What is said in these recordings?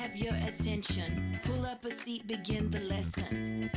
have your attention. Pull up a seat, begin the lesson.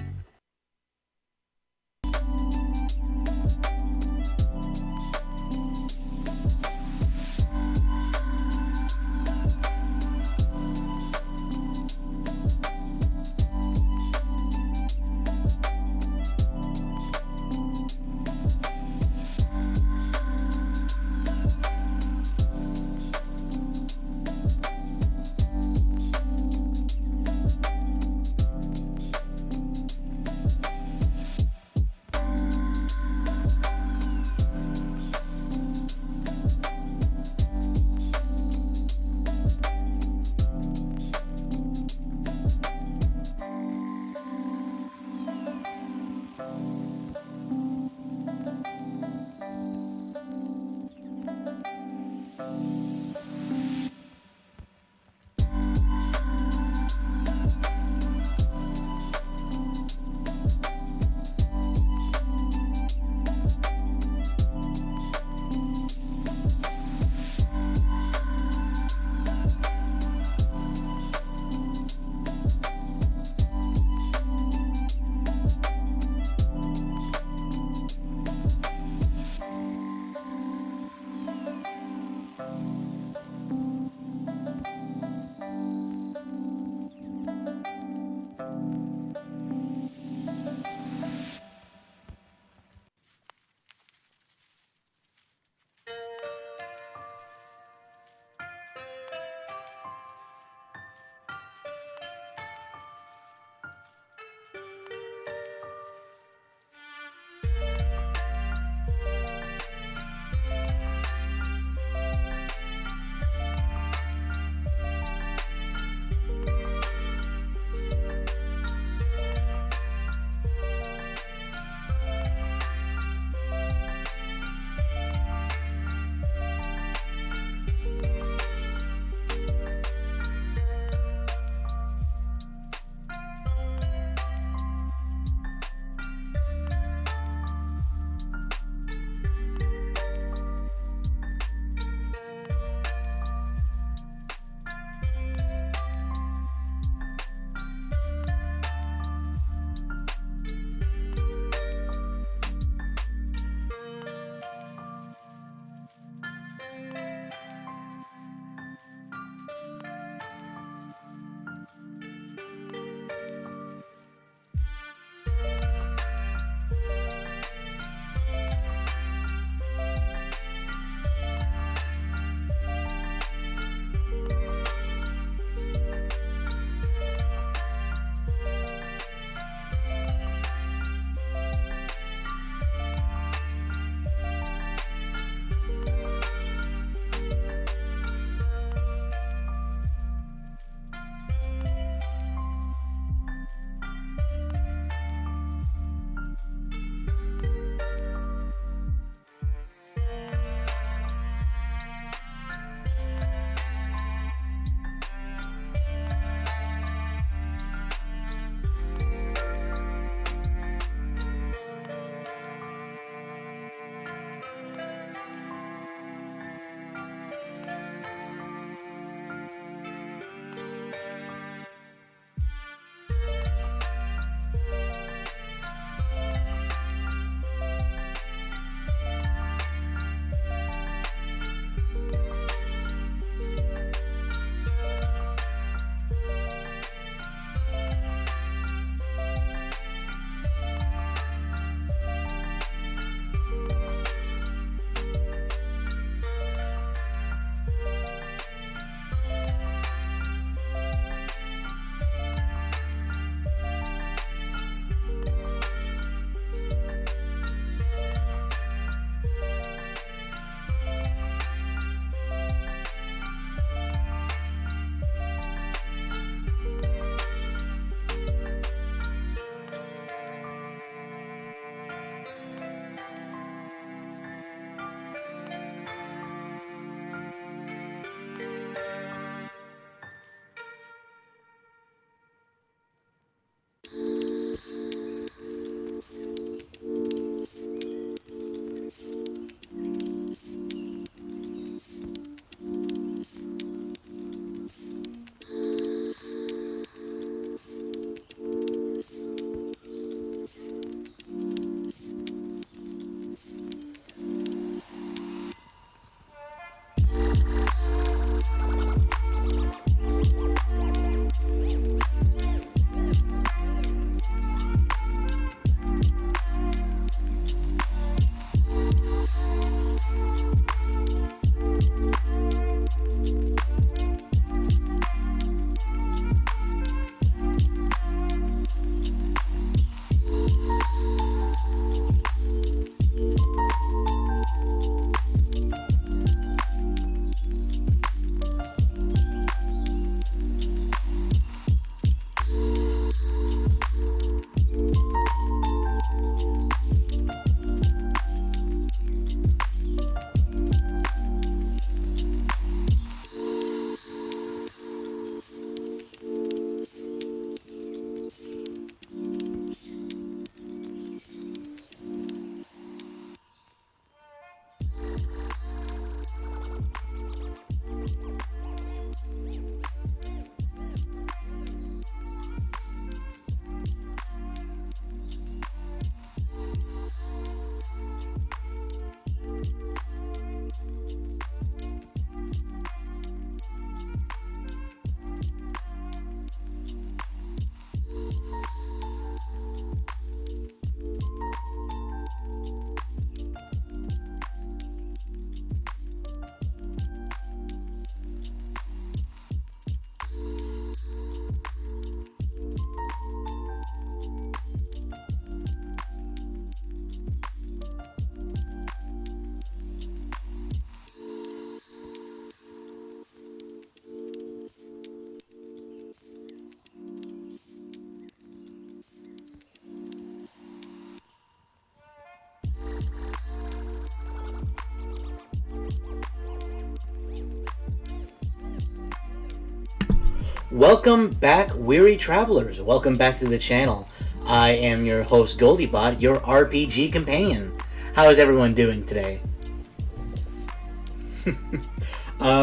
Welcome back, weary travelers. Welcome back to the channel. I am your host, GoldieBot, your RPG companion. How is everyone doing today?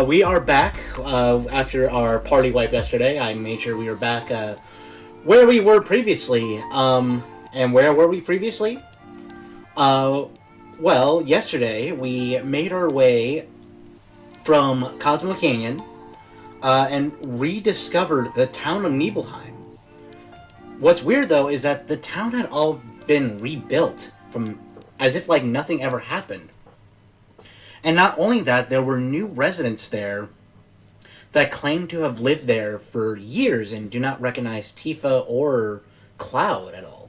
We are back after our party wipe yesterday. I made sure we were back where we were previously. And where were we previously? Well, yesterday we made our way from Cosmo Canyon and rediscovered the town of Nibelheim. What's weird though is that the town had all been rebuilt from as if like nothing ever happened. And not only that, there were new residents there that claimed to have lived there for years and do not recognize Tifa or Cloud at all.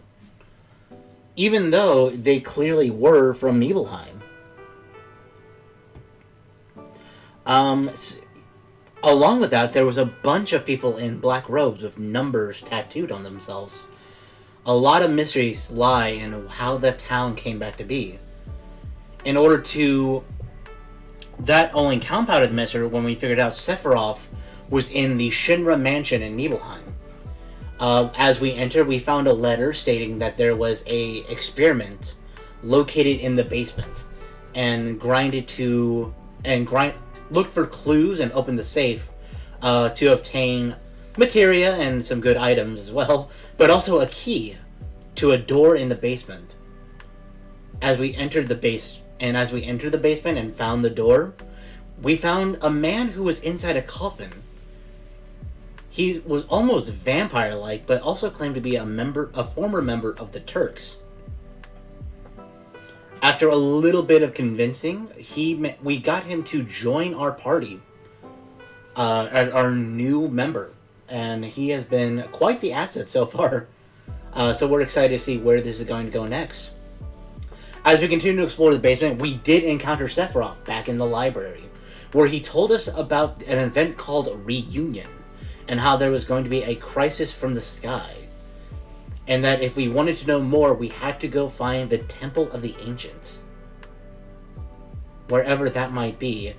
Even though they clearly were from Nibelheim. Along with that, there was a bunch of people in black robes with numbers tattooed on themselves. A lot of mysteries lie in how the town came back to be. In order to... That only compounded the mystery when we figured out Sephiroth was in the Shinra mansion in Nibelheim. As we entered, we found a letter stating that there was a experiment located in the basement, and looked for clues and opened the safe to obtain materia and some good items as well, but also a key to a door in the basement. As we entered the basement and found the door, we found a man who was inside a coffin. He was almost vampire-like, but also claimed to be a former member of the Turks. After a little bit of convincing, we got him to join our party as our new member, and he has been quite the asset so far. So we're excited to see where this is going to go next. As we continue to explore the basement, we did encounter Sephiroth back in the library, where he told us about an event called Reunion, and how there was going to be a crisis from the sky. And that if we wanted to know more, we had to go find the Temple of the Ancients. Wherever that might be.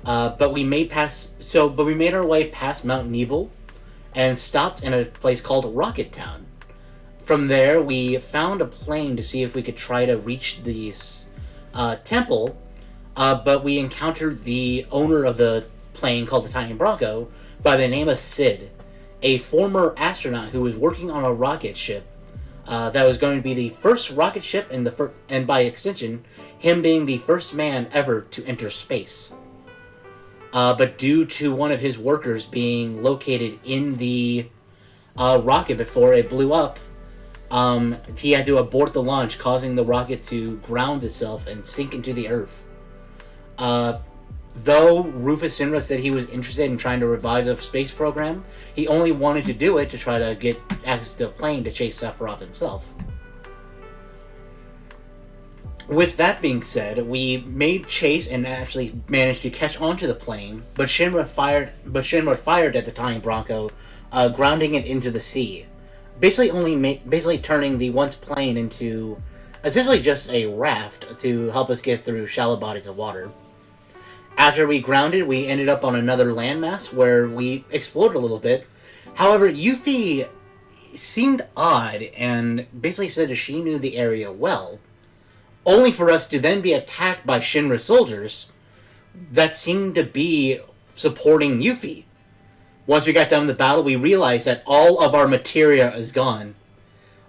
But we made our way past Mount Nibel and stopped in a place called Rocket Town. From there, we found a plane to see if we could try to reach this temple, but we encountered the owner of the plane, called the Tiny Bronco, by the name of Sid, a former astronaut who was working on a rocket ship that was going to be the first rocket ship and by extension, him being the first man ever to enter space. But due to one of his workers being located in the rocket before it blew up, he had to abort the launch, causing the rocket to ground itself and sink into the earth. Though Rufus Sinra said he was interested in trying to revive the space program, he only wanted to do it to try to get access to a plane to chase Sephiroth himself. With that being said, we made chase and actually managed to catch onto the plane, but Shinra fired at the Tiny Bronco, grounding it into the sea. Basically turning the once plane into essentially just a raft to help us get through shallow bodies of water. After we grounded, we ended up on another landmass where we explored a little bit. However, Yuffie seemed odd and basically said that she knew the area well, only for us to then be attacked by Shinra soldiers that seemed to be supporting Yuffie. Once we got done with the battle, we realized that all of our materia is gone.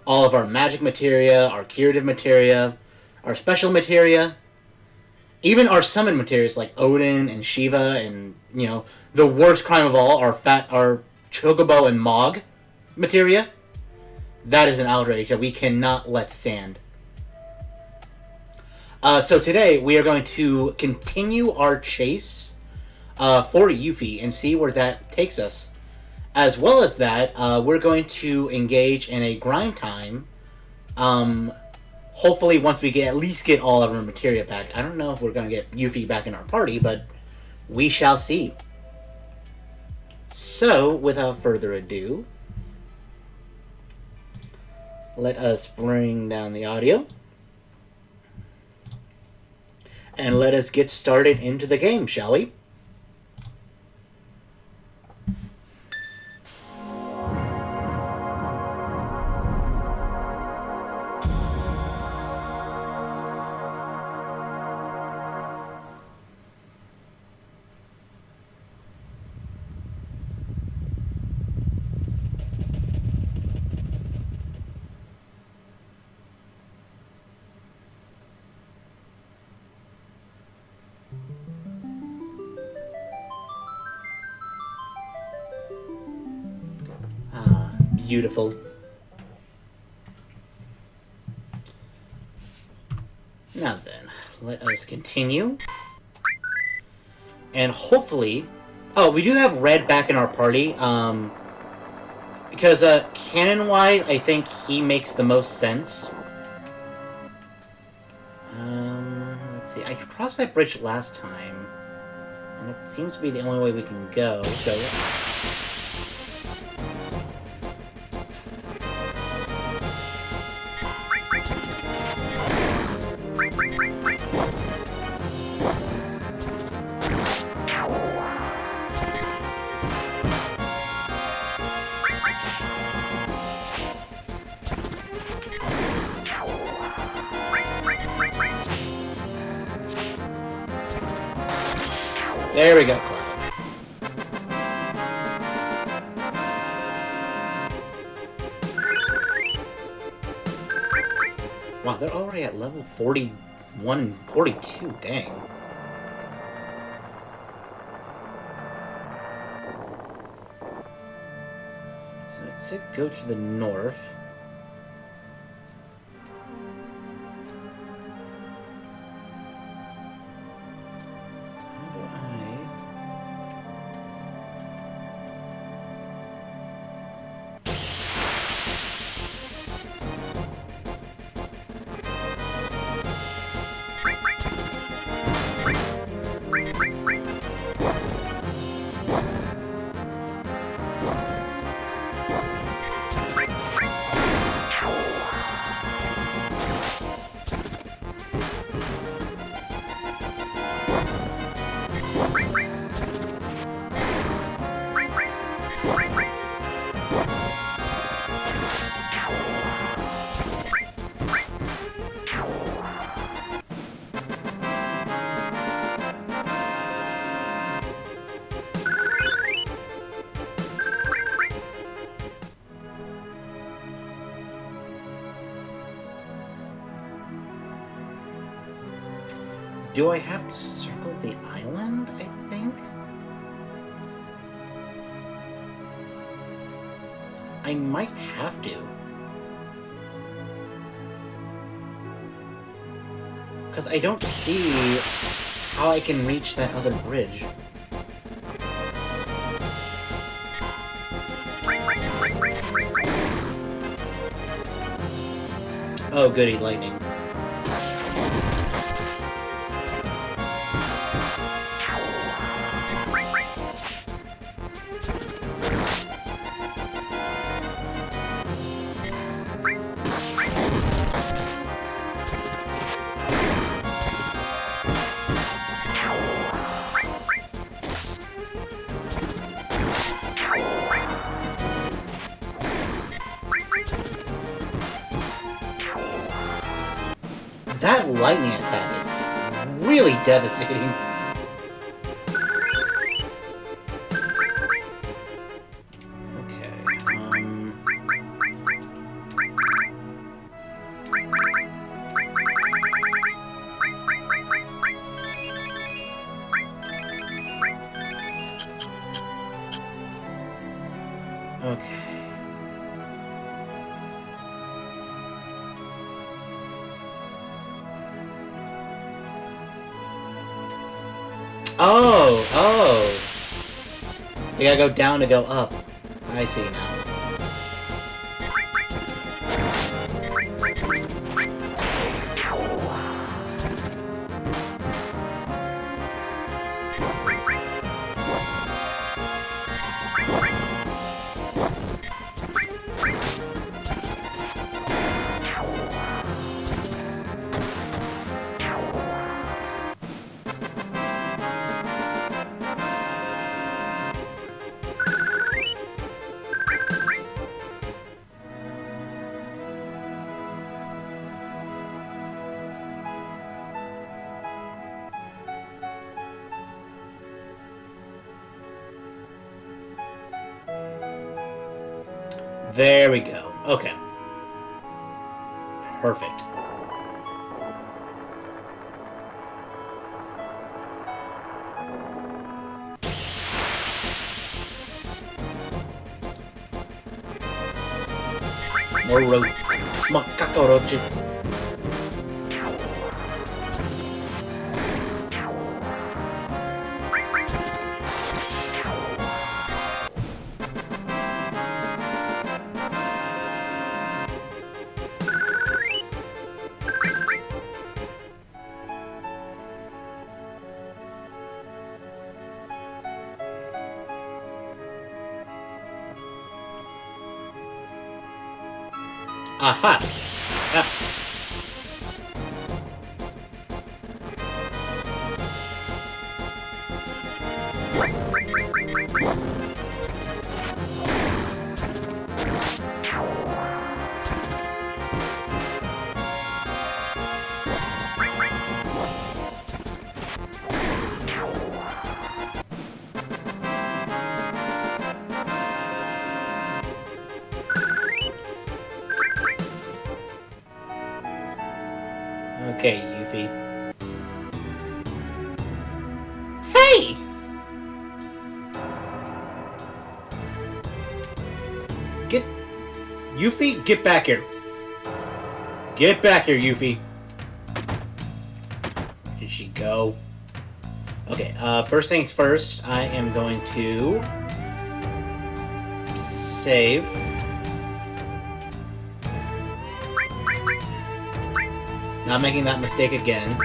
All of our magic materia, our curative materia, our special materia, even our summon materials like Odin and Shiva and, the worst crime of all, our Chocobo and Mog materia. That is an outrage that we cannot let stand. So today we are going to continue our chase for Yuffie and see where that takes us. As well as that, we're going to engage in a grind time. Hopefully once we at least get all of our materia back. I don't know if we're going to get Yuffie back in our party, but we shall see. So, without further ado, let us bring down the audio. And let us get started into the game, shall we? Beautiful. Now then, let us continue. And hopefully... Oh, we do have Red back in our party. Because, canon-wise, I think he makes the most sense. Let's see. I crossed that bridge last time. And it seems to be the only way we can go. So... There we go, Cloud. Wow, they're already at level 41 and 42, dang. So let's go to the north. Do I have to circle the island, I think? I might have to. Because I don't see how I can reach that other bridge. Oh, goody, lightning. That lightning attack is really devastating. Okay. Oh! You gotta go down to go up. I see now. There we go. Okay. Perfect. More more cockroaches. Aha! Ah. Okay, Yuffie. Hey! Yuffie, get back here. Get back here, Yuffie. Did she go? Okay, first things first, I am going to save. Not making that mistake again.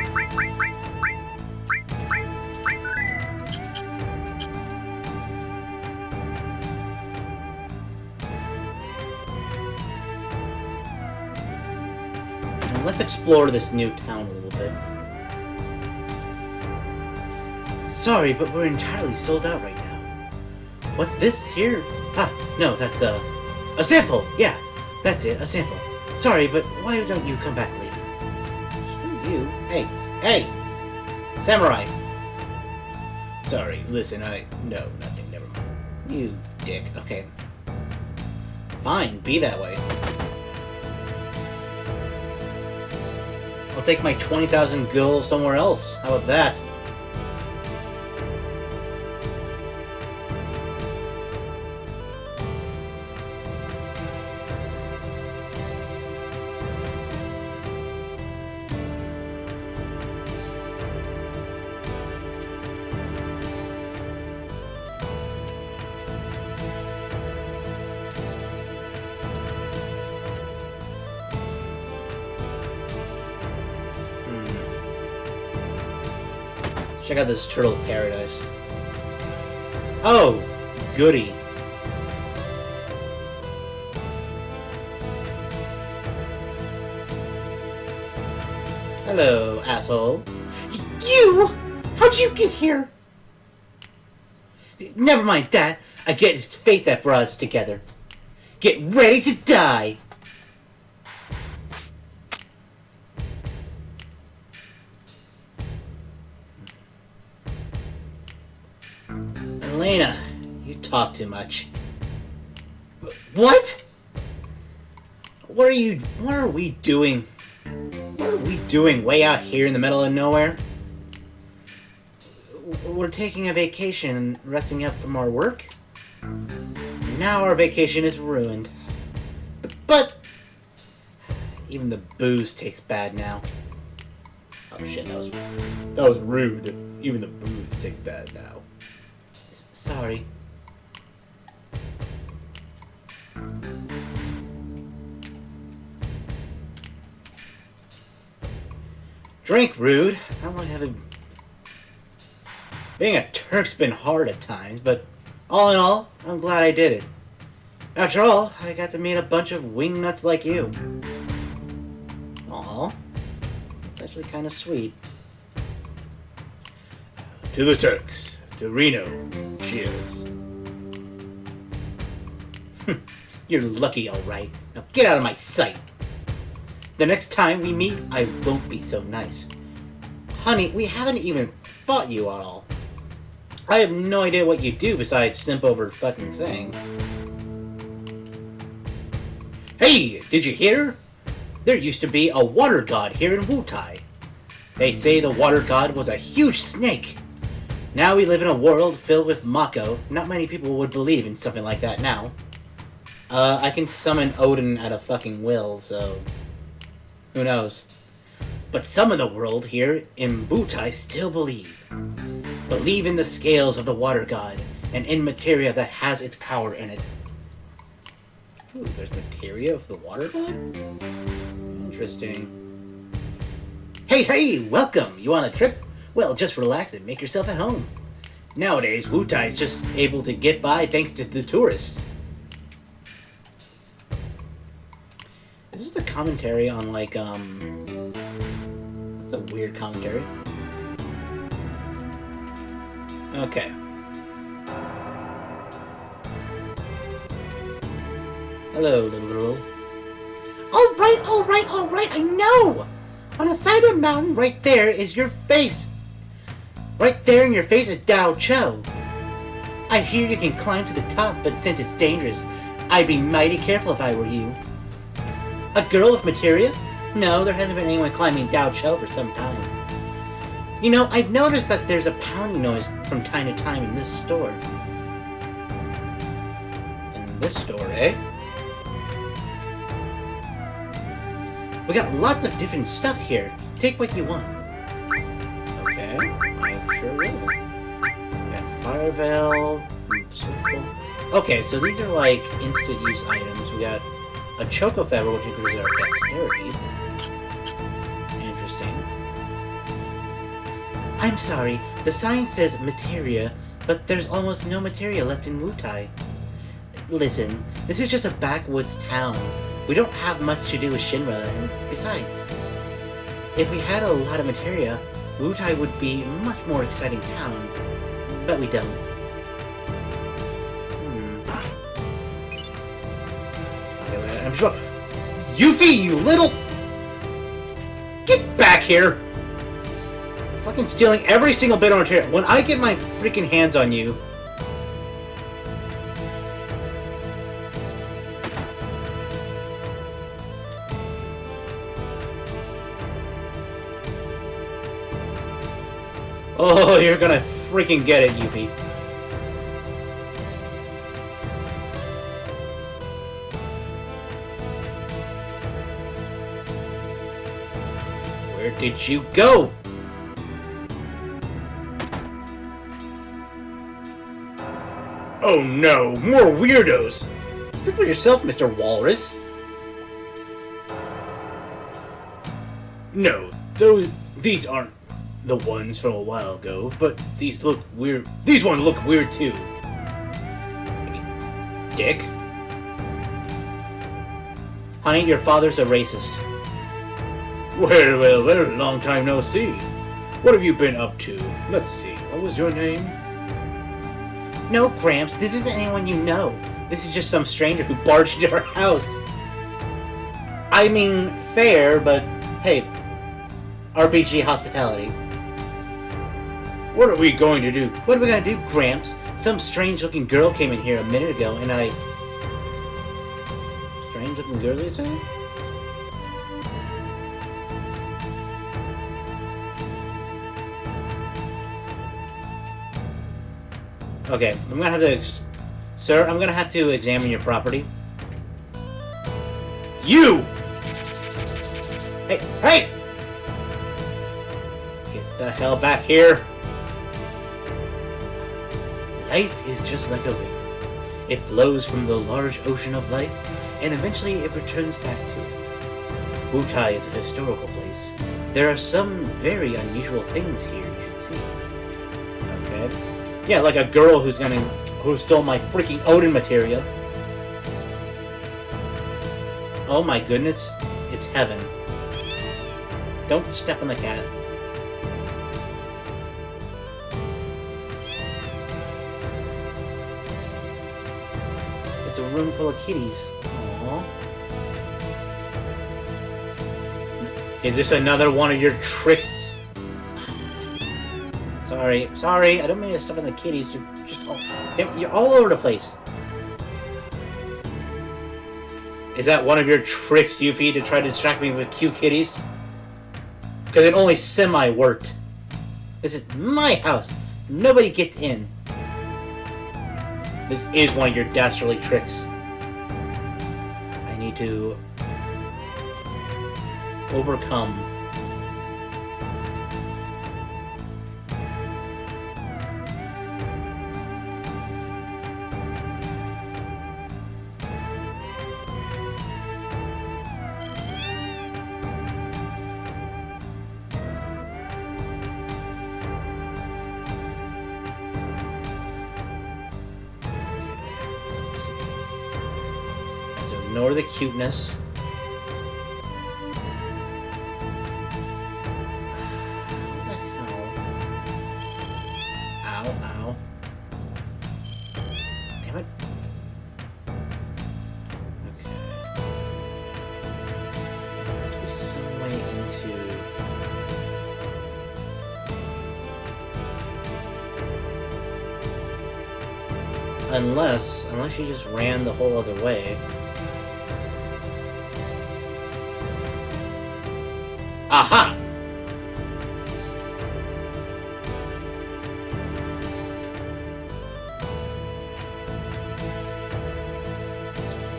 Now let's explore this new town a little bit. Sorry, but we're entirely sold out right now. What's this here? Ah, no, that's a sample! Yeah, that's it, a sample. Sorry, but why don't you come back later? You? Hey! Samurai! Sorry, listen, no, nothing, never mind. You dick. Okay. Fine, be that way. I'll take my 20,000 gil somewhere else. How about that? Check out this turtle paradise. Oh, goody. Hello, asshole. You? How'd you get here? Never mind that. I guess it's fate that brought us together. Get ready to die. Elena, you talk too much. What? What are we doing? What are we doing way out here in the middle of nowhere? We're taking a vacation and resting up from our work? Now our vacation is ruined. But even the booze tastes bad now. Oh shit, that was rude. Even the booze tastes bad now. Sorry. Drink, rude. I don't have a... Being a Turk's been hard at times, but all in all, I'm glad I did it. After all, I got to meet a bunch of wingnuts like you. Aw. It's actually kind of sweet. To the Turks. To Reno. Cheers. You're lucky, alright. Now get out of my sight. The next time we meet, I won't be so nice. Honey, we haven't even fought you at all. I have no idea what you do besides simp over fucking saying. Hey, did you hear? There used to be a water god here in Wutai. They say the water god was a huge snake. Now we live in a world filled with Mako. Not many people would believe in something like that now. I can summon Odin at a fucking will, so... who knows? But some of the world here in Wutai still believe. Believe in the scales of the water god, and in materia that has its power in it. Ooh, there's materia of the water god? Interesting. Hey, welcome! You on a trip? Well, just relax and make yourself at home. Nowadays, Wutai is just able to get by thanks to the tourists. Is this a commentary on, like, It's a weird commentary. Okay. Hello, little girl. Alright, I know! On the side of the mountain right there is your face. Right there in your face is Dao Cho. I hear you can climb to the top, but since it's dangerous, I'd be mighty careful if I were you. A girl of materia? No, there hasn't been anyone climbing Dao Cho for some time. You know, I've noticed that there's a pounding noise from time to time in this store. In this store, eh? We got lots of different stuff here. Take what you want. Okay, I sure will. We got Fire Veil, Circle. Okay, so these are like instant use items. We got a Choco Feather, which increases our dexterity. Interesting. I'm sorry, the sign says materia, but there's almost no materia left in Wutai. Listen, this is just a backwoods town. We don't have much to do with Shinra, and besides, if we had a lot of materia, Wutai would be a much more exciting town. But we don't. Okay, I'm sure. Yuffie, you little... Get back here! Fucking stealing every single bit of material. When I get my freaking hands on you... Oh, you're gonna freaking get it, Yuffie. Where did you go? Oh no, more weirdos! Speak for yourself, Mr. Walrus. No, these aren't the ones from a while ago, but these look weird. These ones look weird too. Dick. Honey, your father's a racist. Well, long time no see. What have you been up to? Let's see, what was your name? No, Gramps, this isn't anyone you know. This is just some stranger who barged into our house. I mean, fair, but hey, RPG hospitality. What are we going to do? What are we going to do, Gramps? Some strange-looking girl came in here a minute ago, and I... Strange-looking girl, you say? Okay, I'm gonna have to... Sir, I'm gonna have to examine your property. You! Hey! Get the hell back here! Life is just like a river. It flows from the large ocean of life, and eventually it returns back to it. Wutai is a historical place. There are some very unusual things here you should see. Okay. Yeah, like a girl who stole my freaking Odin materia. Oh my goodness, it's heaven. Don't step on the cat. It's a room full of kitties. Aww. Is this another one of your tricks? Sorry, I don't mean to step on the kitties. You're all over the place. Is that one of your tricks, Yuffie, to try to distract me with cute kitties? Because it only semi-worked. This is my house. Nobody gets in. This is one of your dastardly tricks. need to overcome. Ignore the cuteness. What the hell? Ow, ow. Damn it. Okay. There must be some way into... Unless you just ran the whole other way. Aha!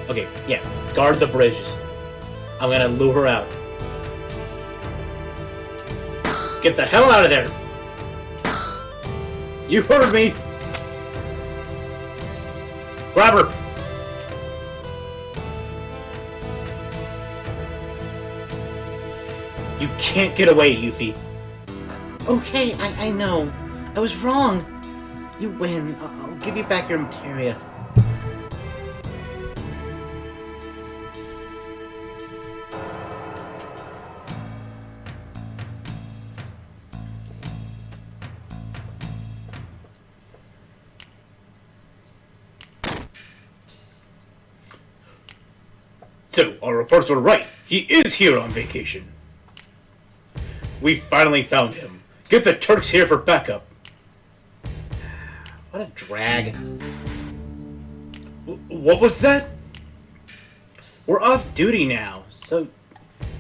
Okay, yeah. Guard the bridges. I'm gonna lure her out. Get the hell out of there! You heard me! Grab her! You can't get away, Yuffie. Okay, I know. I was wrong. You win. I'll give you back your materia. So, our reports were right. He is here on vacation. We finally found him. Get the Turks here for backup. What a drag. What was that? We're off duty now.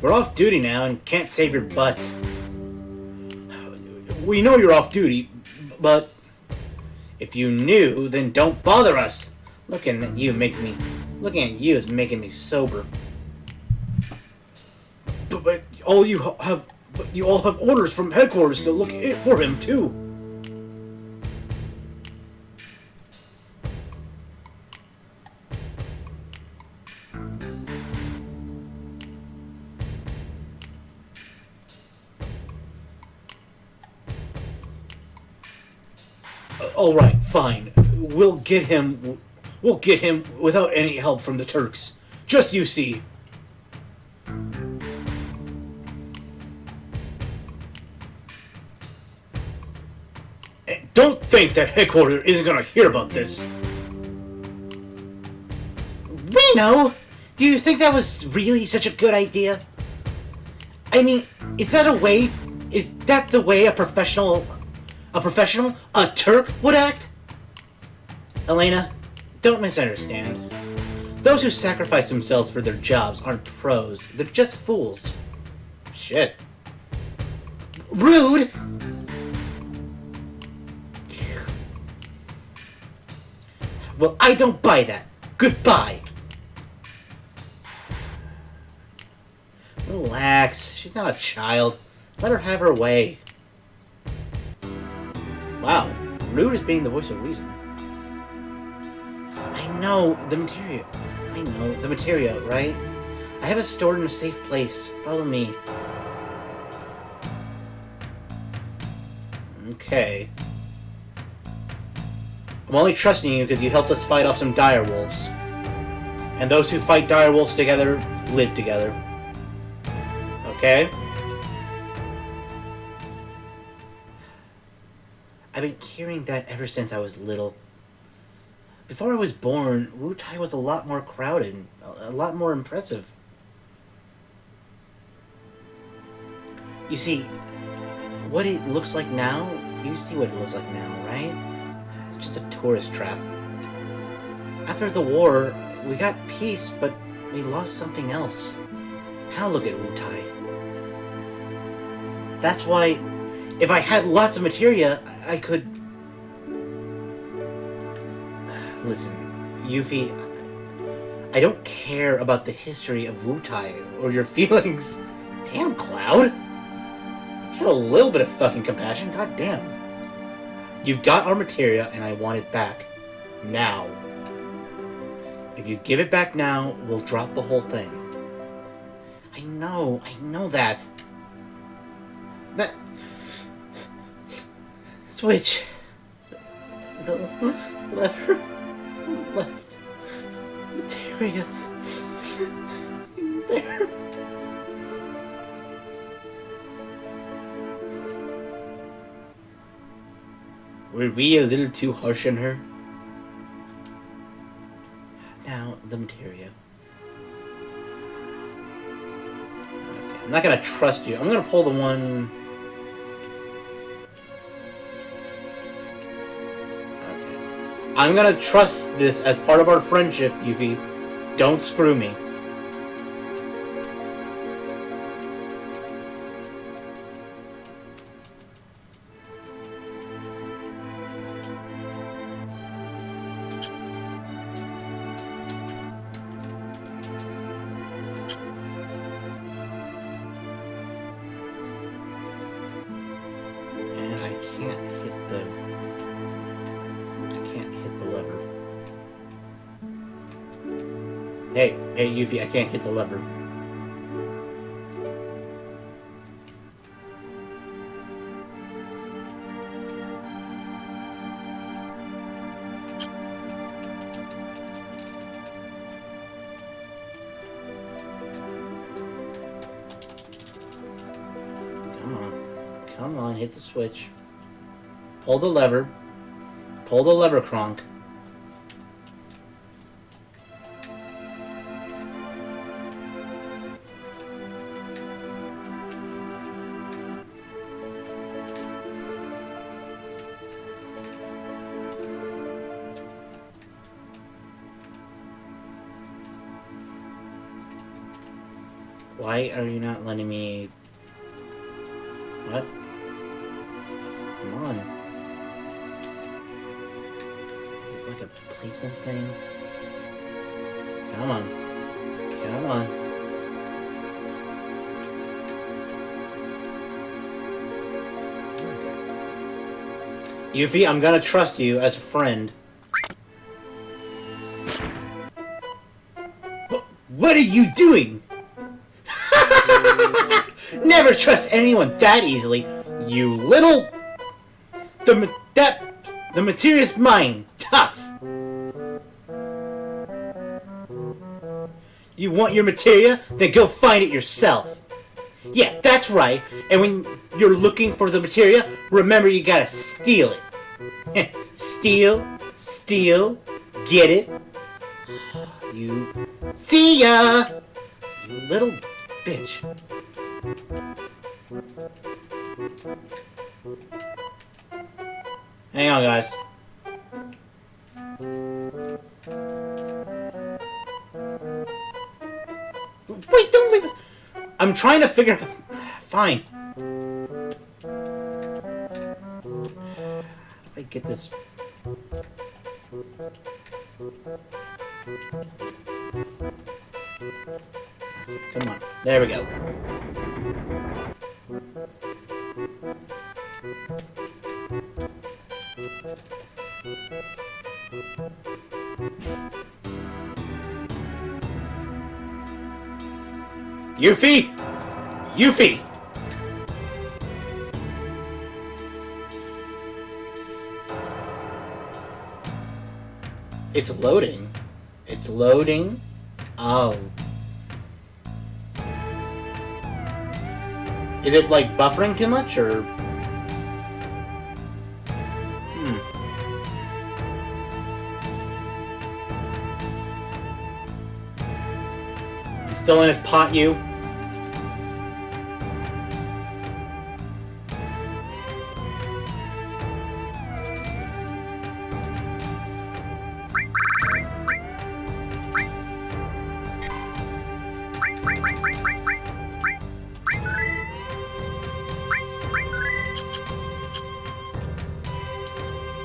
We're off duty now and can't save your butts. We know you're off duty, but if you knew, then don't bother us. Looking at you is making me sober. But you all have orders from headquarters to look for him, too. Alright, fine. We'll get him without any help from the Turks. Just you see. Don't think that headquarters isn't gonna hear about this. Reno? Do you think that was really such a good idea? I mean, is that the way a Turk would act? Elena, don't misunderstand. Those who sacrifice themselves for their jobs aren't pros, they're just fools. Shit. Rude! Well, I don't buy that. Goodbye. Relax. She's not a child. Let her have her way. Wow. Rude is being the voice of reason. I know the materia, right? I have it stored in a safe place. Follow me. Okay. I'm only trusting you because you helped us fight off some direwolves. And those who fight direwolves together live together. Okay? I've been hearing that ever since I was little. Before I was born, Wutai was a lot more crowded, a lot more impressive. You see, what it looks like now, you see what it looks like now, right? It's just a tourist trap. After the war, we got peace, but we lost something else. Now look at Wutai. That's why, if I had lots of materia, I could... Listen, Yuffie, I don't care about the history of Wutai or your feelings. Damn, Cloud. Show a little bit of fucking compassion, god damn. You've got our materia and I want it back. Now. If you give it back now, we'll drop the whole thing. I know that. That... Switch. The lever left. Materia's there. Were we a little too harsh on her? Now, the materia. Okay, I'm not gonna trust you. I'm gonna pull the one... Okay. I'm gonna trust this as part of our friendship, Yuffie. Don't screw me. Hey, Yuffie, I can't hit the lever. Come on, hit the switch. Pull the lever. Pull the lever, Kronk. Why are you not letting me... What? Come on. Is it like a placement thing? Come on. Come on. Yuffie, I'm gonna trust you as a friend. What are you doing? Never trust anyone that easily, you little... The materia's mine. Tough. You want your materia? Then go find it yourself. Yeah, that's right. And when you're looking for the materia, remember you gotta steal it. Steal, get it. You... See ya! You little bitch. Hang on, guys. Wait, don't leave us. I'm trying to figure out... Fine. How do I get this... Come on. There we go. Yuffie! Yuffie! It's loading. It's loading. Oh. Is it, like, buffering too much, or... He's still in his pot, you?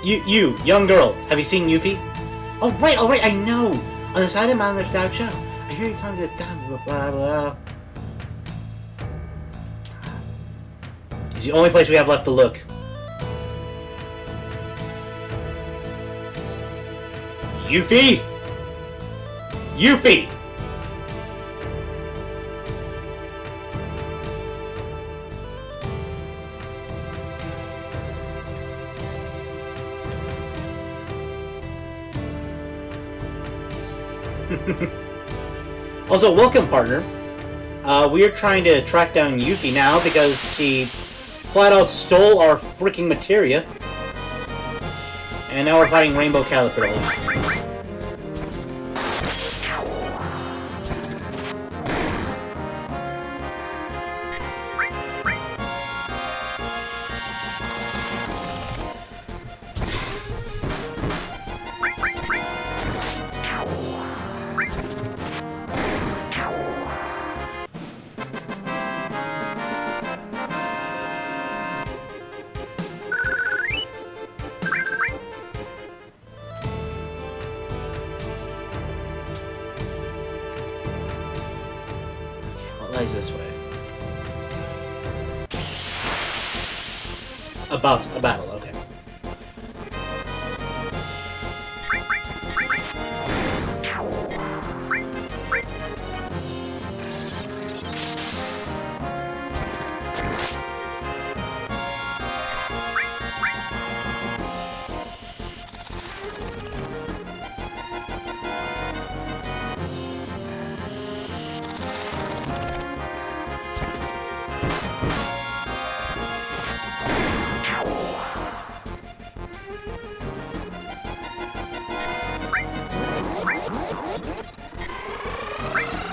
You, young girl, have you seen Yuffie? Oh, right, I know. On the side of the mountain, there's Dao Show. I hear you come to this down, blah, blah, blah. It's the only place we have left to look. Yuffie! Yuffie! Also, welcome, partner. We are trying to track down Yuffie now because she flat out stole our freaking materia. And now we're fighting Rainbow Caterpillar. What lies this way? A battle, okay.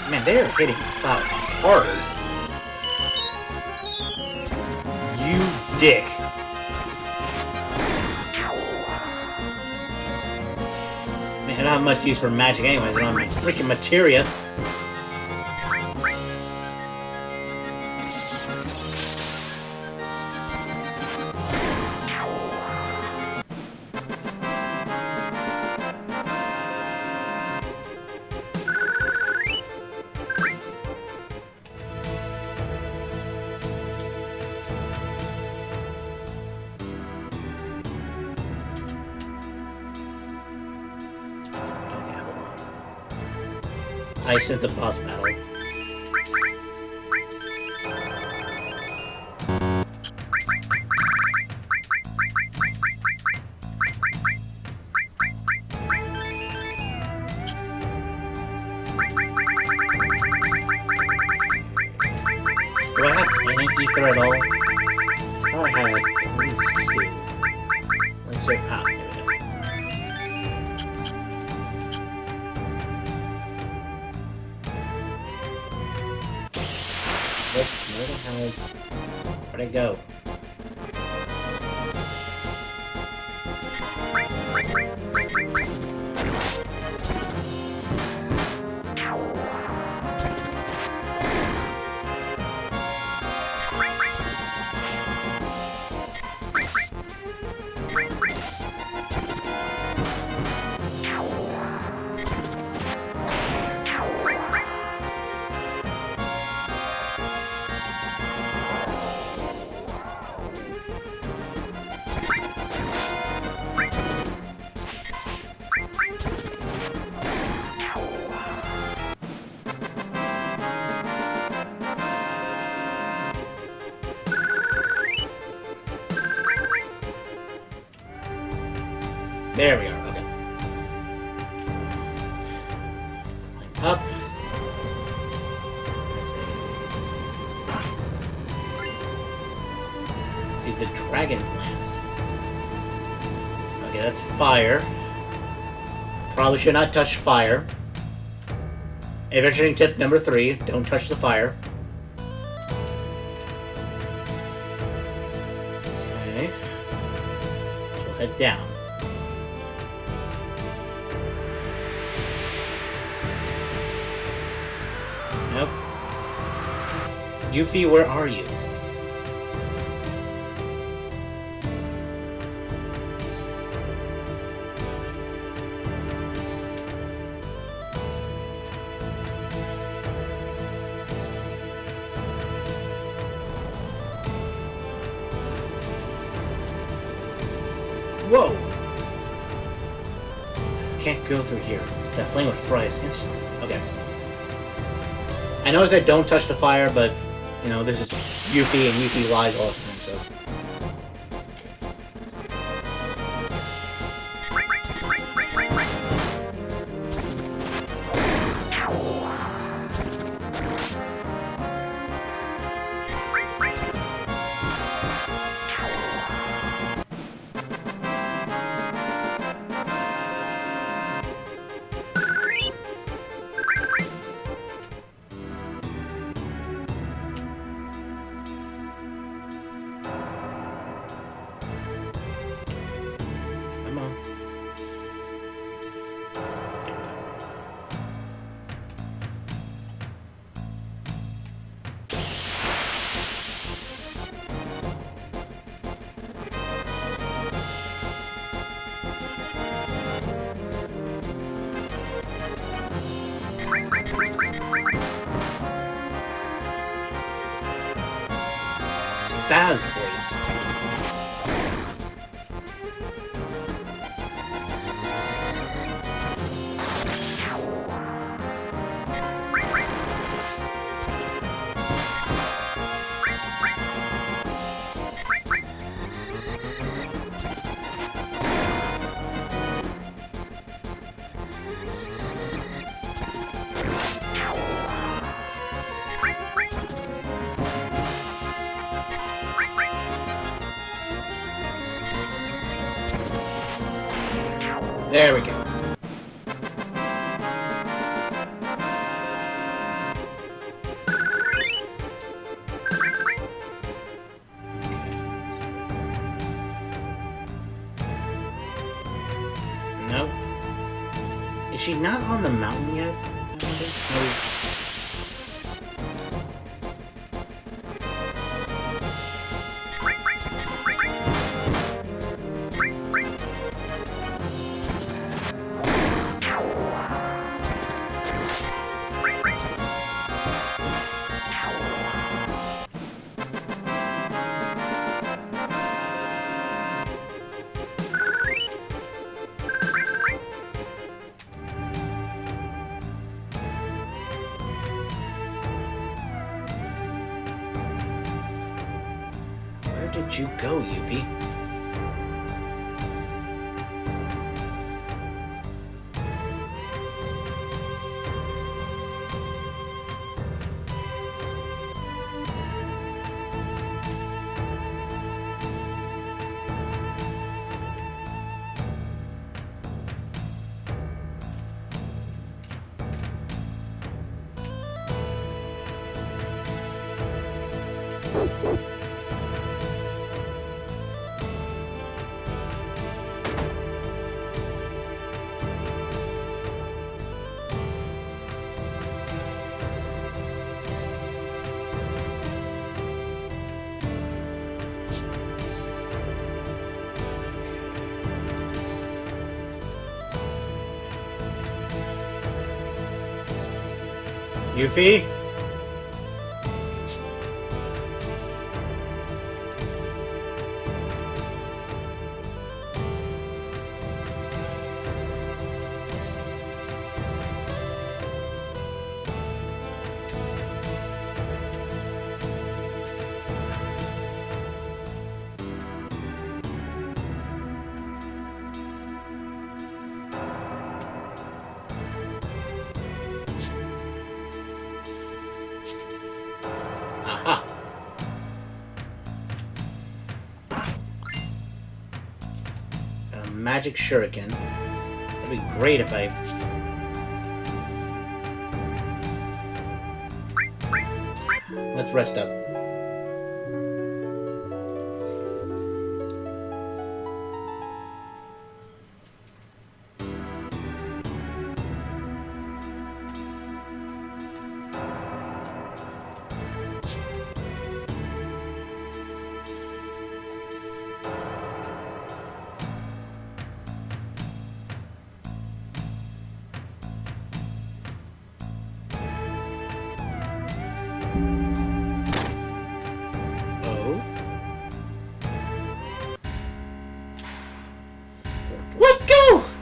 Man, they are hitting Cloud hard. You dick. Man, I don't have much use for magic anyways. I don't have my freaking materia. I sense a boss battle. Do I have any ether at all? I thought I had at least two. Let's see. Ah, here we go. Where the hell? Where'd it go? There we are, okay. Climb up. Let's see the Dragon's Lance. Okay, that's fire. Probably should not touch fire. Adventuring tip number 3, don't touch the fire. Okay. So we'll head down. Nope. Yuffie, where are you? can't go through here. That flame would fry us instantly. Okay. I noticed I don't touch the fire, but, you know, this is Yuffie, and Yuffie lies all the time, so... Come on. Spaz voice. There we go. Nope. Is she not on the mountain yet? No. Where did you go, Yuffie? Yuffie? Aha. A magic shuriken. That'd be great if I... Let's rest up.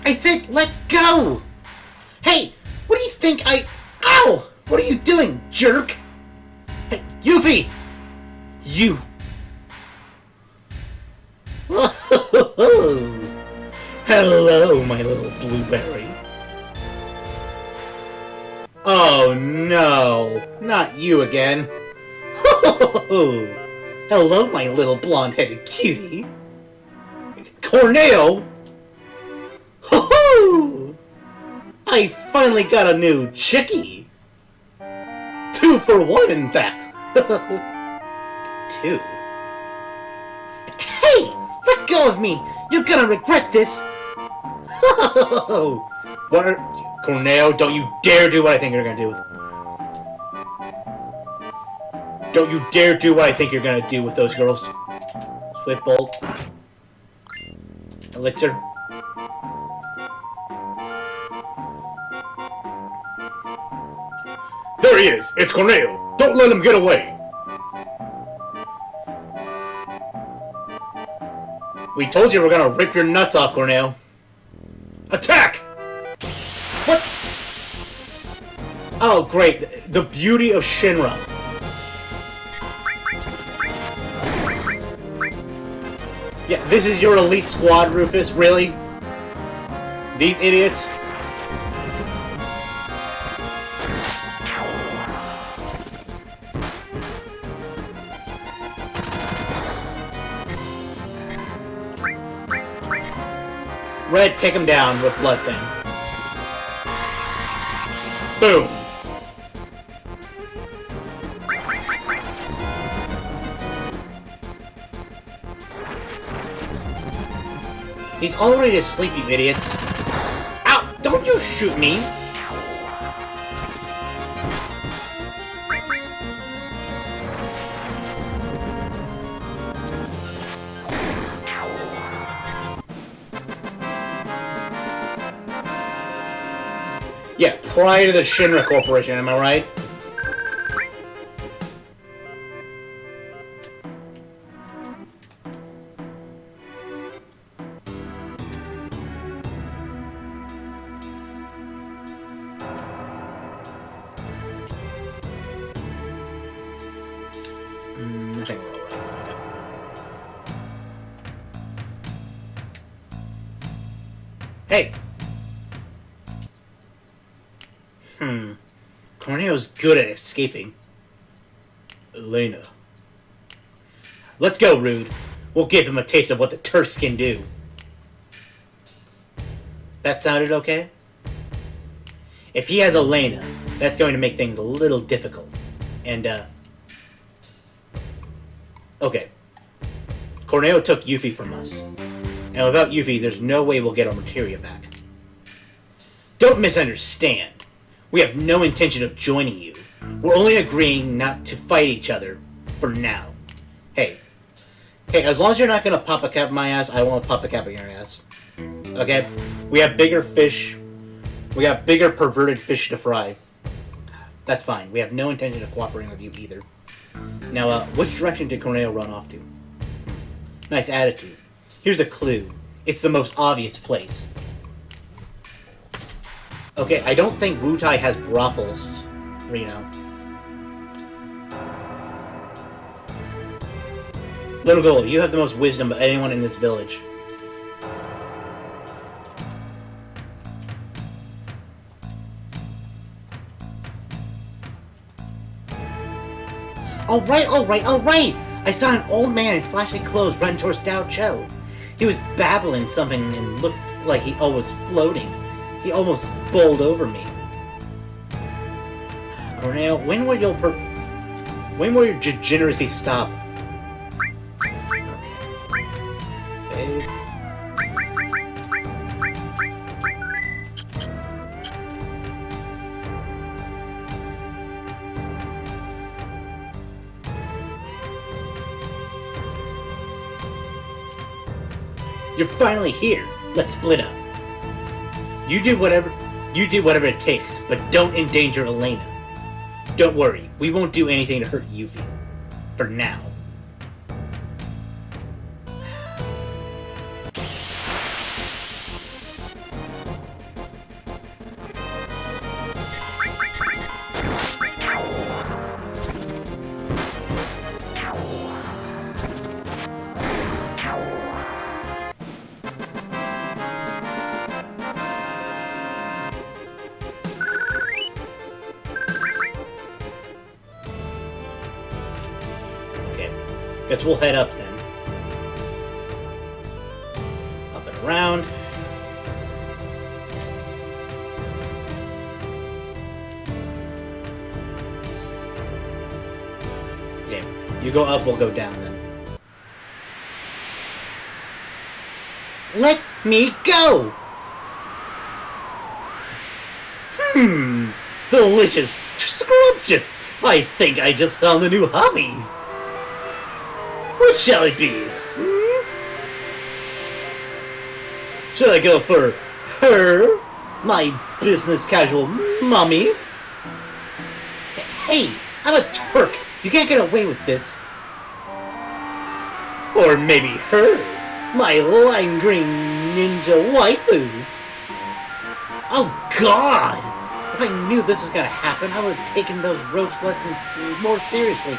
I said let go! Hey, what do you think Ow! What are you doing, jerk? Hey, Yuffie! You... Hello, my little blueberry. Oh no, not you again. Hello, my little blonde-headed cutie. Corneo! I finally got a new chickie. 2 for 1, in fact. 2. Hey! Let go of me! You're gonna regret this! What are... Corneo, don't you dare do what I think you're gonna do with... Don't you dare do what I think you're gonna do with those girls. Swift Bolt. Elixir. There he is! It's Corneo! Don't let him get away! We told you we're gonna rip your nuts off, Corneo. Attack! What? Oh, great. The beauty of Shinra. Yeah, this is your elite squad, Rufus? Really? These idiots? Red, take him down with Blood Thing. Boom! He's already asleep, you idiots. Ow! Don't you shoot me! Yeah, prior to the Shinra Corporation, am I right? I think we're all right. Okay. Hey! Corneo's good at escaping. Elena. Let's go, Rude. We'll give him a taste of what the Turks can do. That sounded okay? If he has Elena, that's going to make things a little difficult. And, okay. Corneo took Yuffie from us. And without Yuffie, there's no way we'll get our materia back. Don't misunderstand. We have no intention of joining you. We're only agreeing not to fight each other for now. Hey, as long as you're not gonna pop a cap in my ass, I won't pop a cap in your ass. Okay? We have bigger fish. We got bigger perverted fish to fry. That's fine. We have no intention of cooperating with you either. Now, which direction did Corneo run off to? Nice attitude. Here's a clue. It's the most obvious place. Okay, I don't think Wutai has brothels, Reno. Little girl, you have the most wisdom of anyone in this village. Alright! I saw an old man in flashy clothes run towards Dao Cho. He was babbling something and looked like he was floating. He almost bowled over me. Corneo, when will your degeneracy stop? Okay. Save. You're finally here. Let's split up. You do whatever it takes, but don't endanger Elena. Don't worry, we won't do anything to hurt Yuffie. For now. Guess we'll head up then. Up and around. Okay, you go up, we'll go down then. Let me go! Delicious! Scrumptious! I think I just found a new hobby! What shall it be? Should I go for her? My business casual mummy? Hey! I'm a Turk! You can't get away with this! Or maybe her? My lime green ninja waifu! Oh God! If I knew this was gonna happen, I would have taken those ropes lessons more seriously.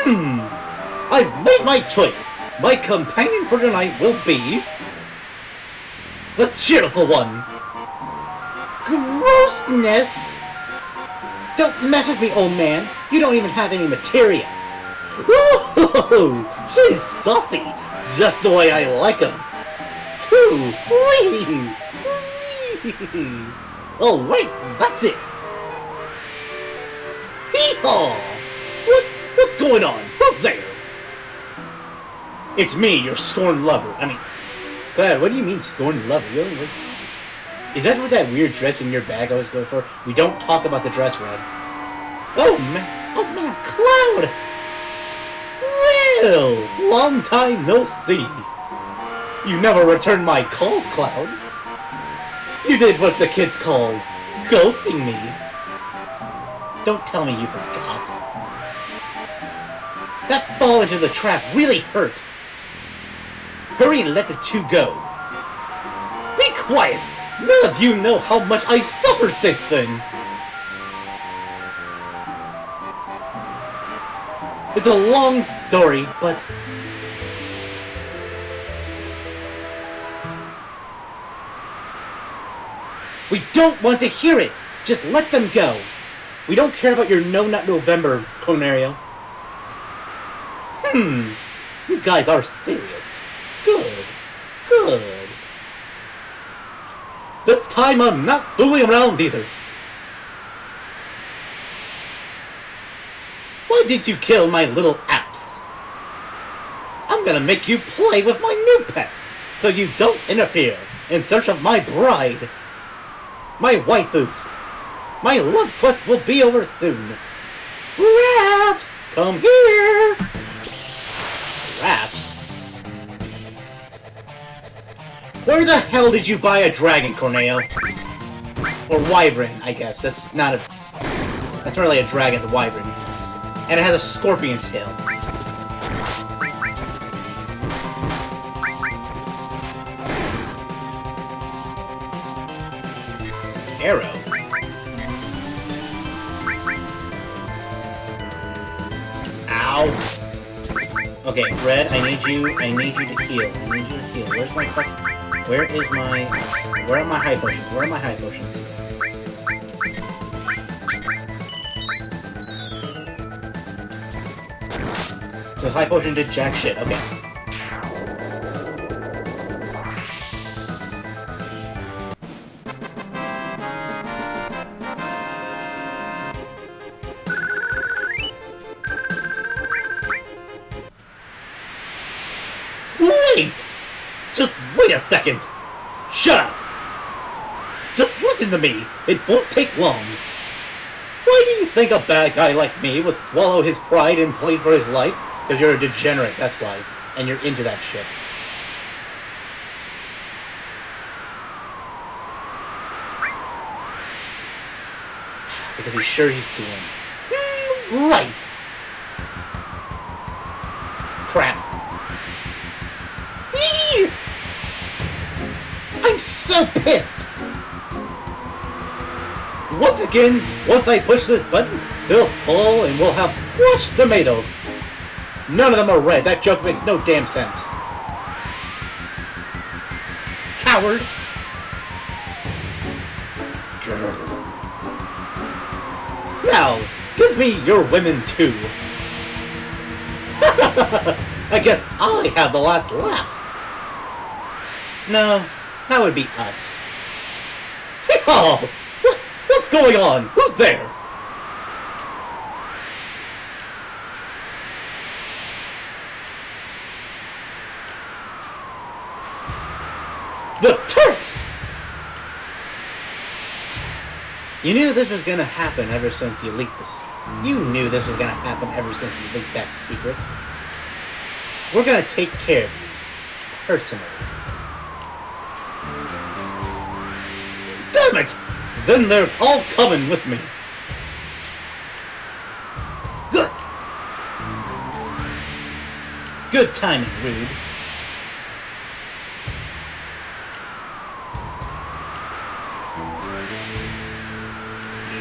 I've made my choice. My companion for tonight will be the cheerful one. Grossness! Don't mess with me, old man. You don't even have any materia. Ooh, she's saucy, just the way I like 'em. Too wee. Alright, that's it! Hee-haw! What's going on? Who's there? It's me, your scorned lover. I mean, Claire, what do you mean scorned lover? You only Is that what that weird dress in your bag I was going for? We don't talk about the dress, Red. Oh man, Cloud! Well, long time no see. You never returned my calls, Cloud. You did what the kids call ghosting me. Don't tell me you forgot. That fall into the trap really hurt. Hurry and let the two go. Be quiet! None of you know how much I've suffered since then. It's a long story, but we don't want to hear it! Just let them go! We don't care about your No Nut November, Conario. You guys are serious. Good. This time I'm not fooling around either. Why did you kill my little apps? I'm gonna make you play with my new pet, so you don't interfere in search of my bride. My waifus. My love quest will be over soon. Raps, come here. Raps? Where the hell did you buy a dragon, Corneo? Or wyvern, I guess. That's not really a dragon, it's a wyvern. And it has a scorpion scale. Arrow. Ow. Okay, Red, I need you to heal. Where's my Where are my high potions? So high potion did jack shit, okay. Wait! Just wait a second! Shut up! Just listen to me! It won't take long. Why do you think a bad guy like me would swallow his pride and play for his life? Because you're a degenerate, that's why. And you're into that shit. Because he's sure he's doing right! Crap. I'm so pissed! Once again, once I push this button, they'll fall and we'll have squashed tomatoes. None of them are red. That joke makes no damn sense. Coward! Now, Give me your women too. I guess I have the last laugh. No, that would be us. Oh, what's going on? Who's there? The Turks! You knew this was gonna happen ever since you leaked this. You knew this was gonna happen ever since you leaked that secret. We're gonna take care of you. Personally. Damn it! Then they're all coming with me. Good timing, Rude.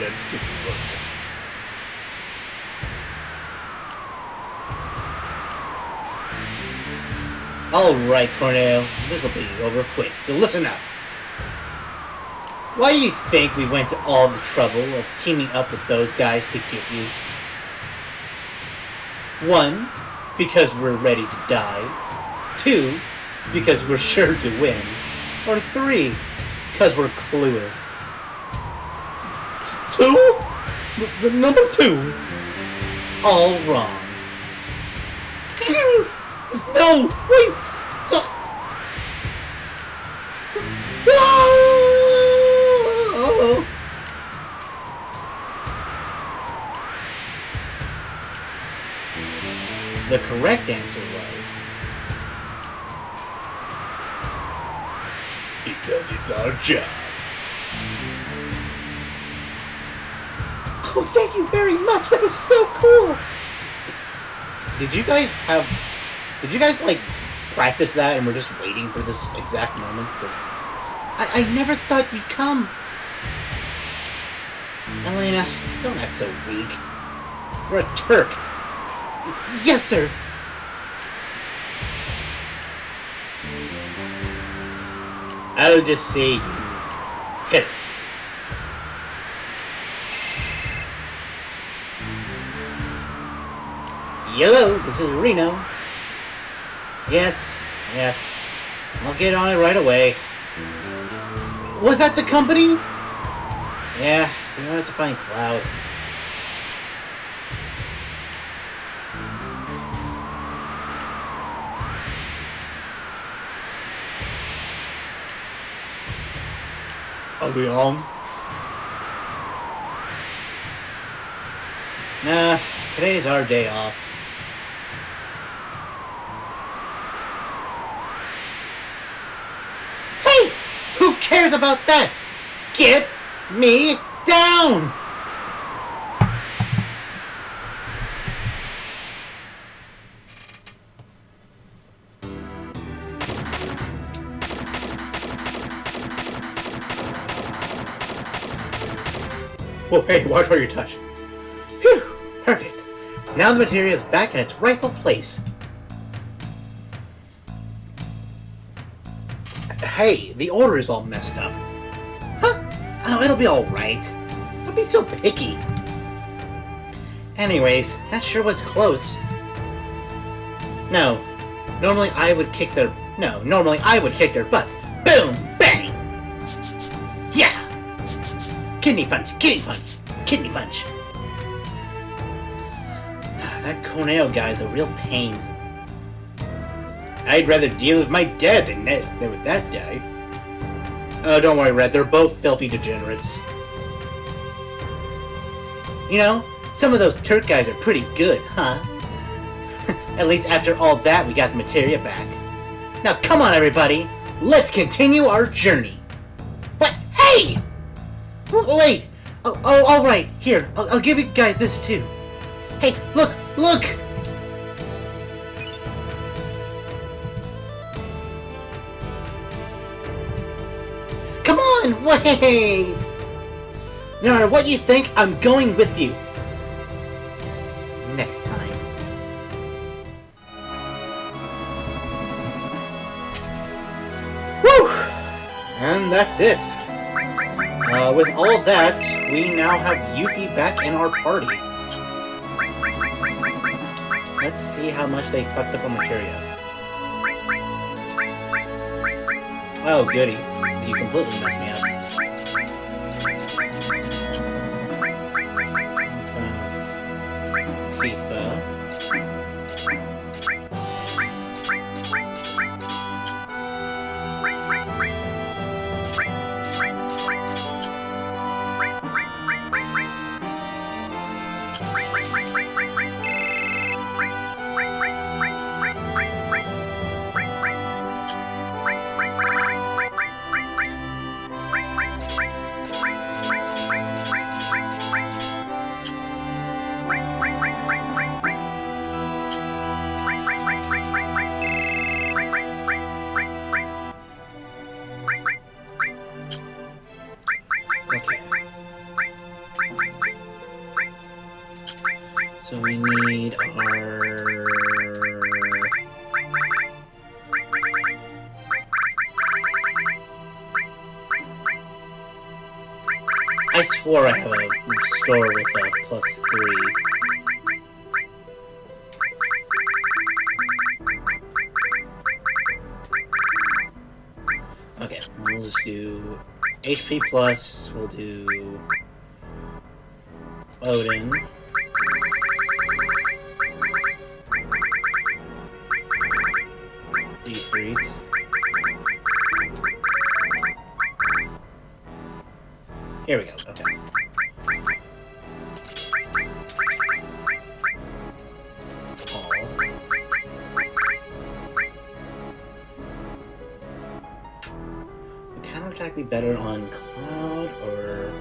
Let's get to work. Alright, Corneo. This'll be over quick, so listen up. Why do you think we went to all the trouble of teaming up with those guys to get you? 1, because we're ready to die. 2, because we're sure to win. Or 3, because we're clueless. 2? The number 2? All wrong. No! Wait! Stop! Whoa! The correct answer was... because it's our job. Oh, thank you very much! That was so cool! Did you guys, like, practice that and we're just waiting for this exact moment? I never thought you'd come. Elena, don't act so weak. We're a Turk. Yes, sir. I'll just say you hit it. Hello, this is Reno. Yes. I'll get on it right away. Was that the company? Yeah, you wanted to find Cloud. Are we on? Nah, today's our day off. Hey! Who cares about that? Get me down! Whoa, hey, watch where you touch. Phew! Perfect. Now the materia is back in its rightful place. Hey, the order is all messed up. Huh? Oh, it'll be alright. Don't be so picky. Anyways, that sure was close. Normally I would kick their butts. Boom! Bang! Yeah! Kidney punch! Kidney punch! Kidney punch! That Corneo guy's a real pain. I'd rather deal with my dad than with that guy. Oh, don't worry, Red. They're both filthy degenerates. You know, some of those Turk guys are pretty good, huh? At least after all that, we got the materia back. Now, come on, everybody. Let's continue our journey. What? Hey! Wait! Oh, all right. Here, I'll give you guys this too. Hey, look! Come on, wait! No matter what you think, I'm going with you. Next time. Whew! And that's it. With all of that, we now have Yuffie back in our party. Let's see how much they fucked up on materia. Oh, goody. You completely messed me up. Let's go with Tifa. So we need our... I swore I have a store with a +3. Okay, we'll just do HP plus, we'll do Odin. Ifrit. Here we go, okay. All. Would counterattack be better on Cloud or...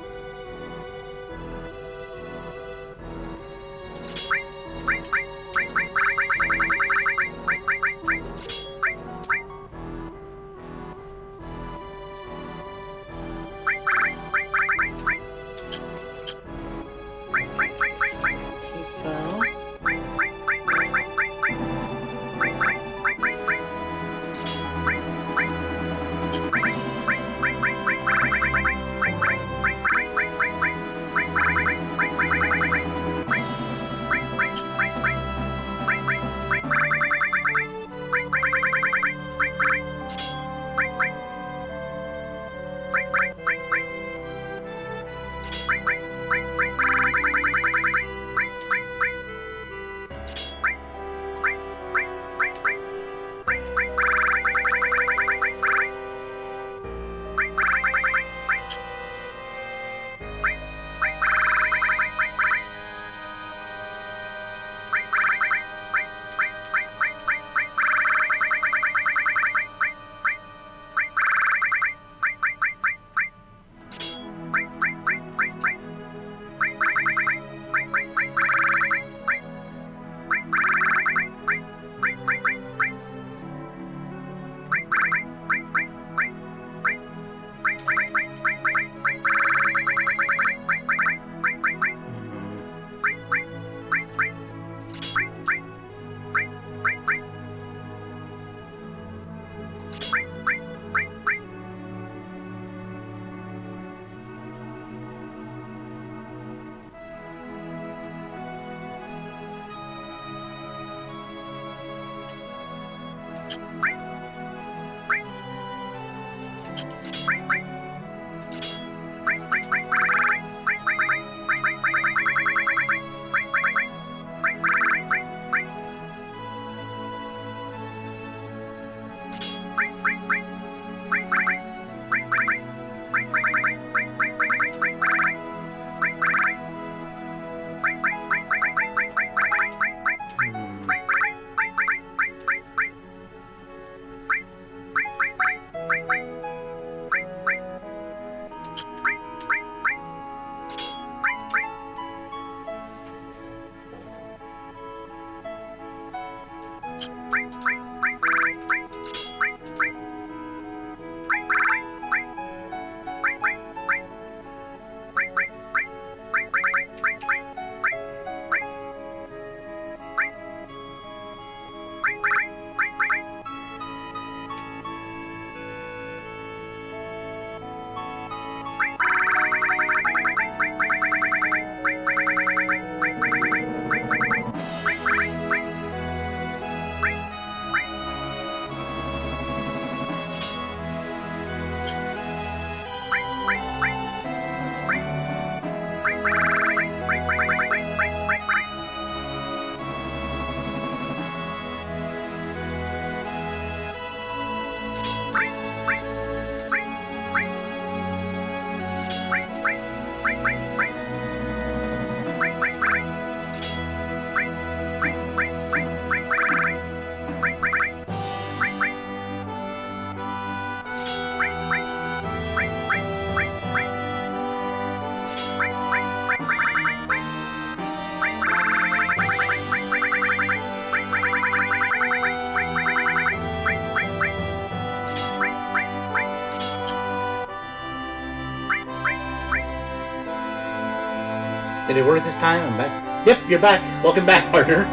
Did it work this time? I'm back. Yep, you're back. Welcome back, partner.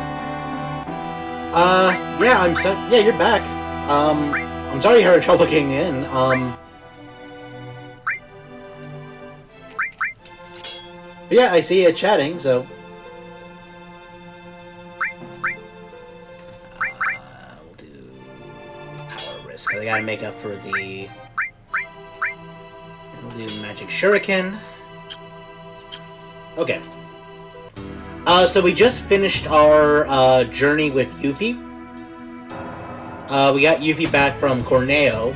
Yeah, yeah, you're back. I'm sorry you had trouble getting in. Yeah, I see you chatting, so... we'll do... Power Risk, because I gotta make up for the... We'll do Magic Shuriken. Okay. So we just finished our, journey with Yuffie. We got Yuffie back from Corneo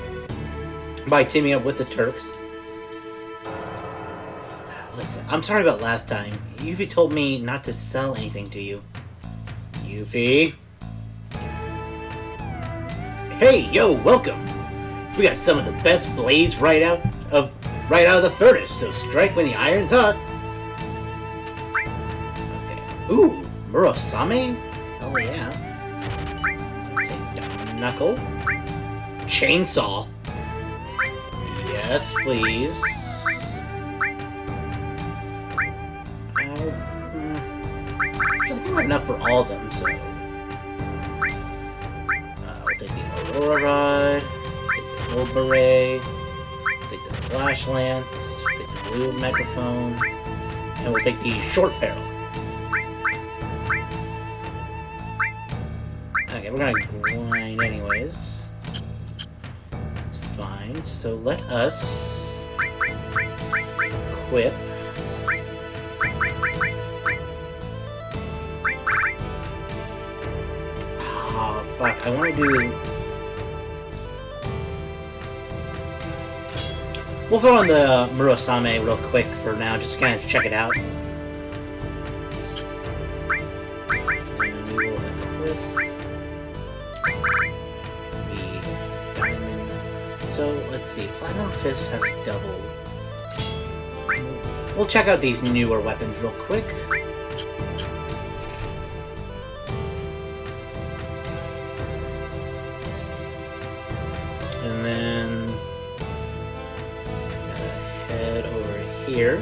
by teaming up with the Turks. Listen, I'm sorry about last time. Yuffie told me not to sell anything to you. Yuffie? Hey, yo, welcome! We got some of the best blades right out of the furnace, so strike when the iron's hot. Okay. Ooh, Murasame? Hell yeah. Take down Knuckle. Chainsaw. Yes, please. I think enough for all of them, so... we'll take the Aurora Rod, take the Gold Beret, take the Slash Lance, take the Blue Microphone, and we'll take the Short Barrel. Okay, we're gonna grind anyways. That's fine, so let us... equip... Fuck, I want to do... We'll throw on the Murasame real quick for now, just to kind of check it out. And we will equip the Diamond. So, let's see, Platinum Fist has double. We'll check out these newer weapons real quick. And then gotta head over here.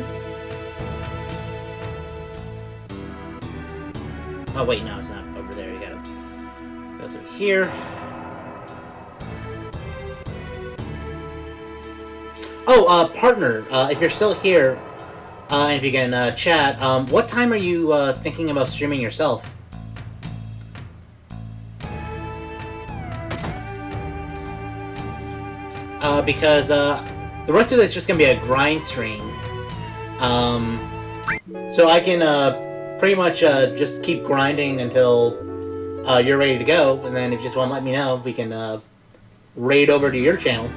Oh wait, no, it's not over there. You gotta go through here. Oh, partner, if you're still here, and if you can chat, what time are you thinking about streaming yourself? Because the rest of it is just gonna be a grind stream. So I can pretty much just keep grinding until you're ready to go, and then if you just want to let me know, we can raid over to your channel.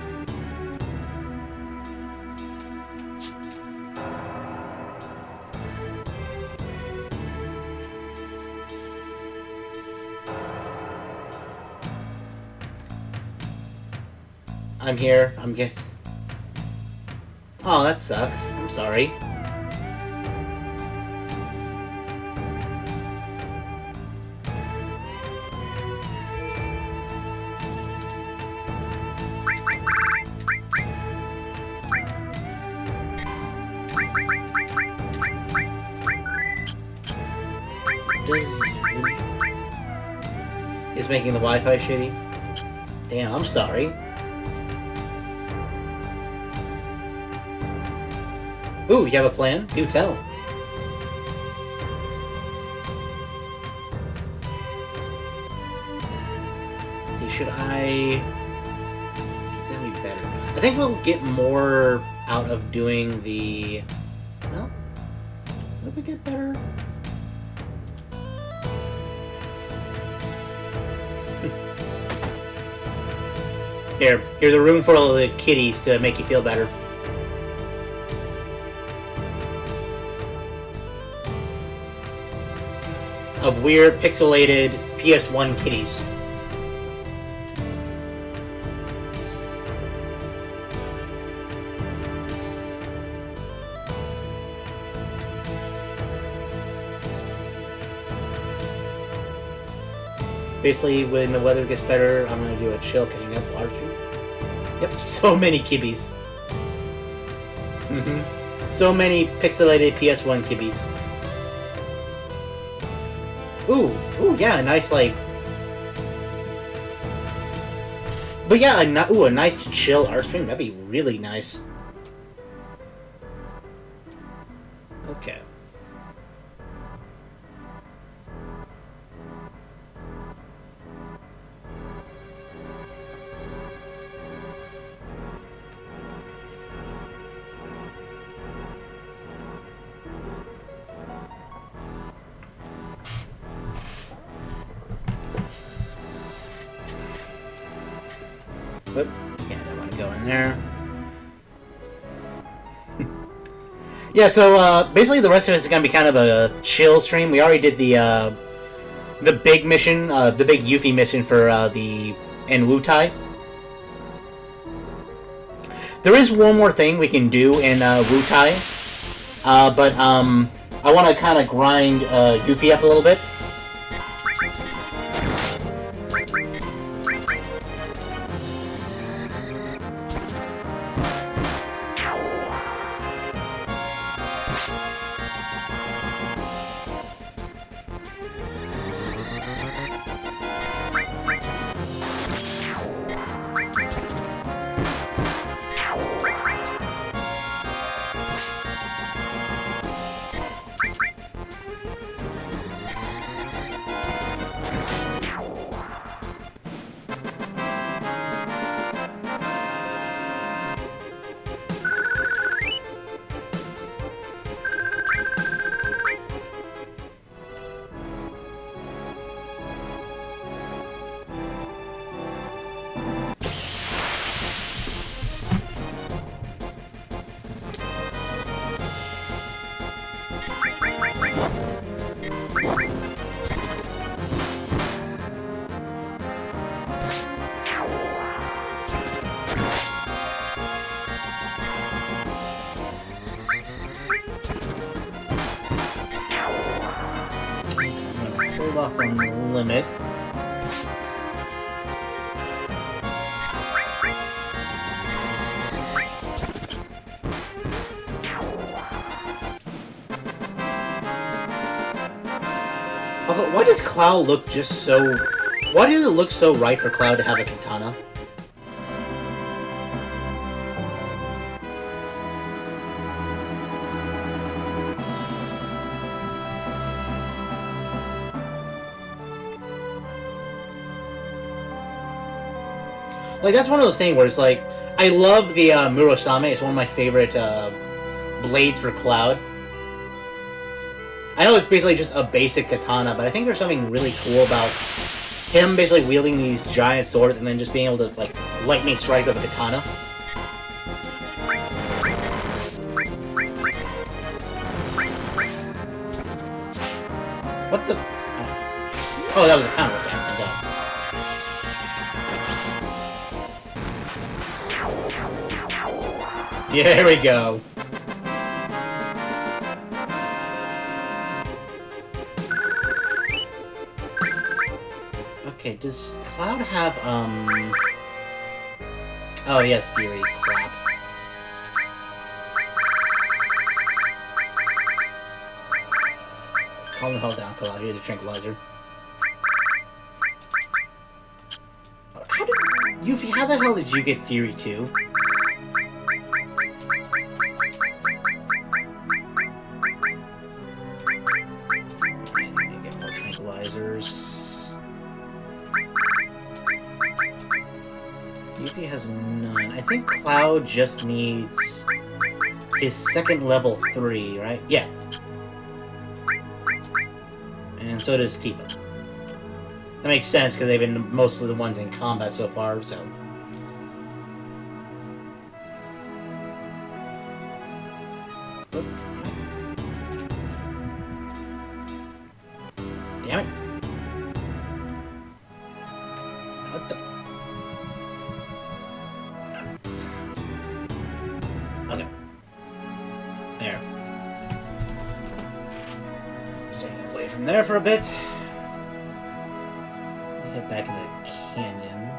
I'm here. I'm guess. Oh, that sucks. I'm sorry. Is making the Wi-Fi shitty? Damn, I'm sorry. Ooh, you have a plan? Do tell. Let's see, should I... It's gonna be better. I think we'll get more out of doing the... Well, will we get better? Here's a room full of the kitties to make you feel better. Of weird, pixelated PS1 kitties. Basically, when the weather gets better, I'm gonna do a chill catching up Archer. Yep, so many kibbies. So many pixelated PS1 kibbies. Ooh, yeah, a nice, like... But yeah, a nice chill art stream, that'd be really nice. Okay. But, yeah, I don't want to go in there. Yeah, so, basically the rest of it is gonna be kind of a chill stream. We already did the big mission, the big Yuffie mission for, in Wutai. There is one more thing we can do in, Wutai. But, I want to kind of grind, Yuffie up a little bit. Hold off on the limit. Although, why does Cloud look just so... Why does it look so right for Cloud to have a katana? Like, that's one of those things where it's like, I love the Murosame. It's one of my favorite blades for Cloud. I know it's basically just a basic katana, but I think there's something really cool about him basically wielding these giant swords and then just being able to, like, lightning strike with a katana. What the... Oh, that was a counter attack. Yeah, here we go. Okay, does Cloud have, Oh, he has Fury. Crap. Calm the hell down, Cloud. Here's a tranquilizer. Yuffie, how the hell did you get Fury too? Yuffie has none. I think Cloud just needs his second level 3, right? Yeah. And so does Tifa. That makes sense, because they've been mostly the ones in combat so far, so... Damn it. What the... Okay. There. Staying away from there for a bit. Head back in the canyon.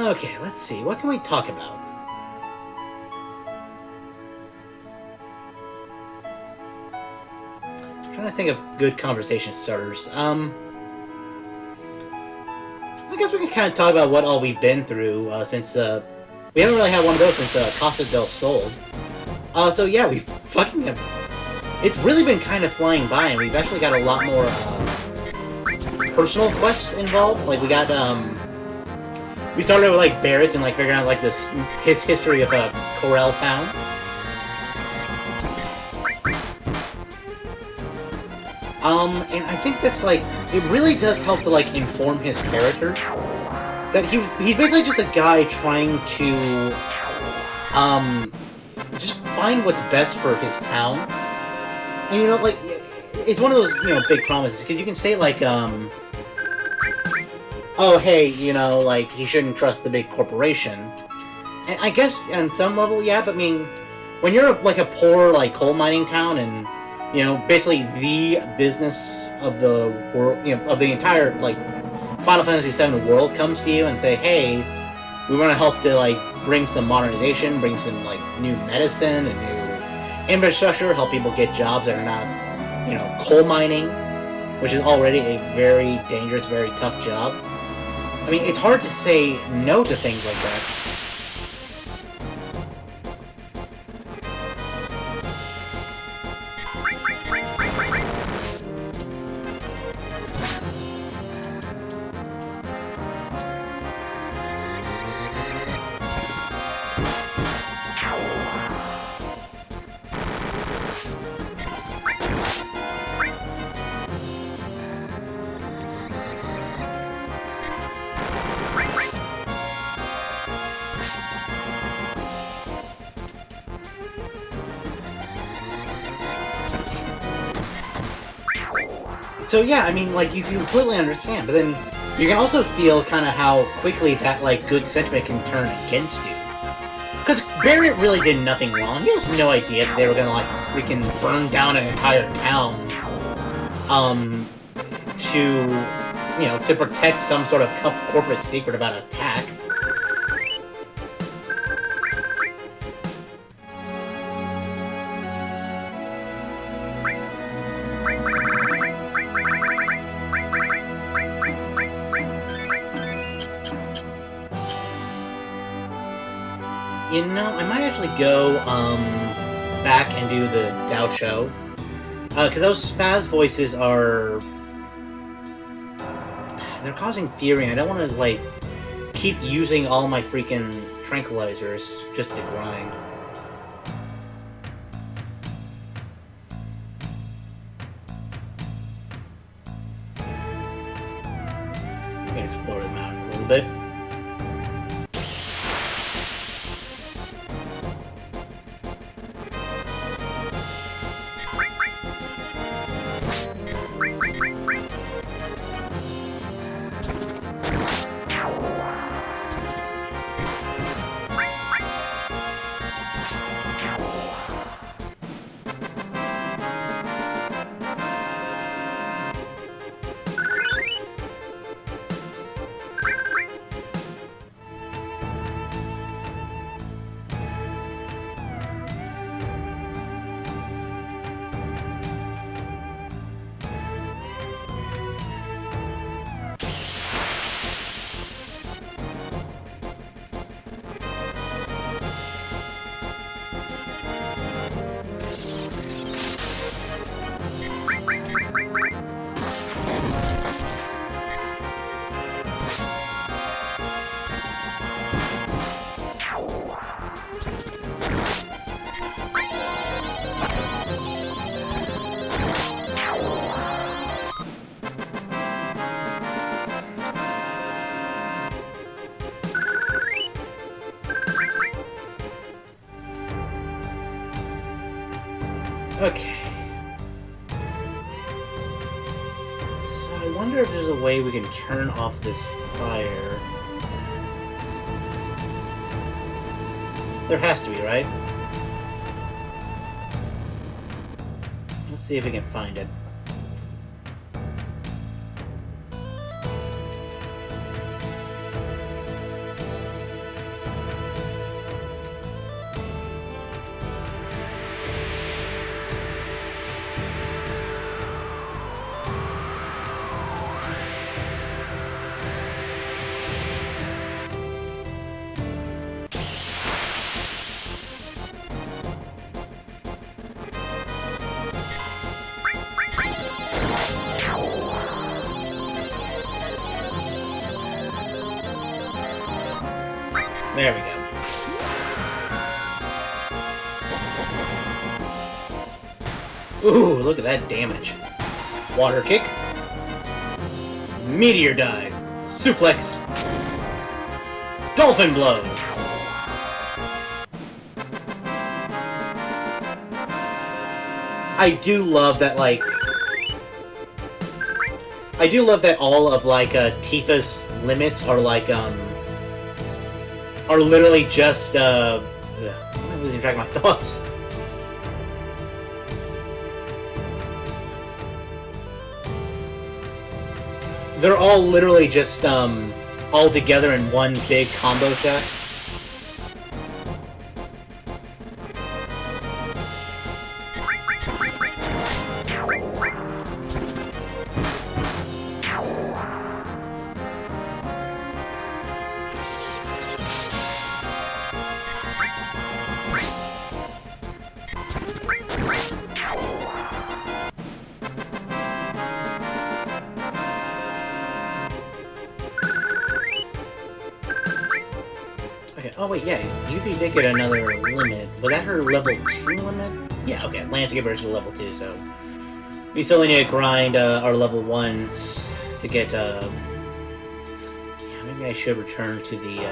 Okay, let's see. What can we talk about? I'm trying to think of good conversation starters. I guess we can kind of talk about what all we've been through since we haven't really had one of those since Casa del Sol. So yeah, we've fucking it's really been kind of flying by, and we've actually got a lot more personal quests involved. Like we got we started with like Barrett's and like figuring out like his history of Corel Town. And I think that's like, it really does help to like inform his character. That he's basically just a guy trying to, just find what's best for his town. And you know, like, it's one of those, you know, big promises, because you can say like, oh hey, you know, like, he shouldn't trust the big corporation. And I guess on some level, yeah, but I mean, when you're like a poor, like, coal mining town and, you know, basically the business of the world, you know, of the entire, like, Final Fantasy VII world comes to you and say, hey, we want to help to, like, bring some modernization, bring some, like, new medicine and new infrastructure, help people get jobs that are not, you know, coal mining, which is already a very dangerous, very tough job. I mean, it's hard to say no to things like that. So yeah, I mean, like, you can completely understand, but then you can also feel kind of how quickly that, like, good sentiment can turn against you. Because Barrett really did nothing wrong. He has no idea that they were gonna, like, freaking burn down an entire town, to, you know, to protect some sort of corporate secret about an attack. You know, I might actually go, back and do the Dao Cho. Because those spaz voices are... they're causing fury, and I don't want to, like, keep using all my freaking tranquilizers just to grind. I'm gonna explore the mountain a little bit. Okay. So I wonder if there's a way we can turn off this fire. There has to be, right? Let's see if we can find it. There we go. Ooh, look at that damage. Water kick. Meteor dive. Suplex. Dolphin blow. I do love that, like... I do love that all of, like, Tifa's limits are, like, are literally just, I'm losing track of my thoughts. They're all literally just, all together in one big combo shot. Oh wait, yeah, Yuffie did get another limit. Was that her level 2 limit? Yeah, okay, Landscaper is level 2, so... We still need to grind our level 1s to get, Yeah, maybe I should return to the,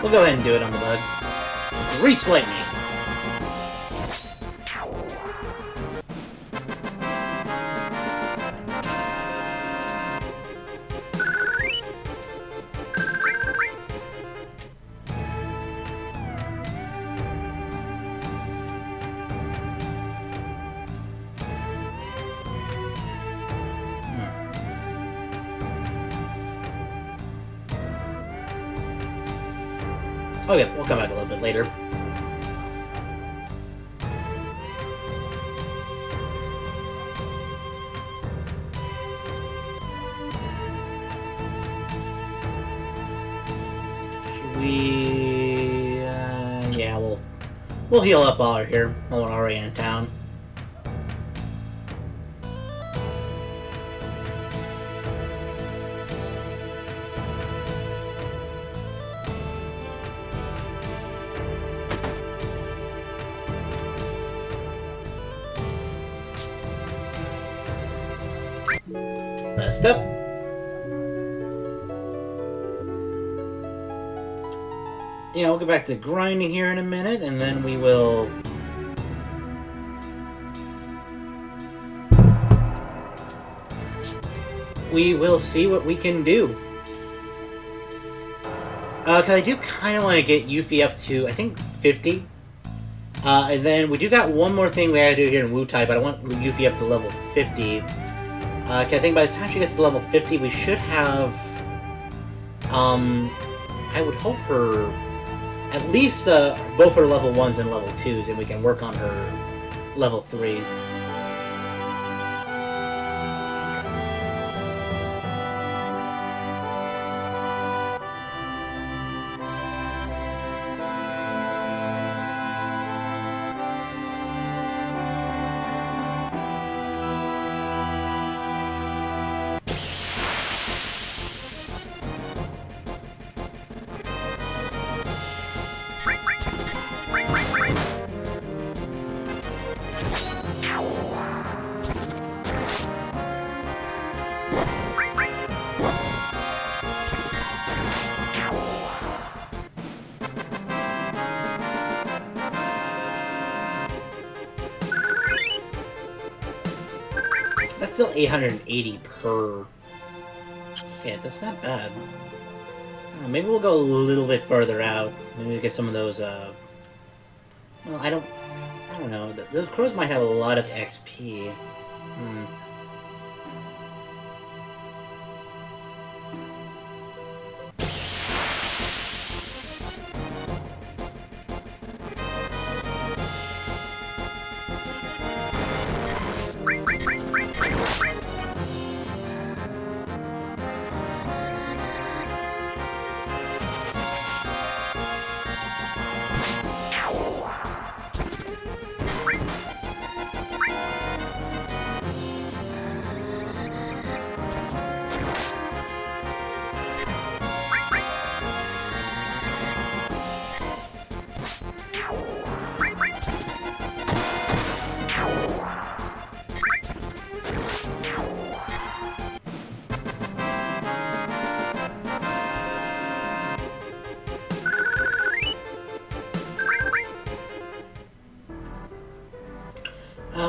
We'll go ahead and do it on the bug. Grease Lightning! Okay, we'll come back a little bit later. Should we... yeah, we'll heal up while we're here, while we're already in town. Rest up. Yeah, we'll get back to grinding here in a minute, and then we will... We will see what we can do. Because I do kind of want to get Yuffie up to, I think, 50. And then we do got one more thing we have to do here in Wutai, but I want Yuffie up to level 50. I think by the time she gets to level 50, we should have... I would hope her... At least both her level 1s and level 2s, and we can work on her level 3. That's still 880 per... Yeah, that's not bad. Maybe we'll go a little bit further out. Maybe we'll get some of those, Well, I don't know. Those crows might have a lot of XP.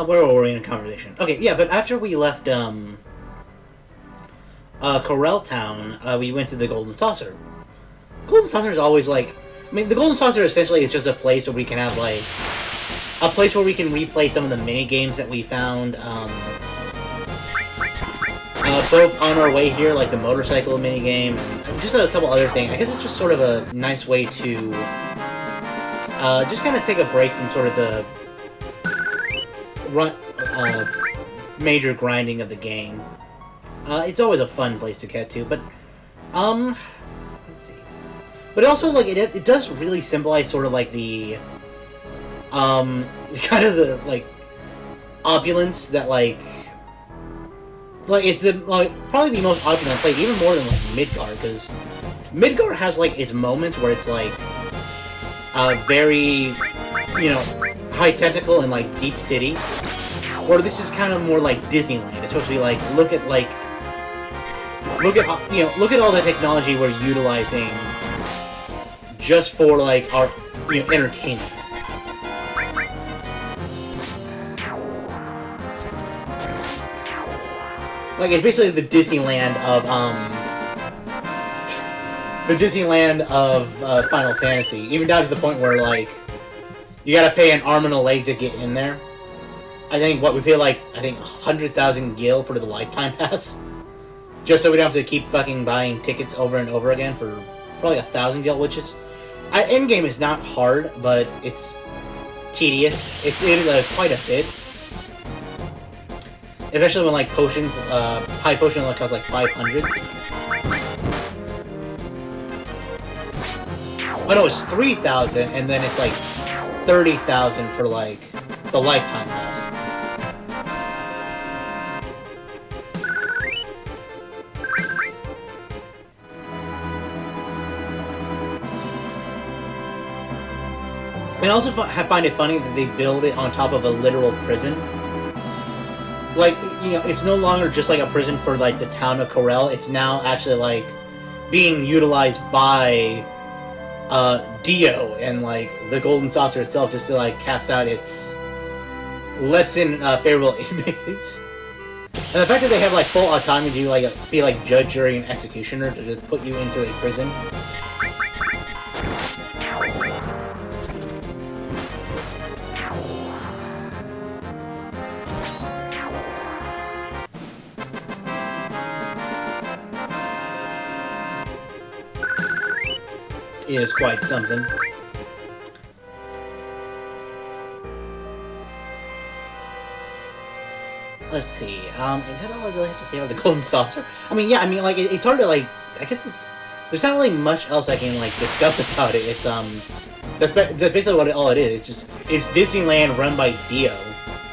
Where were we in a conversation? Okay, yeah, but after we left, Corel Town, we went to the Golden Saucer. Golden Saucer is always, like... I mean, the Golden Saucer essentially is just a place where we can have, like... A place where we can replay some of the mini-games that we found, both on our way here, like the motorcycle minigame, and just a couple other things. I guess it's just sort of a nice way to just kind of take a break from sort of the major grinding of the game. It's always a fun place to get to, but let's see. But also, like, it does really symbolize sort of like the kind of the like opulence that like it's the probably the most opulent place, even more than like Midgard, because Midgard has like its moments where it's like very, you know, high technical and like deep city, or this is kind of more like Disneyland, especially like look at all the technology we're utilizing just for like our, you know, entertainment. Like, it's basically the Disneyland of Final Fantasy, even down to the point where like you gotta pay an arm and a leg to get in there. I think we pay like 100,000 gil for the lifetime pass, just so we don't have to keep fucking buying tickets over and over again for probably 1,000 gil, which is end game is not hard, but it's tedious. It is quite a bit. Especially when, like, potions, high potion only costs, like, 500. Oh, no, it's 3,000, and then it's, like, 30,000 for, like, the lifetime pass. I also find it funny that they build it on top of a literal prison. Like, you know, it's no longer just like a prison for like the town of Corel. It's now actually like being utilized by Dio and like the Golden Saucer itself, just to like cast out its less than favorable inmates. And the fact that they have like full autonomy to like be like judge, jury, and executioner to just put you into a prison. Is quite something. Let's see, is that all I really have to say about the Golden Saucer? I mean, yeah, I mean, like, it's hard to, like, I guess there's not really much else I can, like, discuss about it. It's, that's basically what all it is. It's Disneyland run by Dio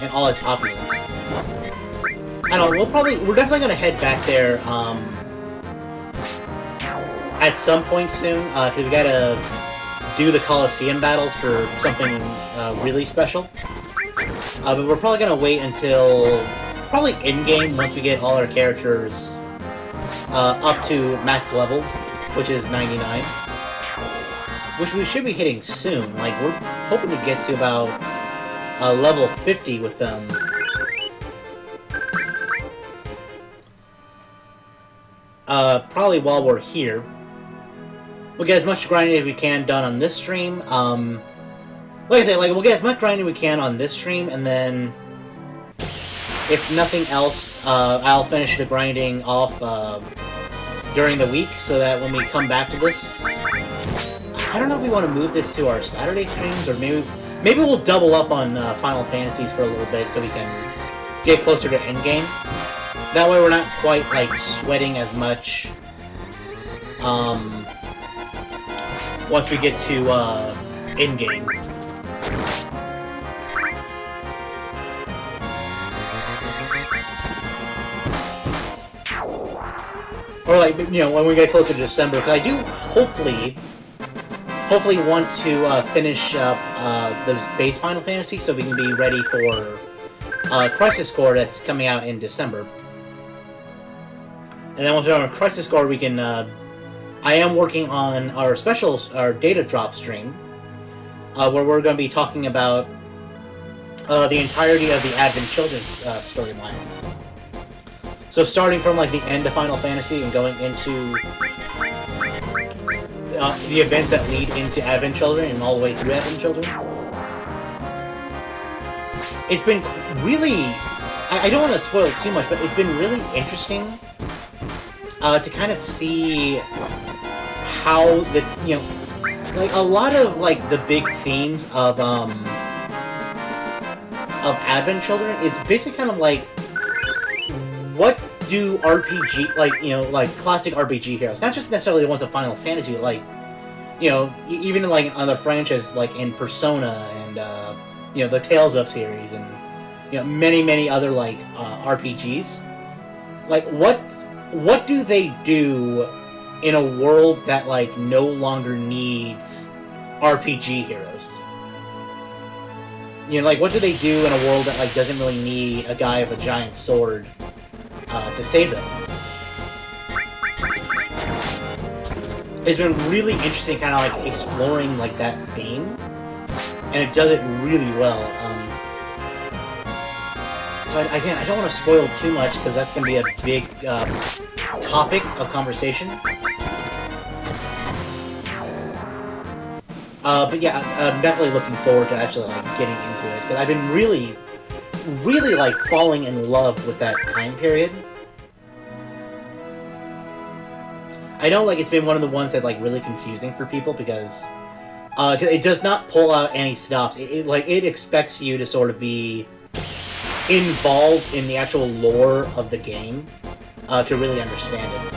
and all its opulence. I don't know, we're definitely gonna head back there, at some point soon, because we gotta do the Coliseum battles for something really special. But we're probably gonna wait until probably in-game, once we get all our characters up to max level, which is 99. Which we should be hitting soon. Like, we're hoping to get to about level 50 with them. Probably while we're here. We'll get as much grinding as we can done on this stream. Like I say, like, we'll get as much grinding we can on this stream, and then if nothing else, I'll finish the grinding off during the week, so that when we come back to this, I don't know if we want to move this to our Saturday streams, or maybe we'll double up on Final Fantasies for a little bit, so we can get closer to endgame. That way we're not quite, like, sweating as much, once we get to, in-game. Or, like, you know, when we get closer to December, because I do hopefully want to finish up those base Final Fantasy, so we can be ready for Crisis Core that's coming out in December. And then once we're on Crisis Core, we can, I am working on our data drop stream, where we're going to be talking about the entirety of the Advent Children's storyline. So starting from like the end of Final Fantasy and going into the events that lead into Advent Children and all the way through Advent Children. It's been really... I don't want to spoil it too much, but it's been really interesting to kind of see how the, you know, like a lot of like the big themes of Advent Children is basically kind of like, what do RPG, like, you know, like classic RPG heroes, not just necessarily the ones of Final Fantasy, but like, you know, even like other franchises like in Persona and you know, the Tales of series and, you know, many other like RPGs. Like, what do they do in a world that like no longer needs RPG heroes? You know, like, what do they do in a world that like doesn't really need a guy with a giant sword to save them? It's been really interesting, kind of like exploring like that theme, and it does it really well. So again, I don't want to spoil too much because that's going to be a big topic of conversation. But yeah, I'm definitely looking forward to actually like getting into it because I've been really like falling in love with that time period. I know like it's been one of the ones that's like really confusing for people because it does not pull out any stops. It expects you to sort of be involved in the actual lore of the game to really understand it.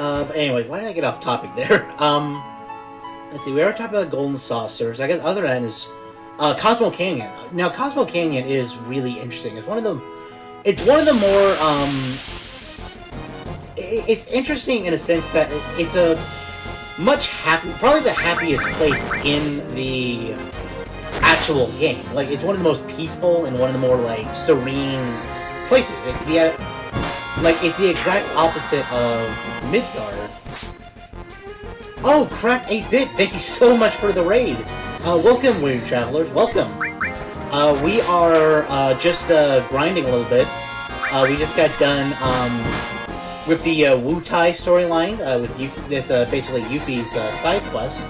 But anyways, why did I get off topic there? Let's see, we already talked about Golden Saucers. I guess other end is Cosmo Canyon. Now, Cosmo Canyon is really interesting. It's one of the more it's interesting in a sense that it's a much probably the happiest place in the actual game. Like, it's one of the most peaceful and one of the more like serene places. It's the exact opposite of Midgard. Oh, Cracked 8-Bit, thank you so much for the raid. Welcome, Weird Travelers, welcome. We are just grinding a little bit. We just got done with the Wutai storyline, with this basically Yuffie's side quest.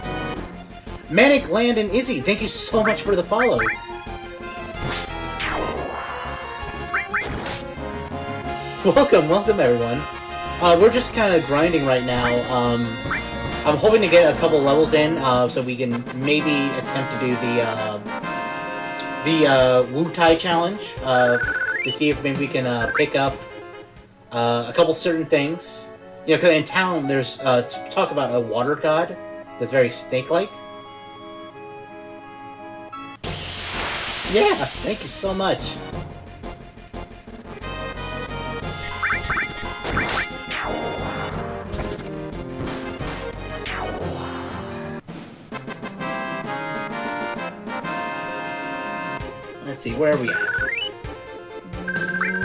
Manic, Land, and Izzy, thank you so much for the follow. Welcome everyone. We're just kind of grinding right now. I'm hoping to get a couple levels in, so we can maybe attempt to do the Wutai challenge, to see if maybe we can pick up a couple certain things. You know, because in town there's talk about a water god that's very snake-like. Yeah, thank you so much. Let's see, where are we at?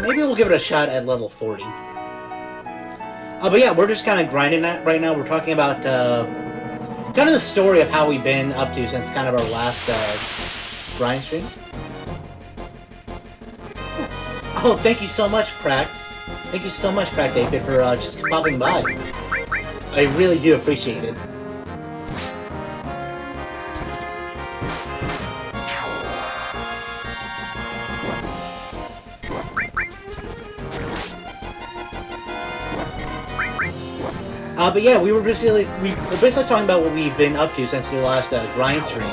Maybe we'll give it a shot at level 40. But yeah, we're just kind of grinding that right now. We're talking about kind of the story of how we've been up to since kind of our last grind stream. Oh, thank you so much, Cracked. Thank you so much, Cracked 8-Bit, for just popping by. I really do appreciate it. But yeah, we're basically talking about what we've been up to since the last grind stream,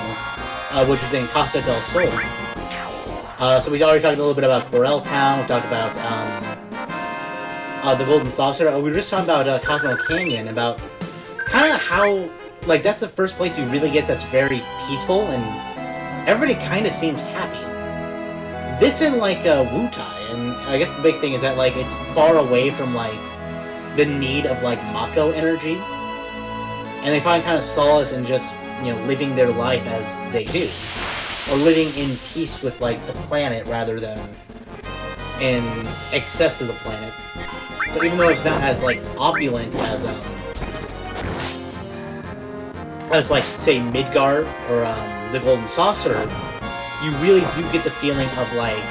which was in Costa del Sol. So we already talked a little bit about Corel Town. We talked about the Golden Saucer. We were just talking about Cosmo Canyon, about kind of how, like, that's the first place you really get that's very peaceful, and everybody kind of seems happy. This in like Wutai, and I guess the big thing is that like it's far away from like the need of like Mako energy, and they find kind of solace in just living their life as they do, or living in peace with like the planet rather than in excess of the planet. So even though it's not as like opulent as like say Midgard or the Golden Saucer, you really do get the feeling of like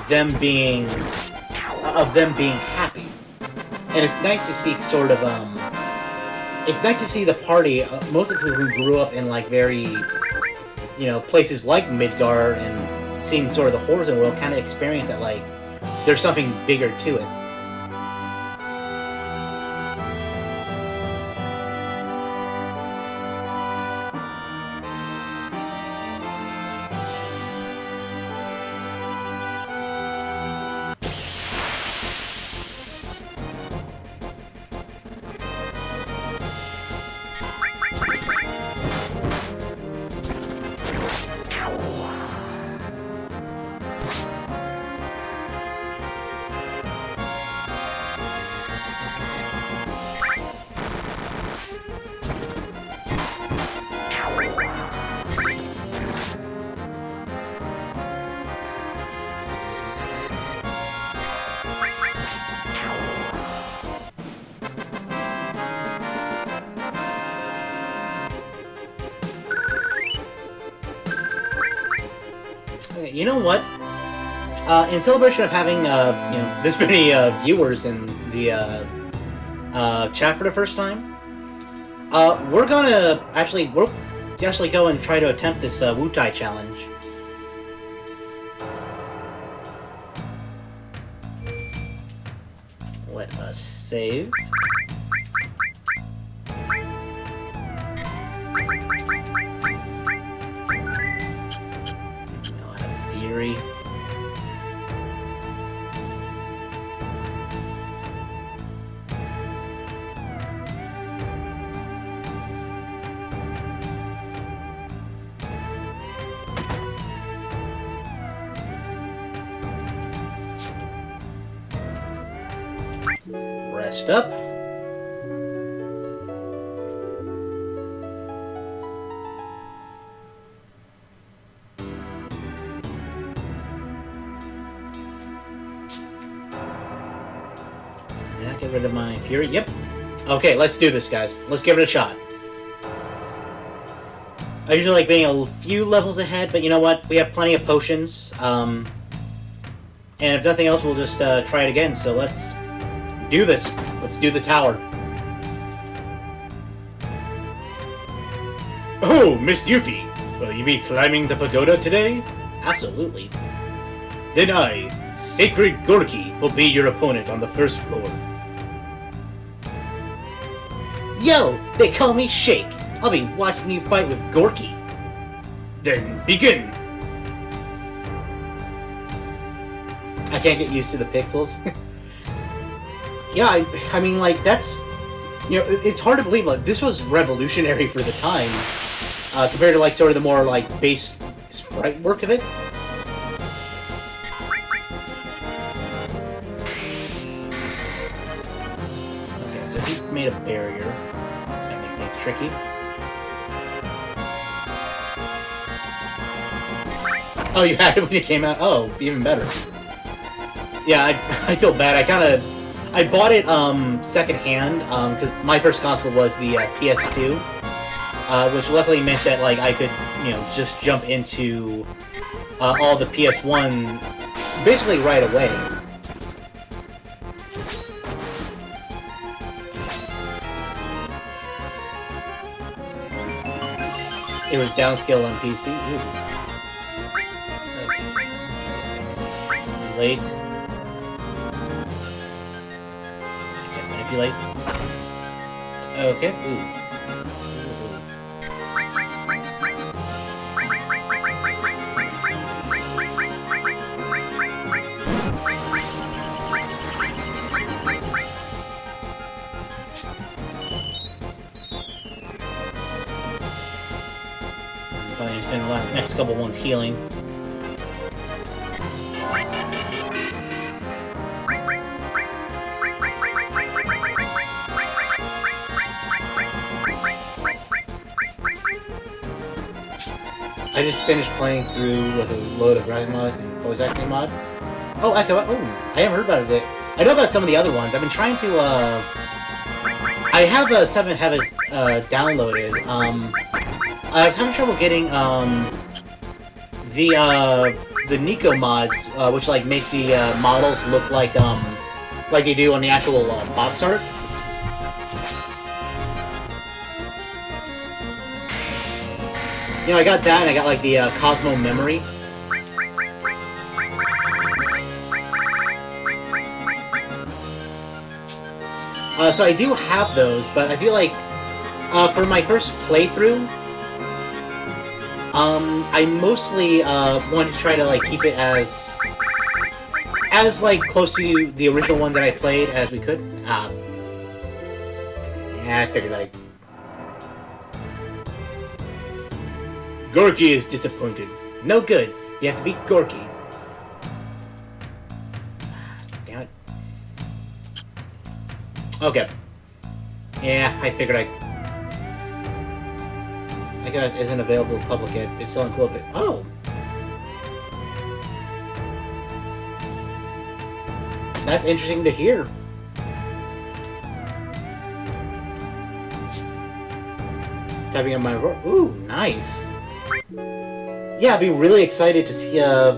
them being happy, and it's nice to see sort of it's nice to see the party, most of whom grew up in like very places like Midgard and seeing sort of the horrors of the world, kind of experience that like there's something bigger to it. You know what? In celebration of having this many viewers in the chat for the first time, we're gonna actually go and try to attempt this Wutai challenge. Let us save. Fury. Rest up. Did that get rid of my fury? Yep. Okay, let's do this, guys. Let's give it a shot. I usually like being a few levels ahead, but you know what? We have plenty of potions. And if nothing else, we'll just try it again. So let's do this. Let's do the tower. Oh, Miss Yuffie, will you be climbing the pagoda today? Absolutely. Then I, Sacred Gorky, will be your opponent on the first floor. Yo, they call me Shake. I'll be watching you fight with Gorky. Then begin. I can't get used to the pixels. Yeah, I mean, like, that's... it's hard to believe, like, this was revolutionary for the time. Compared to, like, sort of the more, like, base sprite work of it. Okay, so he made a barrier. It's gonna make things tricky. Oh, you had it when it came out? Oh, even better. Yeah, I feel bad. I bought it secondhand because my first console was the PS2, which luckily meant that like I could just jump into all the PS1 basically right away. It was downscaled on PC. Ooh. Okay. Late. Manipulate. Okay. Ooh. Probably spend the next couple ones healing. I just finished playing through with a load of graphic mods and voice acting mod. Oh, I haven't heard about it. I know about some of the other ones. I've been trying to, I have seven habits downloaded. I was having trouble getting the Nico mods, which like make the models look like they do on the actual box art. You know, I got that, and I got like the Cosmo Memory. So I do have those, but I feel like for my first playthrough, I mostly wanted to try to like keep it as like close to the original one that I played as we could. Yeah, I figured like Gorky is disappointed. No good. You have to beat Gorky. Damn it. Okay. Yeah, I figured I guess isn't available in public yet. It's still in Club. Oh! That's interesting to hear. Typing on my... Ooh, nice. Yeah, I'd be really excited to see, Yeah,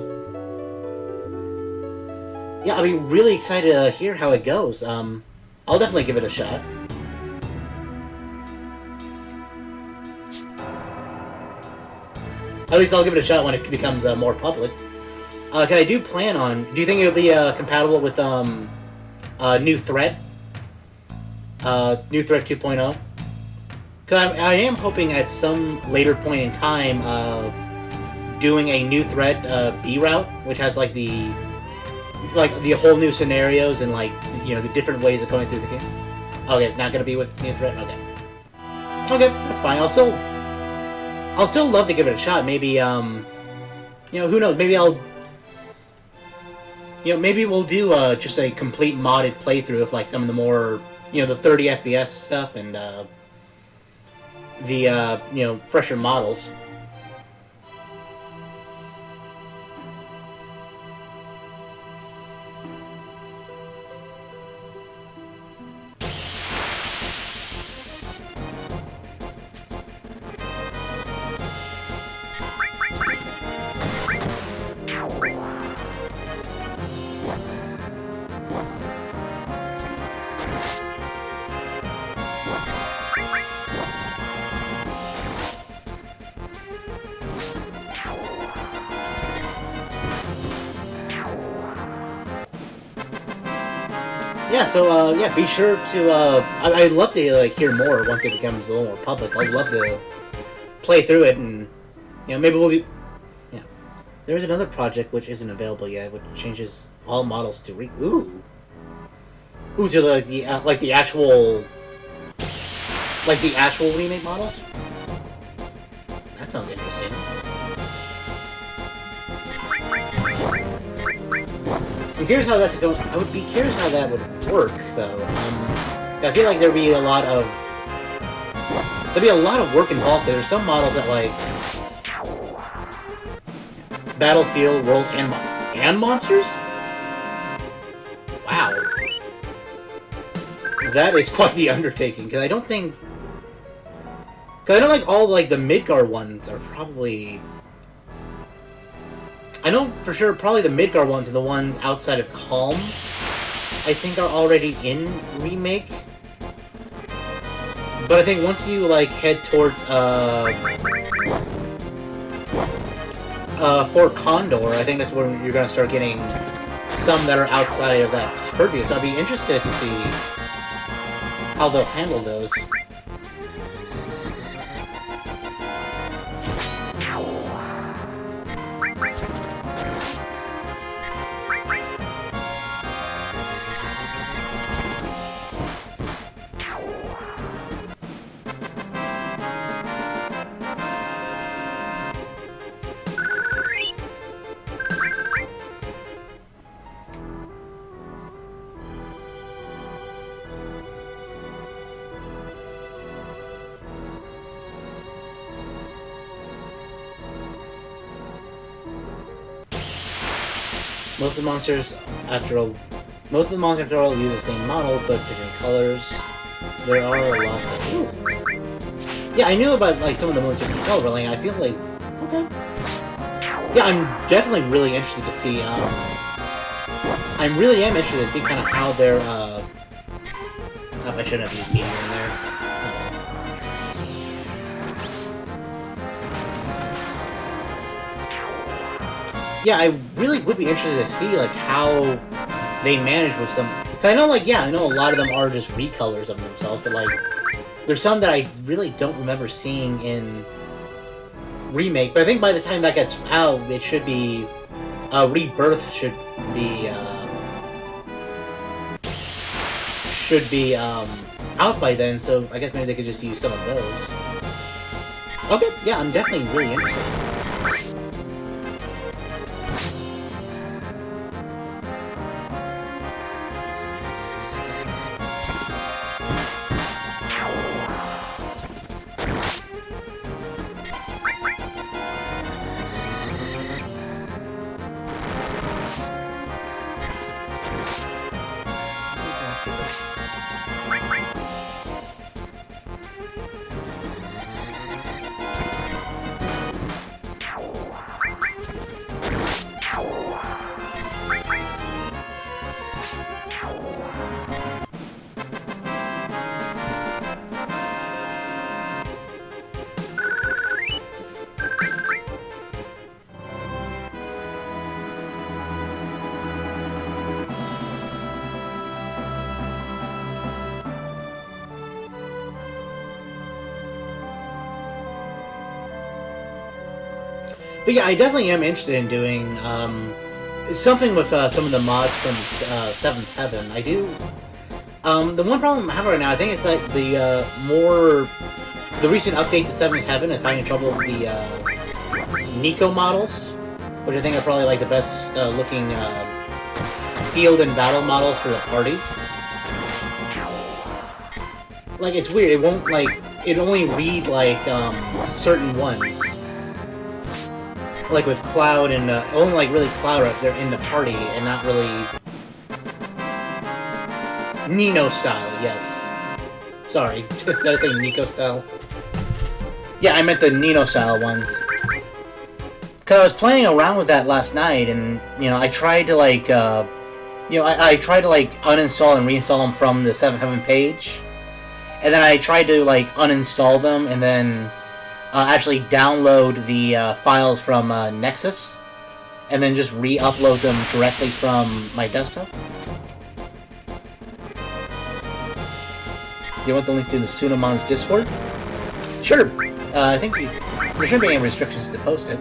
I'd be really excited to hear how it goes. I'll definitely give it a shot. At least I'll give it a shot when it becomes more public. Cause I do plan on... Do you think it'll be compatible with New Threat? New Threat 2.0? Because I am hoping at some later point in time of doing a New Threat B route, which has like the whole new scenarios and like, you know, the different ways of going through the game. Okay, it's not gonna be with New Threat. Okay, that's fine. I'll still love to give it a shot. Maybe you know, who knows? Maybe maybe we'll do just a complete modded playthrough of like some of the more, you know, the 30 FPS stuff and the you know, fresher models. Yeah, so, yeah, be sure to, I'd love to, like, hear more once it becomes a little more public. I'd love to play through it, and, you know, maybe we'll do... Yeah. There's another project which isn't available yet, which changes all models to Ooh! Ooh, to the actual... Like, the actual remake models? That sounds interesting. I'm curious how that's going. I would be curious how that would work, though. I feel like there'd be a lot of work involved. There's some models that like Battlefield, World, and Monsters. Wow, that is quite the undertaking. Because I don't like all like the Midgar ones are probably. I know for sure probably the Midgar ones are the ones outside of Calm, I think are already in Remake. But I think once you like head towards Fort Condor, I think that's when you're gonna start getting some that are outside of that purview. So I'd be interested to see how they'll handle those. Most of the monsters after all use the same model, but different colors. There are a lot of... Ooh. Yeah, I knew about like some of the most different color, I feel like... Okay. Yeah, I'm definitely really interested to see, I really am interested to see kind of how their, I shouldn't have used media in there. Yeah, I really would be interested to see, like, how they manage with some... Cause I know, like, yeah, I know a lot of them are just recolors of themselves, but, like, there's some that I really don't remember seeing in Remake, but I think by the time that gets out, it should be... Rebirth should be, out by then, so I guess maybe they could just use some of those. Okay, yeah, I'm definitely really interested. But yeah, I definitely am interested in doing something with some of the mods from Seventh Heaven. I do. The one problem I have right now, I think, is that the recent update to Seventh Heaven is having trouble with the Nico models, which I think are probably like the best looking field and battle models for the party. Like, it's weird. It won't it only read like certain ones. Like with Cloud and only like really Cloud if they're in the party and not really Nino style. Yes, sorry, did I say Nico style? Yeah, I meant the Nino style ones. Cause I was playing around with that last night, and I tried to like I tried to like uninstall and reinstall them from the 7th Heaven page, and then I tried to like uninstall them and then actually download the files from Nexus, and then just re-upload them directly from my desktop. Do you want the link to the Sunamon's Discord? Sure. I think there shouldn't be any restrictions to post it.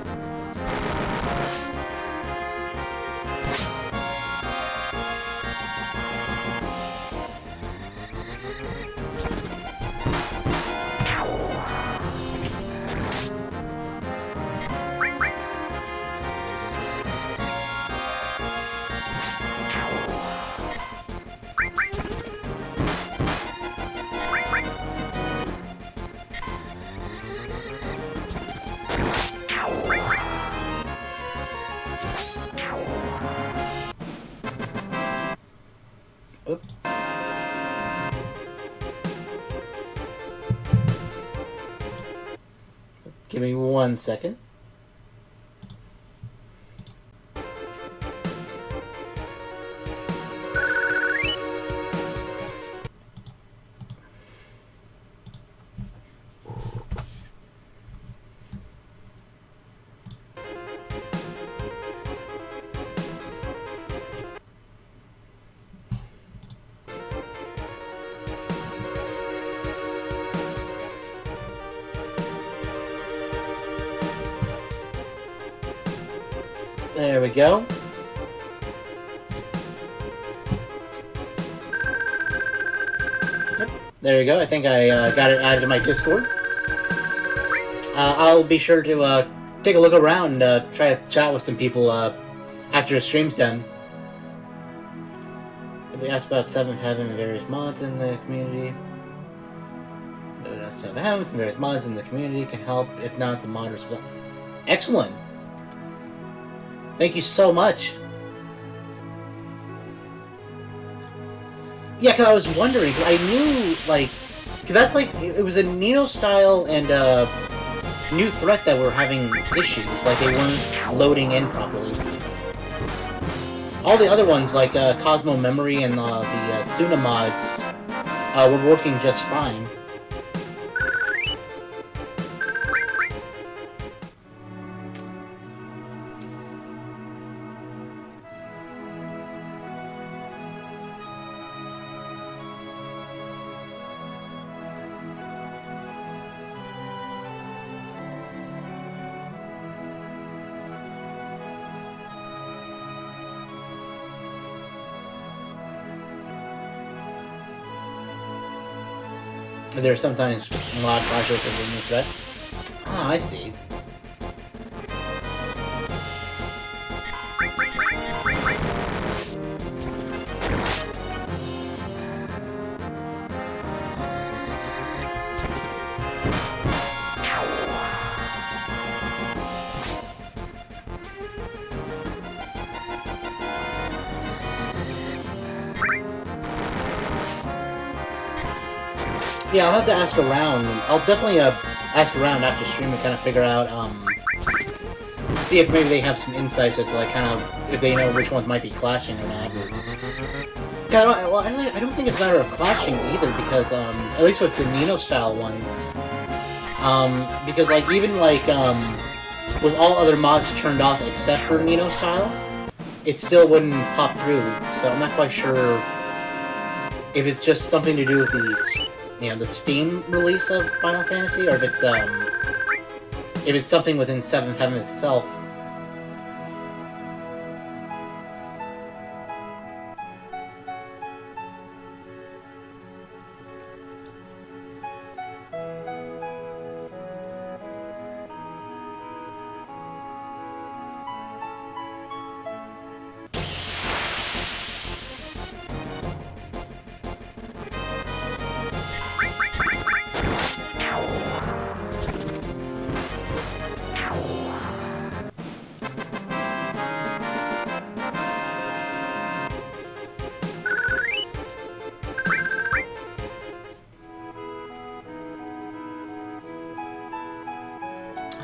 Give me 1 second. There we go. Yep. There you go. I think I got it added to my Discord. I'll be sure to take a look around and try to chat with some people after the stream's done. We asked about 7th Heaven and various mods in the community. 7th Heaven and various mods in the community can help. If not, the modders will. Excellent. Thank you so much. Yeah, because I was wondering, 'cause I knew, like... Because that's like... It was a Neo style and, new threat that were having issues. Like, they weren't loading in properly. All the other ones, like, Cosmo Memory and, the Suna mods, were working just fine. There are sometimes mod flashes of a new threat. Ah, I see. Yeah, I'll have to ask around. I'll definitely ask around after stream and kind of figure out, see if maybe they have some insights as to, like, kind of, if they know which ones might be clashing or not. Yeah, I don't think it's a matter of clashing either, because, at least with the Nino-style ones, because, like, even, like, with all other mods turned off except for Nino-style, it still wouldn't pop through, so I'm not quite sure if it's just something to do with the, you know, the Steam release of Final Fantasy, or if it's something within 7th Heaven itself.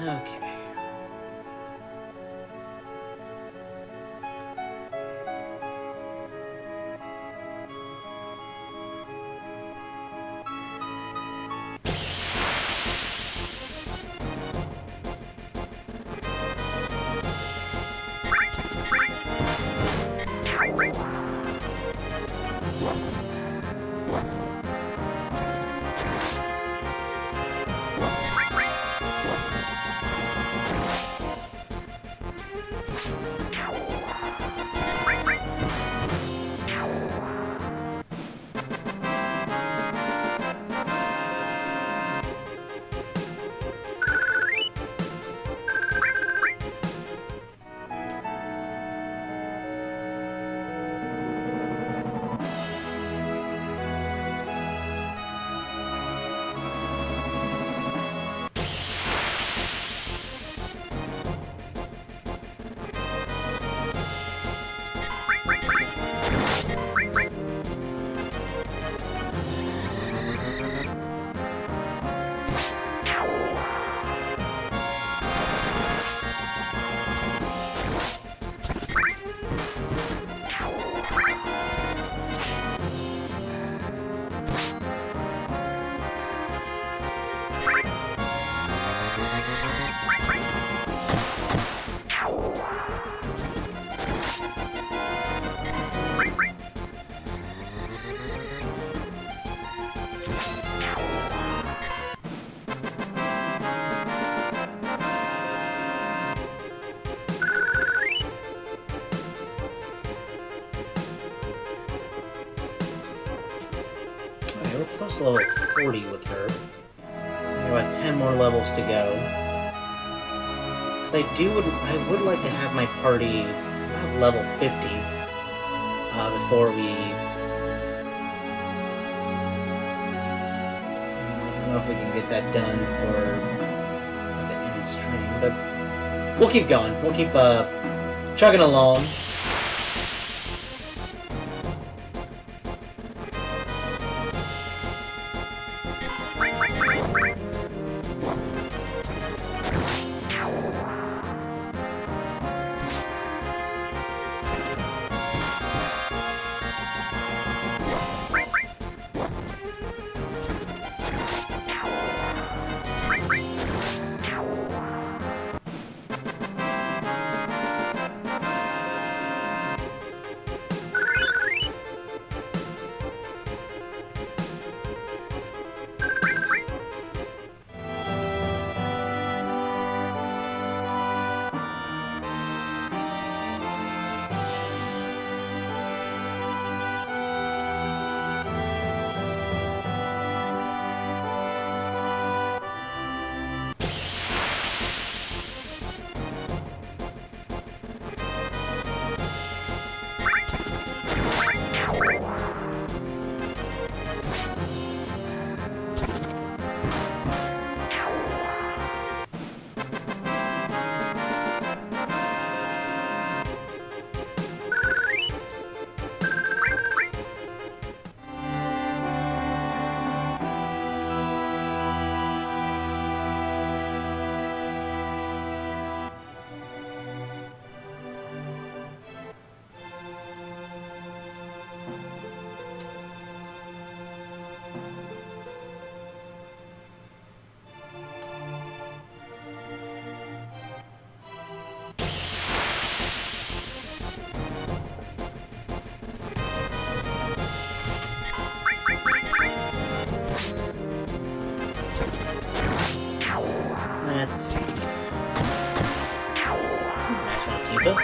Okay. We're close to level 40 with her. So we have about 10 more levels to go. Because I would like to have my party about level 50 before we... I don't know if we can get that done before the end stream, but we'll keep going. We'll keep chugging along. Let's see. Nice one, Tifa.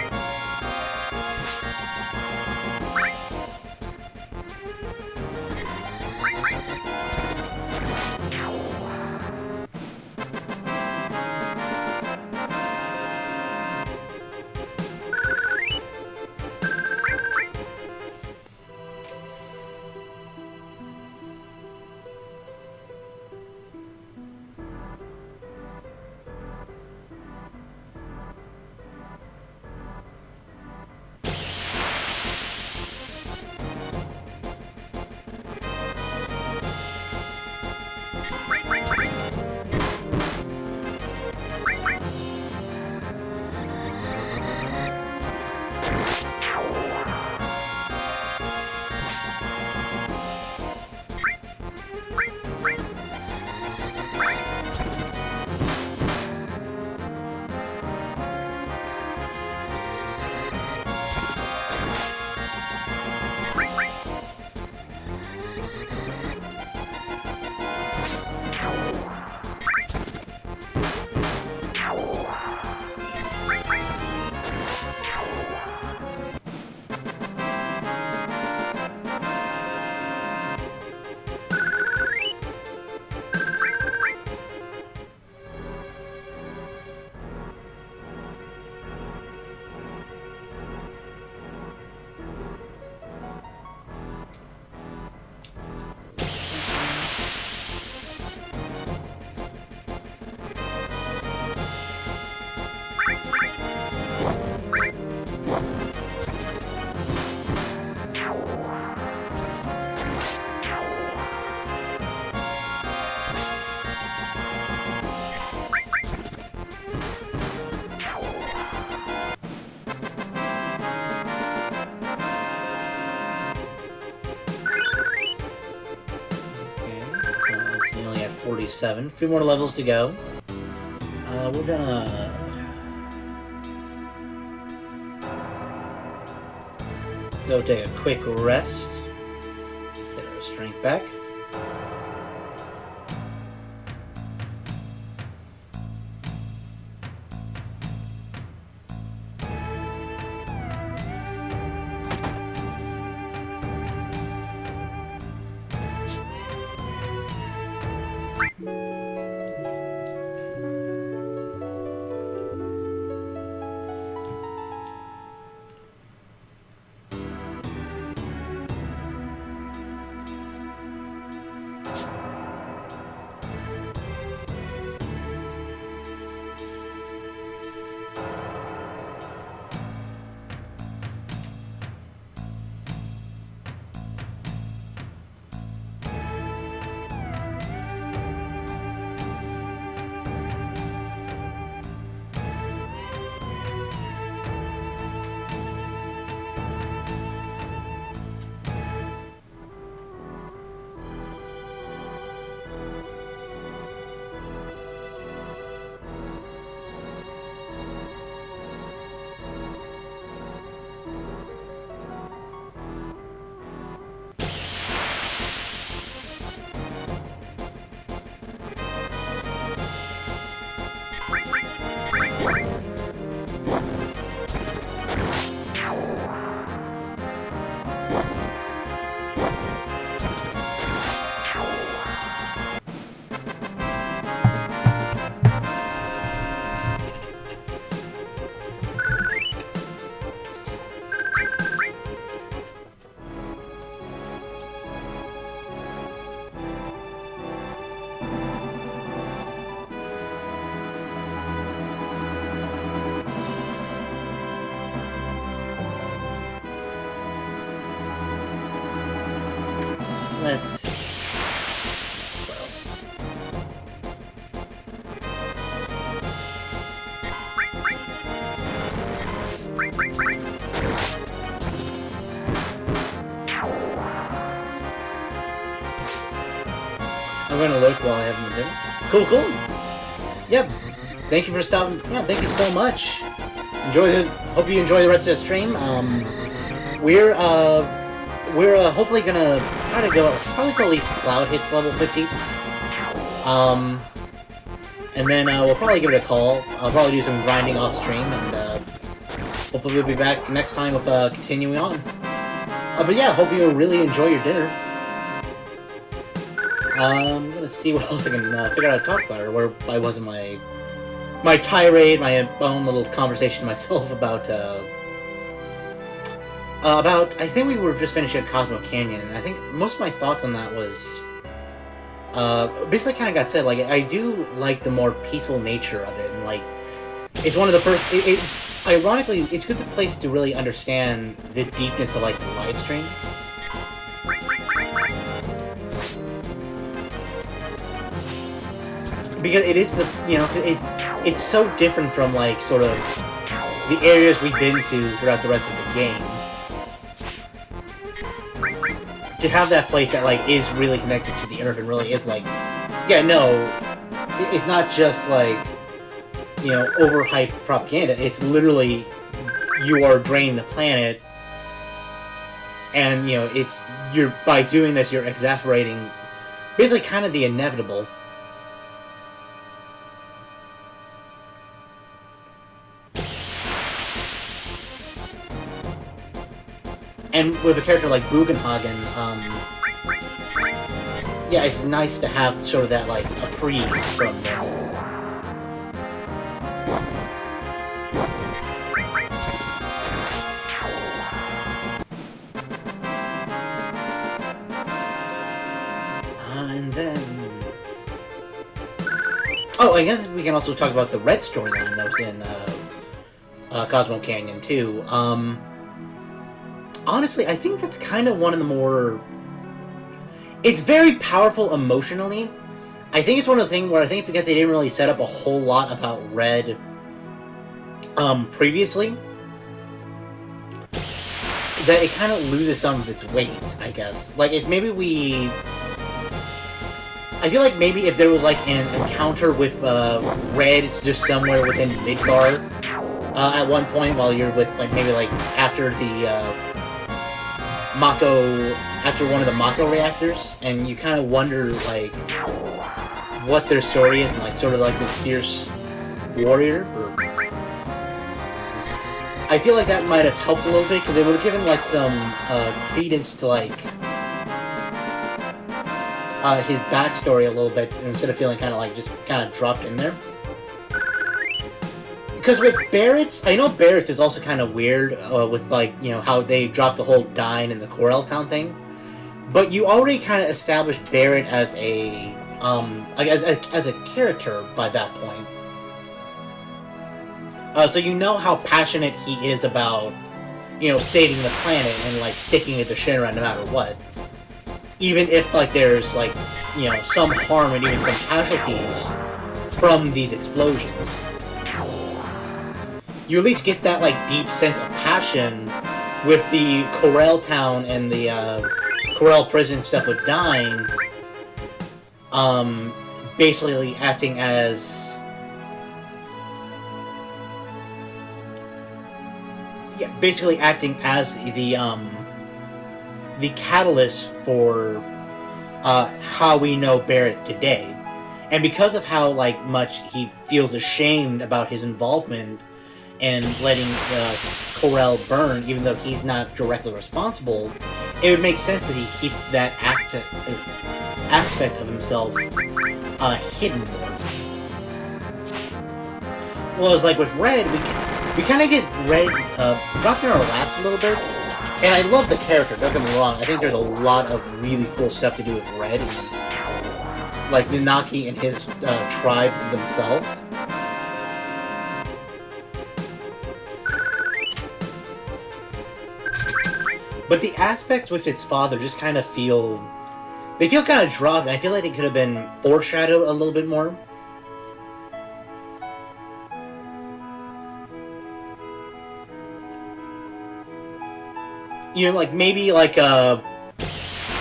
So you only have 47. 3 more levels to go. We're gonna go take a quick rest. Get our strength back. Let's see. What else? I'm gonna look while I have them there. Cool. Yep. Thank you for stopping. Yeah, thank you so much. Hope you enjoy the rest of the stream. We're hopefully gonna try to go probably till at least Cloud hits level 50. And then we'll probably give it a call. I'll probably do some grinding off stream, and hopefully we'll be back next time with continuing on. But yeah, hope you really enjoy your dinner. I'm gonna see what else I can figure out how to talk about, or where I was in my tirade, my own little conversation to myself about I think we were just finishing Cosmo Canyon, and I think most of my thoughts on that was basically kind of got said. Like, I do like the more peaceful nature of it, and like it's one of the first. It's ironically, it's a good place to really understand the deepness of like the live stream. Because it is it's so different from like sort of the areas we've been to throughout the rest of the game. To have that place that like is really connected to the Earth and really is like, yeah, no, it's not just like, you know, overhyped propaganda. It's literally you are draining the planet, and you know you're by doing this you're exacerbating basically kind of the inevitable. And with a character like Bugenhagen, yeah, it's nice to have sort of that, like, a free from them. And then... Oh, I guess we can also talk about the Red storyline that was in Cosmo Canyon, too. Honestly, I think that's kind of one of the more... It's very powerful emotionally. I think it's one of the things where I think because they didn't really set up a whole lot about Red previously, that it kind of loses some of its weight, I guess. Like, if maybe we... I feel like maybe if there was, like, an encounter with Red, it's just somewhere within Midgard at one point while you're with, like, maybe, like, after the... after one of the Mako reactors, and you kind of wonder, like, what their story is, and, like, sort of like this fierce warrior. I feel like that might have helped a little bit, because they would have given, like, some credence to, like, his backstory a little bit, instead of feeling kind of, like, just kind of dropped in there. Because with Barrett's, I know Barrett's is also kind of weird with, like, you know, how they dropped the whole Dyne and the Corel Town thing. But you already kind of established Barrett as a, as a character by that point. So you know how passionate he is about, you know, saving the planet and, like, sticking it to Shinra no matter what. Even if, like, there's, like, you know, some harm and even some casualties from these explosions. You at least get that, like, deep sense of passion with the Corel Town and the Corel Prison stuff with Dyne, basically acting as... Yeah, basically acting as the catalyst for how we know Barrett today. And because of how, like, much he feels ashamed about his involvement and letting Corel burn, even though he's not directly responsible, it would make sense that he keeps that aspect of himself hidden more. Well, it's like with Red, we kind of get Red dropped in our laps a little bit, and I love the character, don't get me wrong. I think there's a lot of really cool stuff to do with Red, and, like Nanaki and his tribe themselves. But the aspects with his father just kind of feel... They feel kind of dropped, and I feel like they could have been foreshadowed a little bit more. You know, like, maybe, like,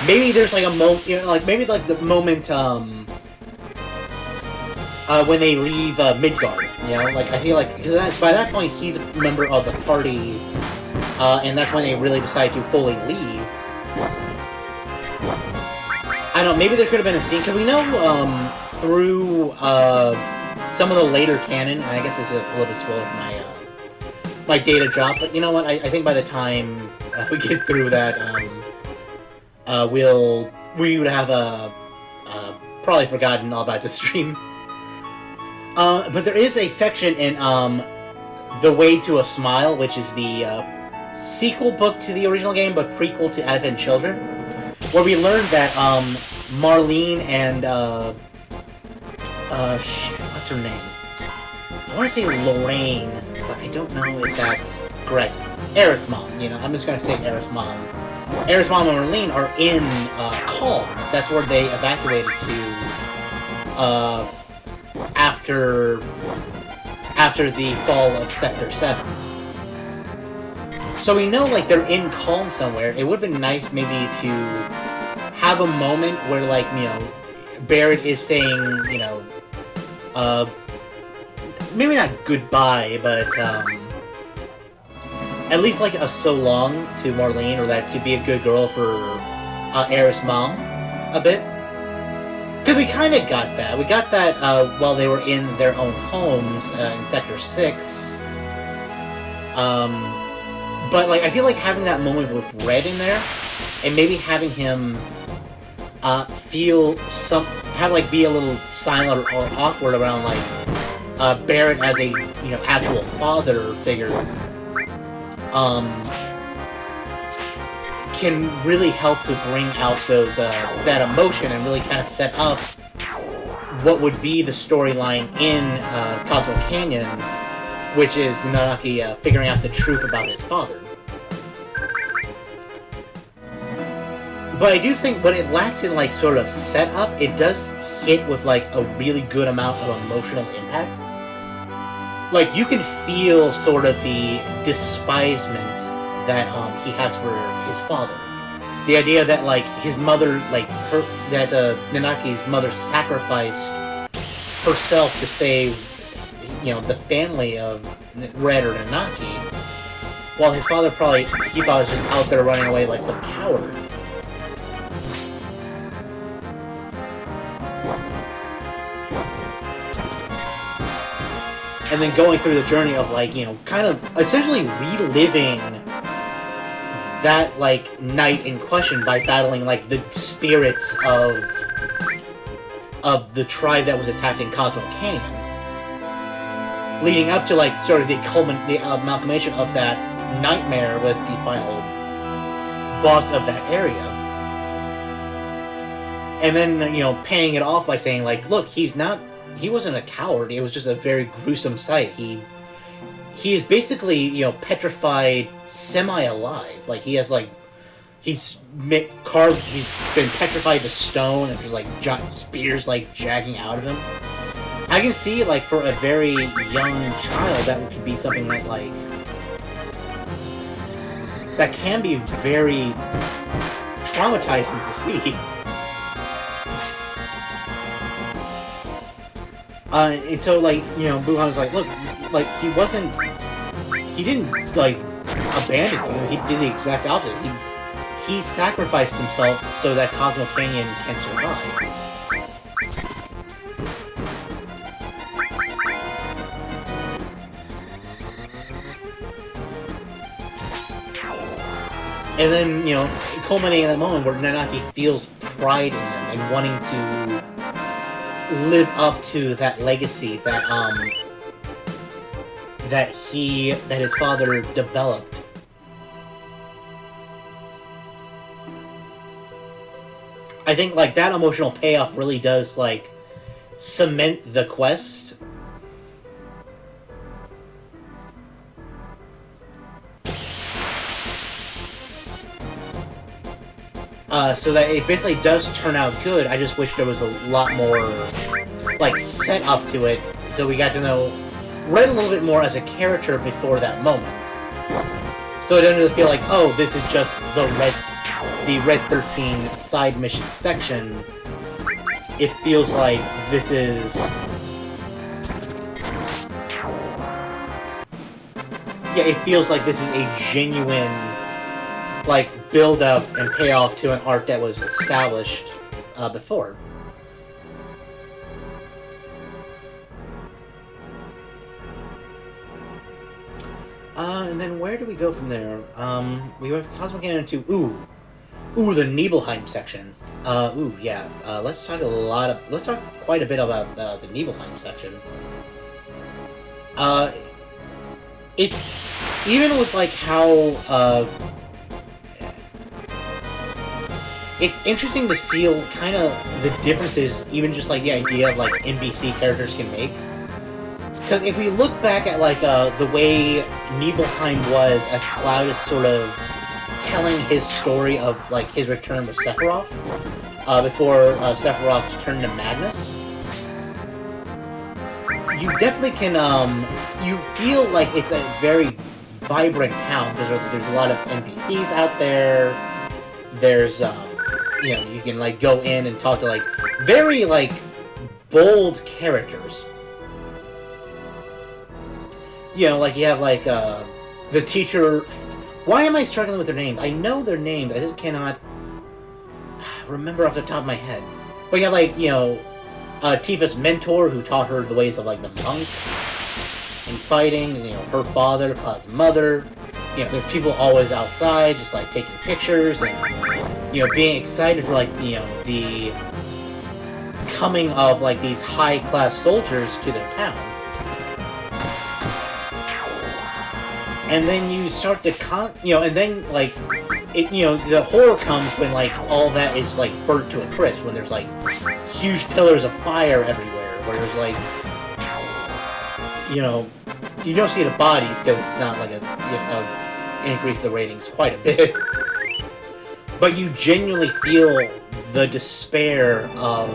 maybe there's, like, a moment... You know, like, maybe, like, the moment, when they leave, Midgard, you know? Like, I feel like... Because by that point, he's a member of the party... and that's when they really decide to fully leave. I don't know, maybe there could have been a scene, because we know, through, some of the later canon, and I guess it's a little bit slow with my data drop, but you know what? I think by the time we get through that, we would have probably forgotten all about the stream. But there is a section in The Way to a Smile, which is the sequel book to the original game, but prequel to Advent Children, where we learned that Marlene and what's her name? I want to say Lorraine, but I don't know if that's correct. Aerith's mom, I'm just gonna say Aerith's mom. Aerith's mom and Marlene are in Calm. That's where they evacuated to after the fall of Sector 7. So we know, like, they're in Calm somewhere. It would have been nice maybe to have a moment where, like, Barrett is saying, maybe not goodbye, but at least like a so long to Marlene, or that to be a good girl for Aerith's mom a bit. Because we kind of got that. We got that while they were in their own homes in Sector 6. But like, I feel like having that moment with Red in there, and maybe having him be a little silent or awkward around like Barrett as a actual father figure, can really help to bring out those that emotion and really kind of set up what would be the storyline in Cosmo Canyon, which is Nanaki figuring out the truth about his father. But I do think, but it lacks in like sort of setup. It does hit with like a really good amount of emotional impact. Like, you can feel sort of the despisement that he has for his father. The idea that like his mother, Nanaki's mother sacrificed herself to save, the family of Red or Nanaki, while his father he thought was just out there running away like some coward. And then going through the journey of like, kind of essentially reliving that like night in question by battling like the spirits of the tribe that was attacked in Cosmo Canyon, leading up to like sort of the amalgamation of that nightmare with the final boss of that area, and then paying it off by saying like, look, he wasn't a coward. It was just a very gruesome sight. He is basically, petrified, semi-alive. Like, he's been petrified to stone, and there's like giant spears like jagging out of him. I can see, like, for a very young child, that could be something that like that can be very traumatizing to see. And so, like, Buhan was like, look, like, he didn't, like, abandon you. He did the exact opposite. He sacrificed himself so that Cosmo Canyon can survive. And then, culminating in that moment where Nanaki feels pride in him and wanting to live up to that legacy that that his father developed. I think like that emotional payoff really does like cement the quest. So that it basically does turn out good. I just wish there was a lot more, like, set up to it, so we got to know Red a little bit more as a character before that moment. So it doesn't feel like, oh, this is just the Red 13 side mission section. It feels like this is... Yeah, it feels like this is a genuine, like, build up and payoff to an arc that was established before. And then where do we go from there? We went from Cosmic Cannon to the Nibelheim section. Yeah. Let's talk quite a bit about the Nibelheim section. It's even with like how it's interesting to feel kind of the differences, even just like the idea of like NPC characters can make. Because if we look back at like the way Nibelheim was as Cloud is sort of telling his story of like his return with Sephiroth before Sephiroth turned to Magnus, you definitely can you feel like it's a very vibrant town because there's a lot of NPCs out there. There's you can like go in and talk to like very like bold characters. Like you have like the teacher. Why am I struggling with their names? I know their names. I just cannot remember off the top of my head. But you have like Tifa's mentor who taught her the ways of like the monk and fighting. Her father, Cloud's mother. There's people always outside, just like taking pictures and being excited for like the coming of like these high class soldiers to their town. And then you start to and then like it the horror comes when like all that is like burnt to a crisp, when there's like huge pillars of fire everywhere, where there's like you don't see the bodies because it's not like increase the ratings quite a bit. But you genuinely feel the despair of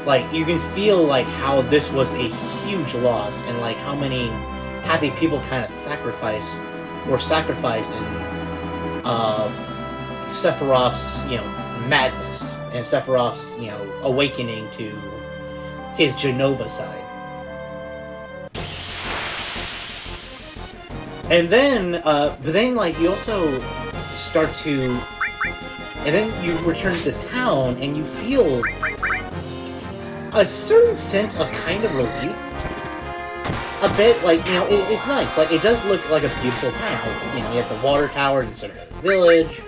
like you can feel like how this was a huge loss and like how many happy people kind of sacrificed in Sephiroth's madness and Sephiroth's awakening to his Genova side. And then but then like you also start to, and then you return to town and you feel a certain sense of kind of relief. A bit, like, it's nice. Like, it does look like a beautiful town. It's, you have the water tower in the center of the village.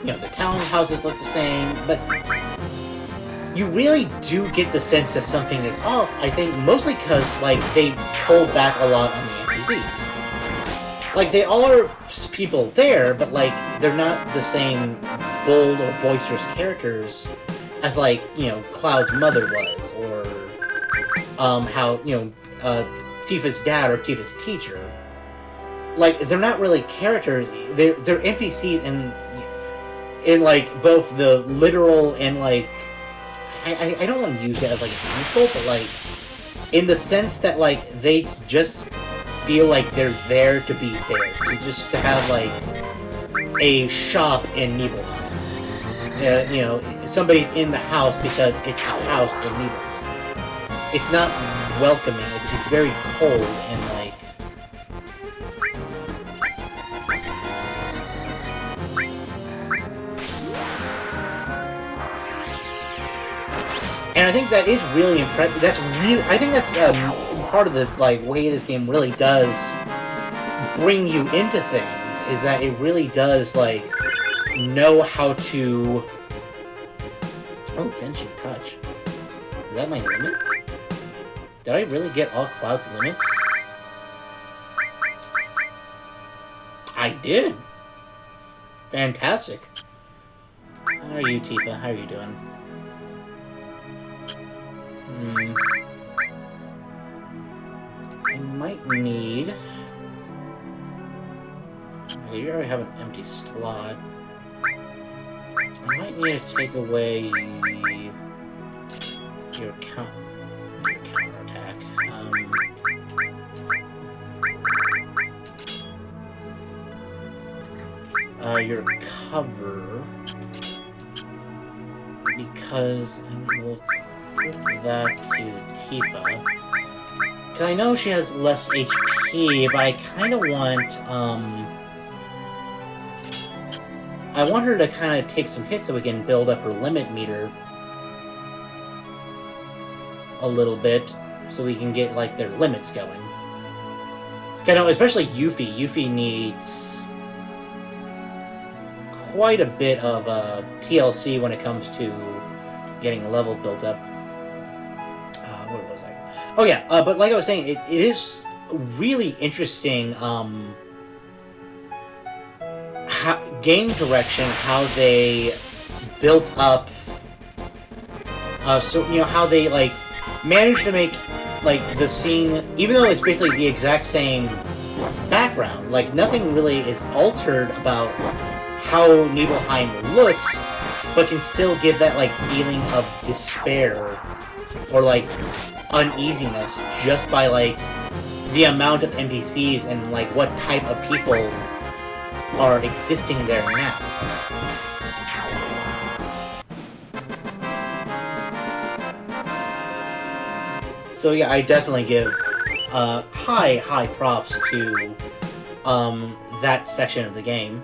The townhouses look the same. But you really do get the sense that something is off, I think, mostly because, like, they pulled back a lot on the NPCs. Like, they are people there, but, like, they're not the same bold or boisterous characters as, like, Cloud's mother was, or, how, Tifa's dad or Tifa's teacher. Like, they're not really characters. They're NPCs in like both the literal and like I don't want to use it as like an insult, but like in the sense that like they just feel like they're there to be there, to have like a shop in Nibelheim. Somebody's in the house because it's a house in Nibelheim. It's not welcoming. It's very cold and like and I think that is really impressive. I think that's part of the like way this game really does bring you into things, is that it really does like know how to. Oh, finishing touch. Is that my limit? Did I really get all Cloud's limits? I did! Fantastic. How are you, Tifa? How are you doing? I might need... Okay, you already have an empty slot. I might need to take away your counterattack. Your cover, because we'll put that to Tifa. Because I know she has less HP, but I kind of want, I want her to kind of take some hits so we can build up her limit meter a little bit, so we can get, like, their limits going. I know, especially Yuffie. Yuffie needs quite a bit of TLC when it comes to getting a level built up. Where was I? Oh yeah, but like I was saying, it is really interesting game direction, how they built up. So you know how they like managed to make like the scene, even though it's basically the exact same background, like nothing really is altered about how Nibelheim looks, but can still give that like feeling of despair or like uneasiness just by like the amount of NPCs and like what type of people are existing there now. So yeah, I definitely give high props to that section of the game.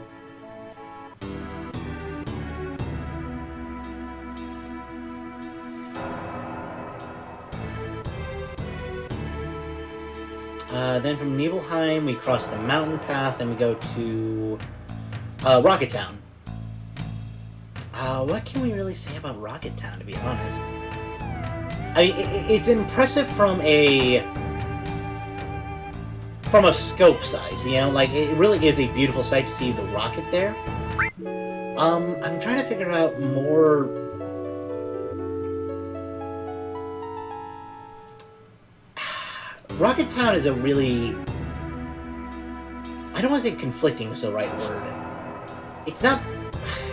Then from Nibelheim, we cross the mountain path and we go to Rocket Town. What can we really say about Rocket Town, to be honest? I mean, it's impressive from a scope size, you know? Like, it really is a beautiful sight to see the rocket there. I'm trying to figure out more... Rocket Town is a really... I don't want to say conflicting is the right word. It's not...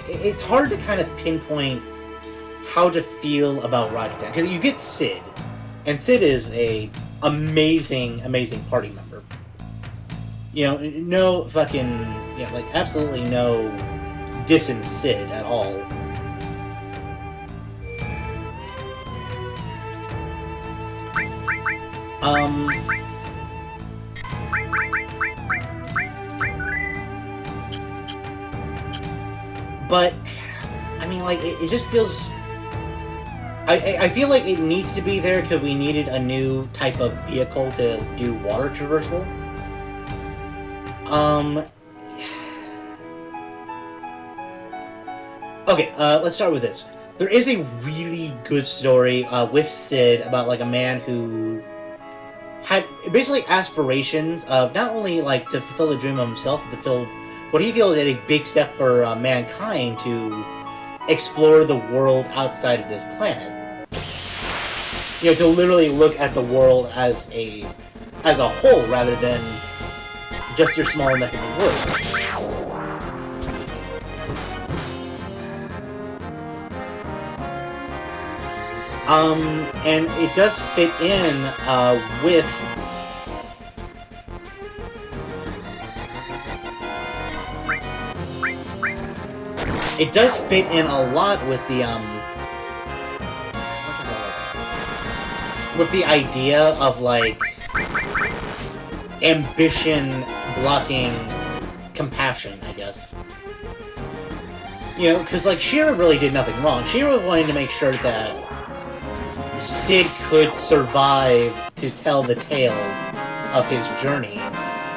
It's hard to kind of pinpoint how to feel about Rocket Town. Because you get Sid. And Sid is a amazing party member. You know, no fucking... Yeah, like, absolutely no dissing Sid at all. But, I mean, like, it just feels... I feel like it needs to be there because we needed a new type of vehicle to do water traversal. Okay, let's start with this. There is a really good story with Sid about, like, a man who had basically aspirations of not only, like, to fulfill the dream of himself, but to fulfill what he feels is a big step for mankind to explore the world outside of this planet. You know, to literally look at the world as a whole rather than just your small neck of the woods. And it does fit in with it does fit in a lot with the idea of like ambition blocking compassion, I guess. You know, because like Shira really did nothing wrong. Shira wanted to make sure that Sid could survive to tell the tale of his journey.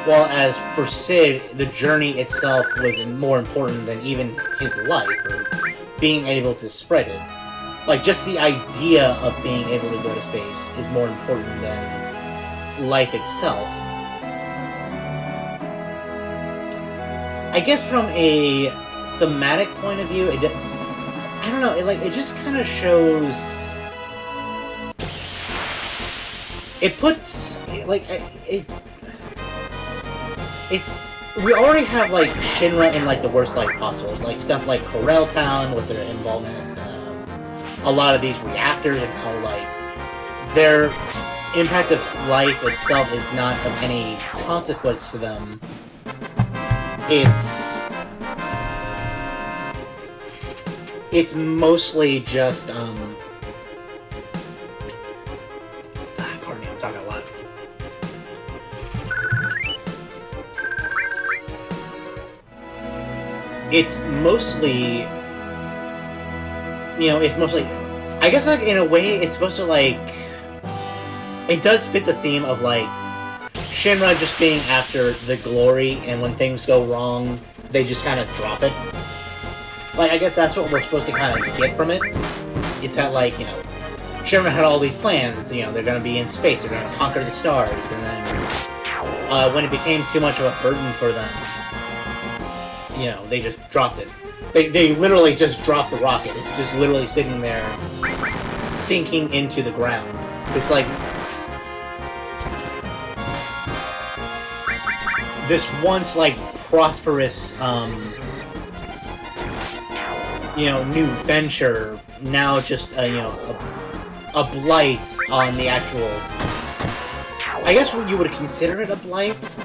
While as for Sid, the journey itself was more important than even his life, or being able to spread it. Like, just the idea of being able to go to space is more important than life itself. I guess from a thematic point of view, I don't know, it just kind of shows... It puts, like, it's... We already have, like, Shinra in, like, the worst light possible. It's, like, stuff like Corel Town with their involvement in a lot of these reactors and how, like, their impact of life itself is not of any consequence to them. It's mostly just, pardon me, I'm talking a lot. It's mostly, you know, I guess, like, in a way, it's supposed to, like, it does fit the theme of, like, Shinra just being after the glory, and when things go wrong, they just kind of drop it. Like, I guess that's what we're supposed to kind of get from it. Is that, like, you know, Shinra had all these plans, you know, they're going to be in space, they're going to conquer the stars, and then when it became too much of a burden for them, you know, they just dropped it. They literally just dropped the rocket. It's just literally sitting there, sinking into the ground. It's like this once, like, prosperous, you know, new venture, now just, you know, a blight on the actual... I guess what you would consider it a blight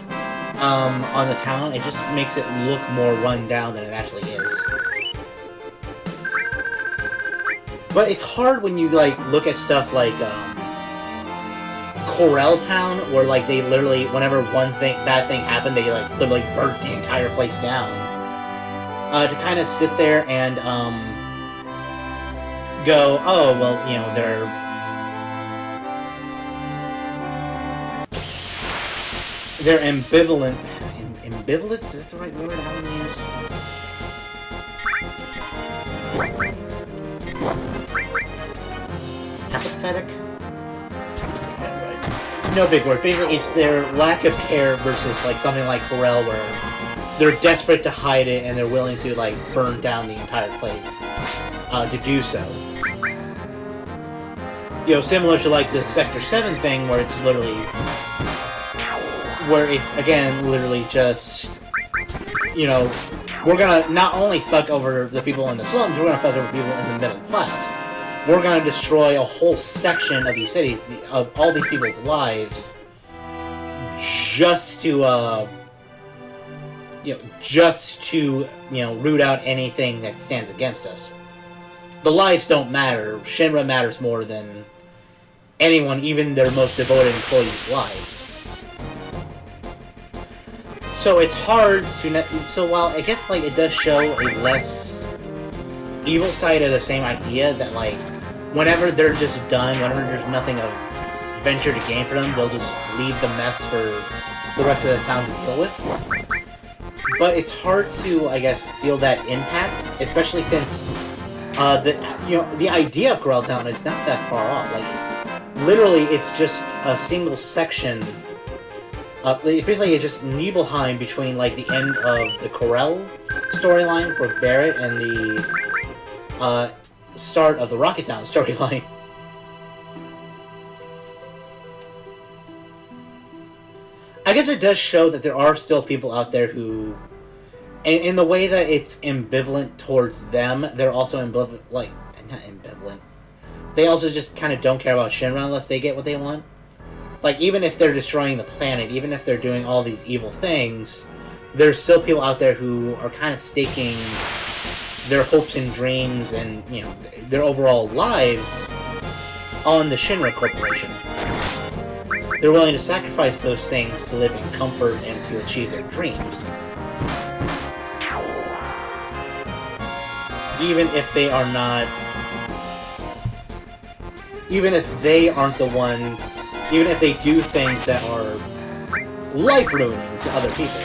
on the town. It just makes it look more run down than it actually is. But it's hard when you, like, look at stuff like, Corel Town, where, like, they literally, whenever bad thing happened, they, like, literally burnt the entire place down. To kind of sit there and, go, oh, well, you know, they're ambivalent. Ambivalent? Is that the right word I want to use? Apathetic? No big word. Basically, it's their lack of care versus, like, something like Corel, where they're desperate to hide it and they're willing to, like, burn down the entire place to do so. You know, similar to, like, the Sector 7 thing, where it's literally... where it's, again, literally just... You know, we're gonna not only fuck over the people in the slums, we're gonna fuck over people in the middle class. We're gonna destroy a whole section of these cities, of all these people's lives, just to, root out anything that stands against us. The lives don't matter. Shinra matters more than anyone, even their most devoted employees' lives. So it's hard to... So while I guess, like, it does show a less evil side of the same idea that, like, whenever they're just done, whenever there's nothing of venture to gain for them, they'll just leave the mess for the rest of the town to deal with. But it's hard to, I guess, feel that impact, especially since the idea of Corel Town is not that far off. Like, literally, it's just a single section. Basically, it's just Nibelheim between, like, the end of the Corel storyline for Barrett and the start of the Rocket Town storyline. I guess it does show that there are still people out there who, in the way that it's ambivalent towards them, they're also ambivalent, like, not ambivalent. They also just kind of don't care about Shinra unless they get what they want. Like, even if they're destroying the planet, even if they're doing all these evil things, there's still people out there who are kind of staking their hopes and dreams and, you know, their overall lives on the Shinra Corporation. They're willing to sacrifice those things to live in comfort and to achieve their dreams. Even if they are not... Even if they aren't the ones... Even if they do things that are life-ruining to other people.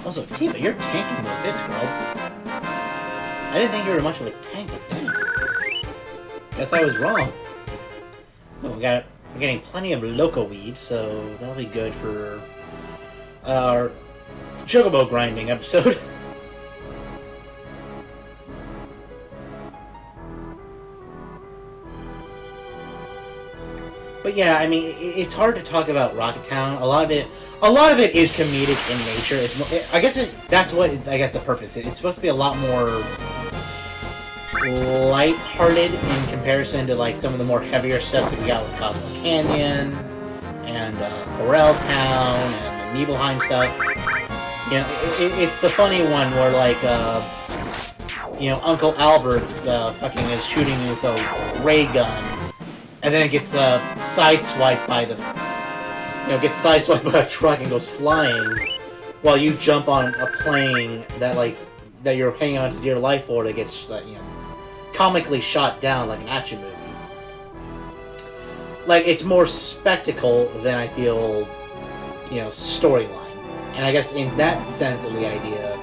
Also, Tifa, you're tanking those hits, girl. I didn't think you were much of a tank, but damn. Guess I was wrong. Oh, we're getting plenty of Loco Weed, so that'll be good for our Chocobo grinding episode. But yeah, I mean, it's hard to talk about Rocket Town. A lot of it is comedic in nature. I guess that's what the purpose is. It's supposed to be a lot more light-hearted in comparison to, like, some of the more heavier stuff that we got with Cosmo Canyon and Corel Town and the Nibelheim stuff. You know, it's the funny one where, like, you know, Uncle Albert fucking is shooting with a ray gun, and then it gets sideswiped by gets sideswiped by a truck and goes flying, while you jump on a plane that you're hanging on to dear life for that gets comically shot down like an action movie. Like, it's more spectacle than I feel, storyline. And I guess in that sense of the idea,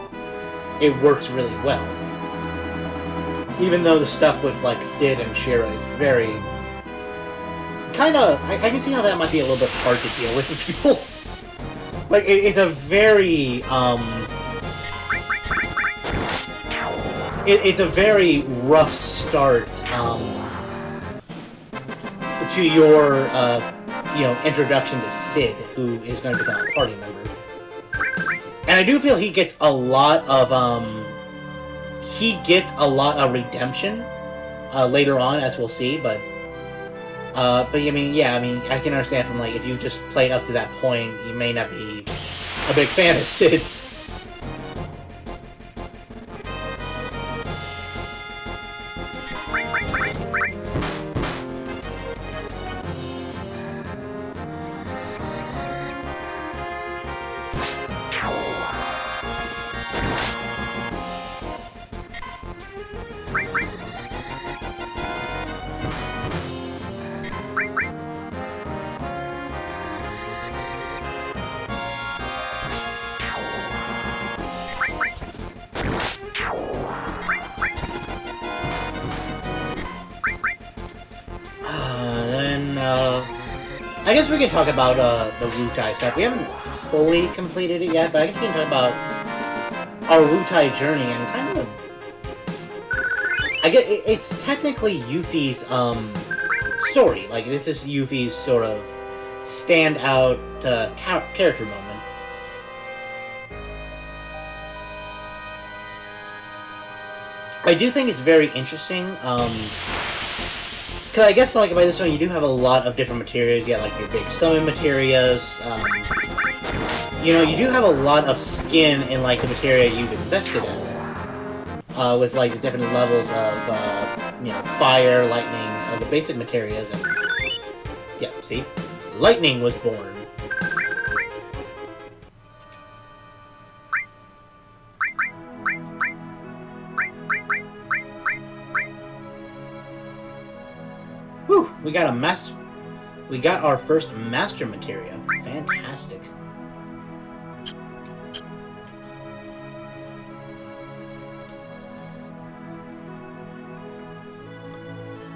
it works really well. Even though the stuff with, like, Sid and Shira is very... kind of... I can see how that might be a little bit hard to deal with people. Like, it's a very, it's a very rough start, to your, introduction to Sid, who is going to become a party member. And I do feel he gets a lot of redemption, later on, as we'll see, but I can understand from, like, if you just played up to that point, you may not be a big fan of Sid's. I guess we can talk about the Wutai stuff. We haven't fully completed it yet, but I guess we can talk about our Wutai journey and kind of... I guess it's technically Yuffie's story. Like, this is Yuffie's sort of standout character moment. I do think it's very interesting. Because I guess, like, by this one, you do have a lot of different materials. You got, like, your big summon materials. You do have a lot of skin in, like, the materia you've invested in. With, like, the different levels of, fire, lightning, the basic materials. And, yeah, see? Lightning was born. Whew, we got our first master materia. Fantastic.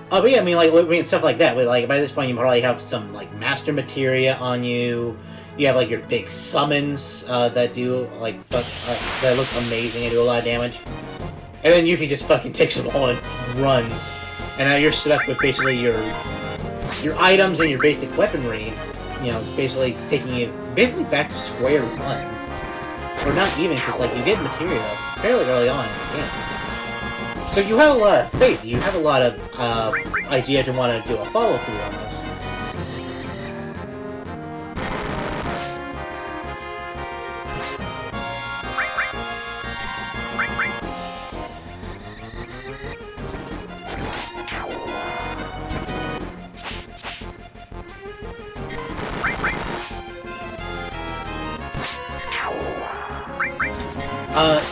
But yeah, stuff like that. Like, by this point, you probably have some, like, master materia on you. You have, like, your big summons that do, like, that look amazing and do a lot of damage. And then Yuffie just fucking takes them all and runs. And now you're stuck with basically your items and your basic weaponry, basically taking you back to square one. Or not even, because, like, you get material fairly early on in the game. So you have a lot of faith, you have a lot of idea to want to do a follow-through on this.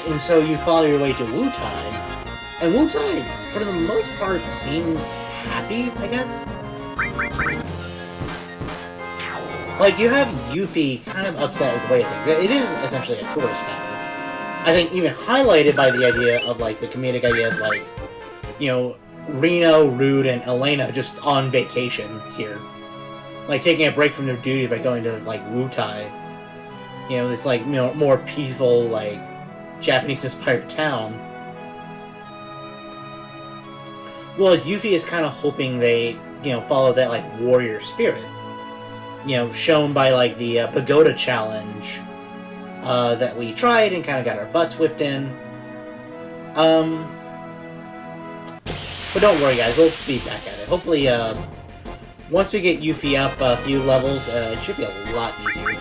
And so you follow your way to Wutai, and Wutai, for the most part, seems happy, I guess? Like, you have Yuffie kind of upset with the way things... It is essentially a tourist town. I think even highlighted by the idea of, like, the comedic idea of, like, Reno, Rude, and Elena just on vacation here. Like, taking a break from their duty by going to, like, Wutai. This, like, more peaceful, like, Japanese-inspired town. Well, as Yuffie is kind of hoping they, follow that, like, warrior spirit. Shown by, like, the pagoda challenge that we tried and kind of got our butts whipped in. But don't worry, guys, we'll be back at it. Hopefully, once we get Yuffie up a few levels, it should be a lot easier.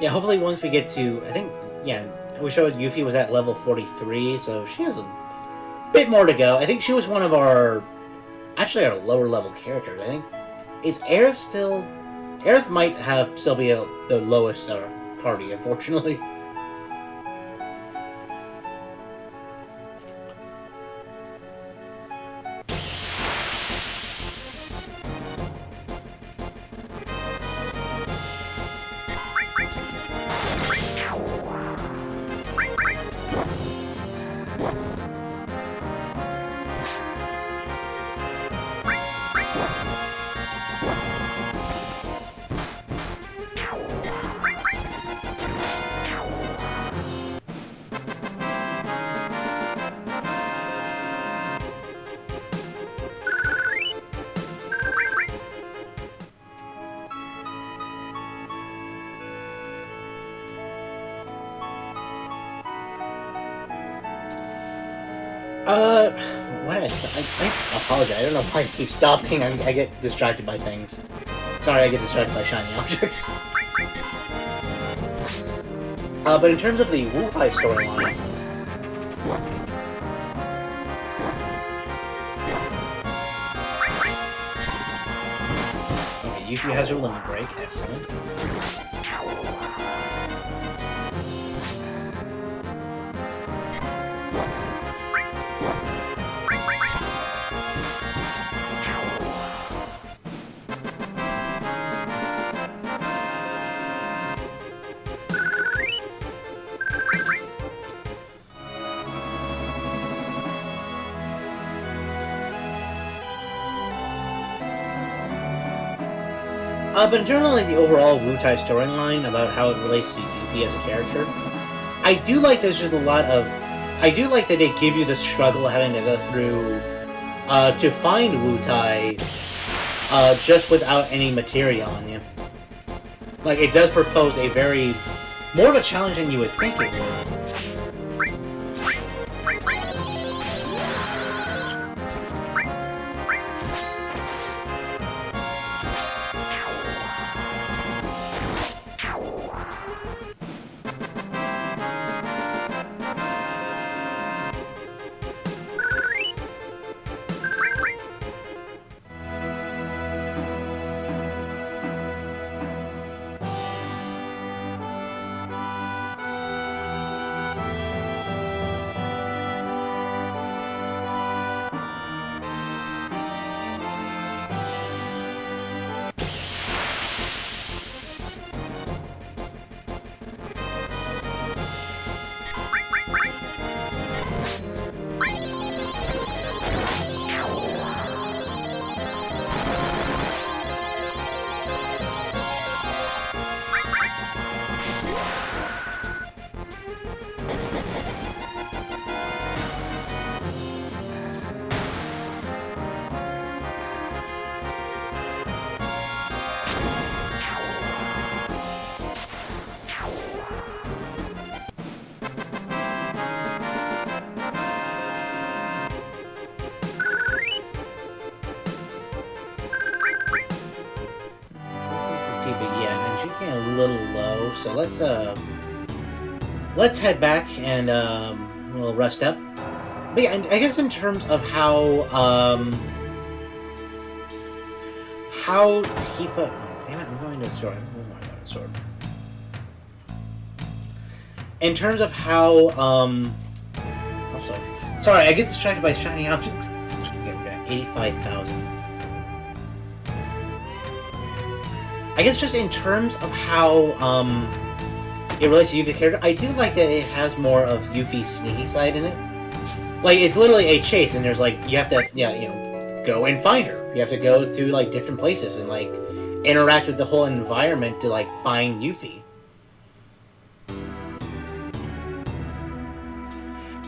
Yeah, hopefully once we get to, I think, yeah, we showed Yuffie was at level 43, so she has a bit more to go. I think she was one of our, actually our lower level characters. I think, is Aerith still, Aerith might have still be the lowest party, unfortunately. Why did I stop? I apologize. I don't know why I keep stopping. I get distracted by things. Sorry, I get distracted by shiny objects. But in terms of the Wutai storyline, okay, Yuffie has her limit break. Excellent. But in terms of like the overall Wutai storyline about how it relates to Yuffie as a character, I do like there's just a lot of... I do like that they give you the struggle having to go through to find Wutai just without any materia on you. Like, it does propose a very... more of a challenge than you would think it would. So let's head back and we'll rest up. But yeah, I guess in terms of how Tifa... Oh, damn it, I'm going to the sword. Oh my god, sword. In terms of how also, sorry, I get distracted by shiny objects. Okay, 85,000. I guess just in terms of how it relates to Yuffie's character, I do like that it has more of Yuffie's sneaky side in it. Like, it's literally a chase, and there's like, you have to, go and find her. You have to go to like different places and like interact with the whole environment to like find Yuffie.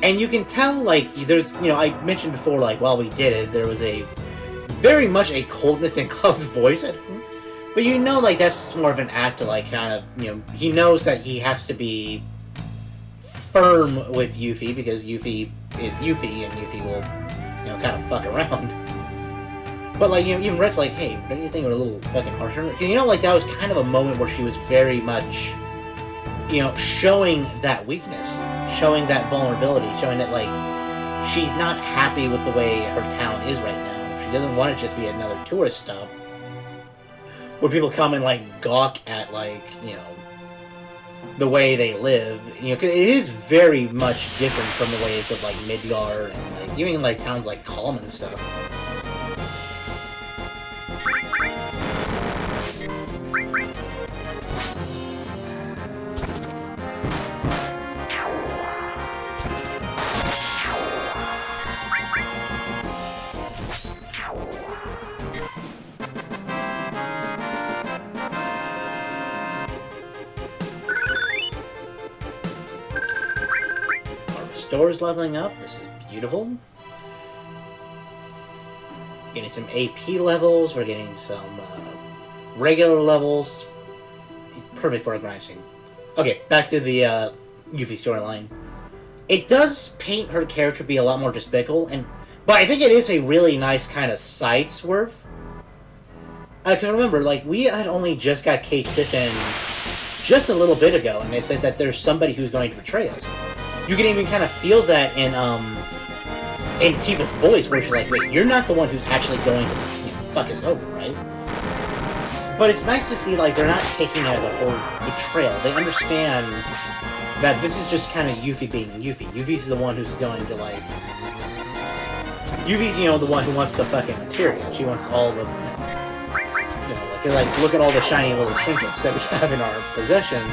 And you can tell, like, there's, I mentioned before, like, while we did it, there was very much a coldness in Cloud's voice at first. But like, that's more of an act to, like, kind of, he knows that he has to be firm with Yuffie, because Yuffie is Yuffie, and Yuffie will, kind of fuck around. But, like, even Red's like, hey, don't you think it was a little fucking harsher? Because, like, that was kind of a moment where she was very much showing that weakness, showing that vulnerability, showing that, like, she's not happy with the way her town is right now. She doesn't want it to just be another tourist stop where people come and, like, gawk at, like, the way they live. 'Cause it is very much different from the ways of, like, Midgar and, like, even, like, towns like Calm and stuff. Store's leveling up. This is beautiful. Getting some AP levels. We're getting some regular levels. It's perfect for a grind stream. Okay, back to the Yuffie storyline. It does paint her character to be a lot more despicable, but I think it is a really nice kind of side swerve. I can remember, like, we had only just got Kate Siffin just a little bit ago, and they said that there's somebody who's going to betray us. You can even kind of feel that in Tifa's voice, where she's like, wait, you're not the one who's actually going to fuck us over, right? But it's nice to see, like, they're not taking it as a whole betrayal. They understand that this is just kind of Yuffie being Yuffie. Yuffie's the one who's going to, like... Yuffie's, the one who wants the fucking material. She wants all the... like, look at all the shiny little trinkets that we have in our possession.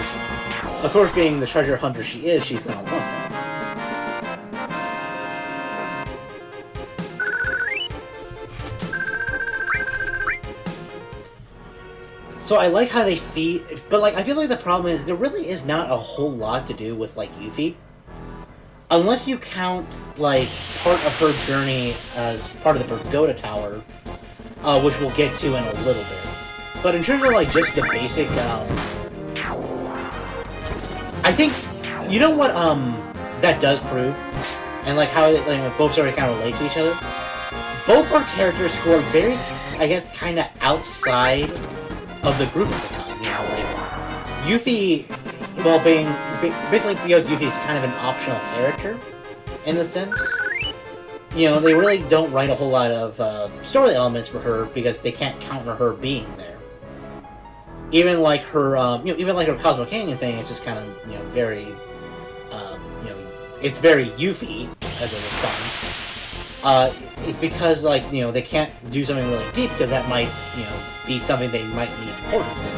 Of course, being the treasure hunter she is, she's gonna want that. So I like how they feed, but, like, I feel like the problem is there really is not a whole lot to do with, like, Yuffie. Unless you count, like, part of her journey as part of the Pagoda Tower, which we'll get to in a little bit. But in terms of, like, just the basic, I think, you know what, that does prove? And, like, how both sort of kind of relate to each other? Both are characters who are very, I guess, kind of outside of the group at the time, like, Yuffie, well, basically because Yuffie's kind of an optional character, in a sense, they really don't write a whole lot of, story elements for her because they can't count on her being there. Even like her, even like her Cosmo Canyon thing is just kind of, very, it's very Yuffie as a response. It's because, like, they can't do something really deep because that might, be something they might need importance in.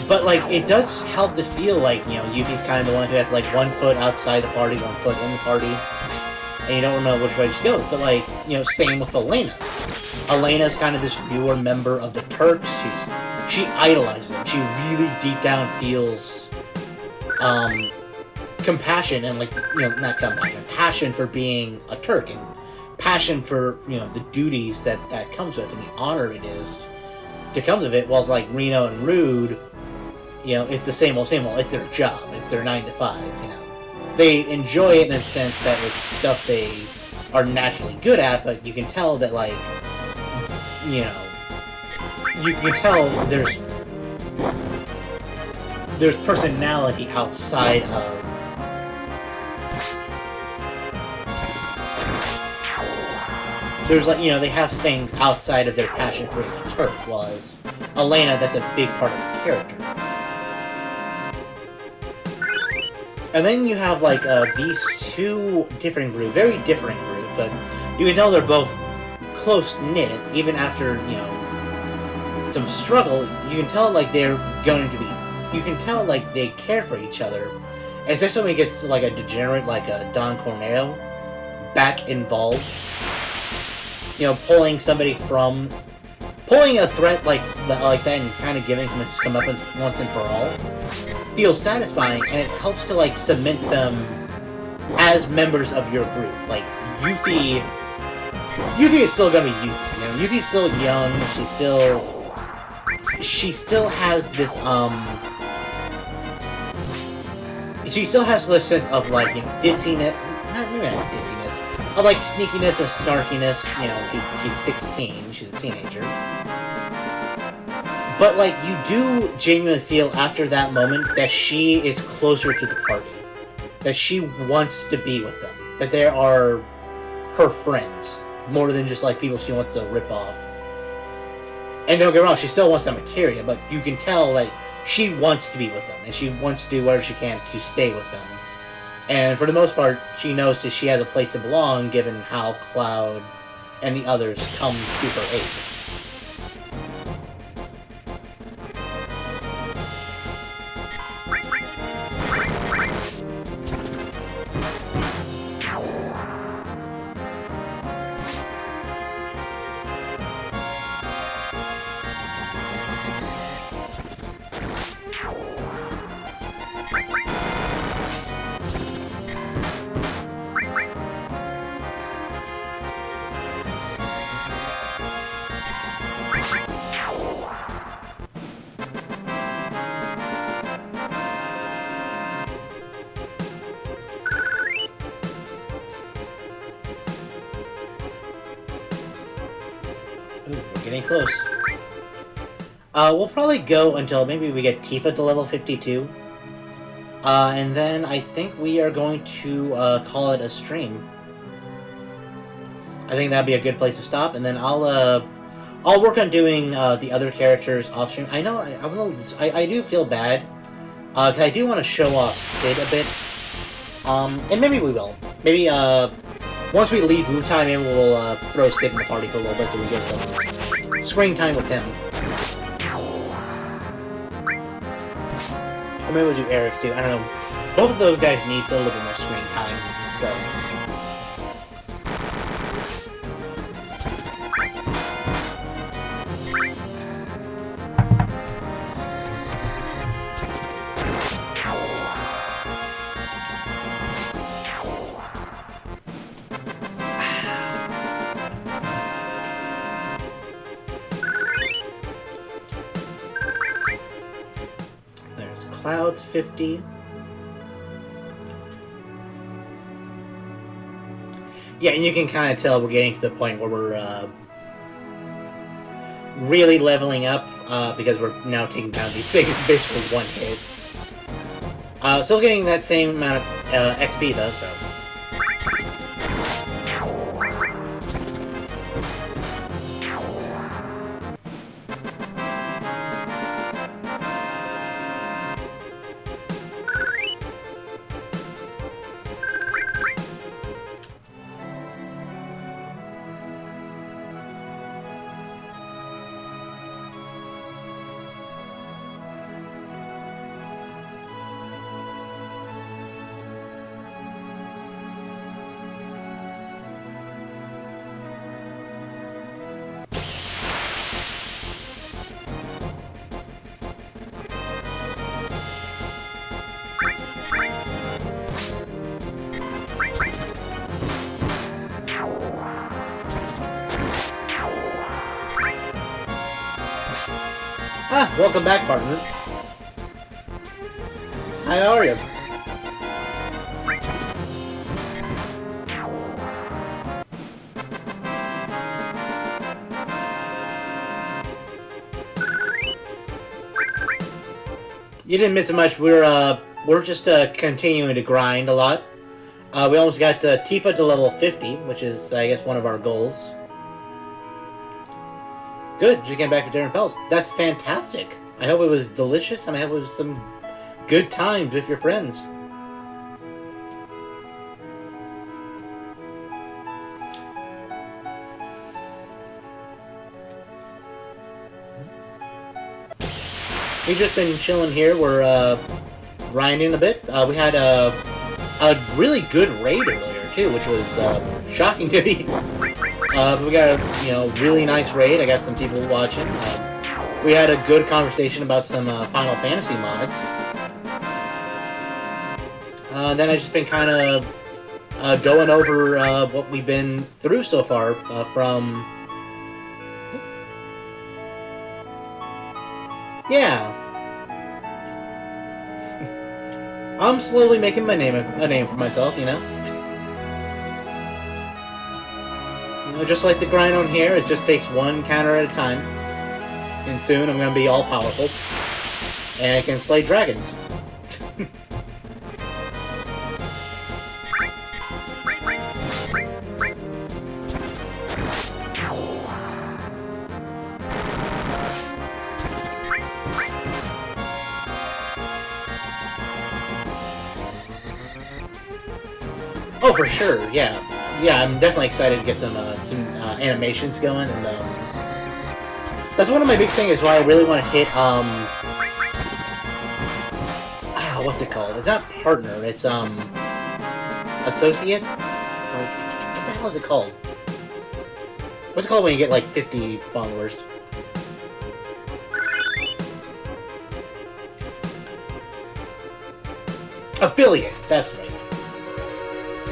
But, like, it does help to feel like, Yuffie's kind of the one who has, like, one foot outside the party, one foot in the party, and you don't know which way she goes. But, like, same with Elena. Elena's kind of this newer member of the Turks. She idolizes them. She really deep down feels compassion and, like, not compassion, passion for being a Turk and passion for, the duties that comes with and the honor it is to come of it. Whilst, like, Reno and Rude, it's the same old, it's their job. It's their 9 to 5, They enjoy it in a sense that it's stuff they are naturally good at, but you can tell that, like, you can tell there's personality outside of there's, like, they have things outside of their passion for being a Turk, whereas Elena, that's a big part of her character. And then you have, like, these two different groups, very different groups, but you can tell they're both close-knit, even after, some struggle. You can tell, like, they're going to be, you can tell, like, they care for each other, and especially when it gets to, like, a degenerate, like a Don Corneo back involved. Pulling a threat like that and kind of giving him his comeuppance once and for all feels satisfying, and it helps to, like, cement them as members of your group. Like, Yuffie is still gonna be Yuffie, Yuffie's still young, she still has this, she still has this sense of, like, ditziness, maybe not ditziness, of, like, sneakiness or snarkiness. She's 16, she's a teenager. But, like, you do genuinely feel after that moment that she is closer to the party. That she wants to be with them. That they are her friends. More than just, like, people she wants to rip off. And don't get me wrong, she still wants that materia, but you can tell, like, she wants to be with them. And she wants to do whatever she can to stay with them. And for the most part, she knows that she has a place to belong, given how Cloud and the others come to her aid. Ooh, we're getting close. We'll probably go until maybe we get Tifa to level 52. And then I think we are going to call it a stream. I think that'd be a good place to stop, and then I'll work on doing the other characters off stream. I know I do feel bad, because I do want to show off Sid a bit. And maybe we will. Maybe once we leave Wutai, maybe we'll throw Sid in the party for a little bit so we get some screen time with him. Or maybe we'll do Aerith too. I don't know. Both of those guys need a little bit more screen time, so. Cloud's 50. Yeah, and you can kind of tell we're getting to the point where we're really leveling up because we're now taking down these things basically one hit. Still getting that same amount of XP though, so. Ah, welcome back, partner. How are you? You didn't miss it much. We're just continuing to grind a lot. We almost got Tifa to level 50, which is, I guess, one of our goals. Good, you came back to Darren Pels. That's fantastic. I hope it was delicious, and I hope it was some good times with your friends. We've just been chilling here. We're grinding a bit. We had a really good raid earlier too, which was shocking to me. We got a really nice raid. I got some people watching. We had a good conversation about some Final Fantasy mods. Then I've just been kind of going over what we've been through so far from. Yeah. I'm slowly making my name a name for myself, you know? Just like the grind on here, it just takes one counter at a time. And soon I'm gonna be all powerful. And I can slay dragons. Oh, for sure, yeah. Yeah, I'm definitely excited to get some animations going, and that's one of my big things is why I really want to hit, what's it called? It's not partner, it's, associate? Or, what the hell is it called? What's it called when you get, like, 50 followers? Affiliate, that's right.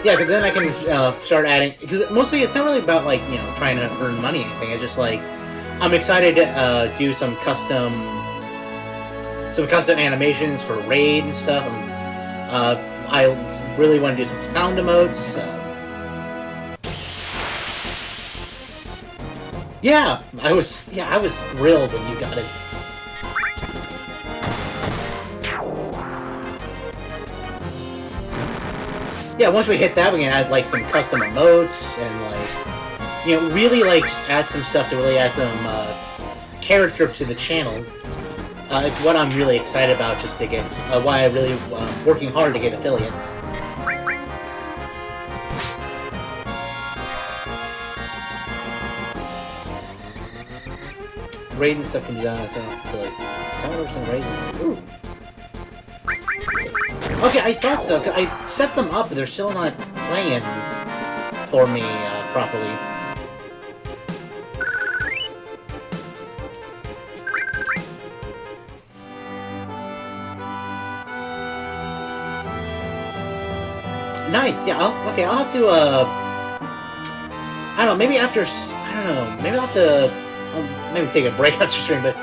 Yeah, because then I can start adding... Because mostly it's not really about, like, you know, trying to earn money or anything. It's just, like, I'm excited to do some custom animations for Raid and stuff. I really want to do some sound emotes. Yeah, I was thrilled when you got it. Yeah, once we hit that, we can add, like, some custom emotes and, like, you know, really, like, just add some stuff to really add some character to the channel. It's what I'm really excited about, just to get, why I really working hard to get affiliate. Raid and stuff can be done, so I feel like, download some raisins. Ooh. Okay, I thought so. I set them up, but they're still not playing for me properly. Nice. Yeah. I'll have to. I don't know. Maybe after. I don't know. Maybe I'll have to. Maybe take a break after stream, but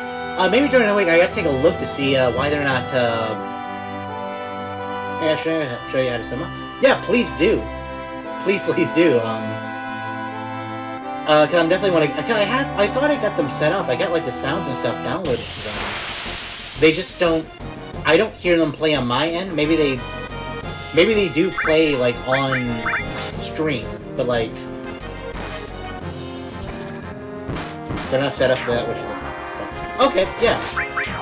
maybe during the week I gotta take a look to see why they're not. Yeah, show you how to sum up. Yeah, please do. Please do. Cause I'm definitely want to. I thought I got them set up. I got like the sounds and stuff downloaded to them. They just don't. I don't hear them play on my end. Maybe they do play like on stream, but like they're not set up for that. Which is okay. Yeah.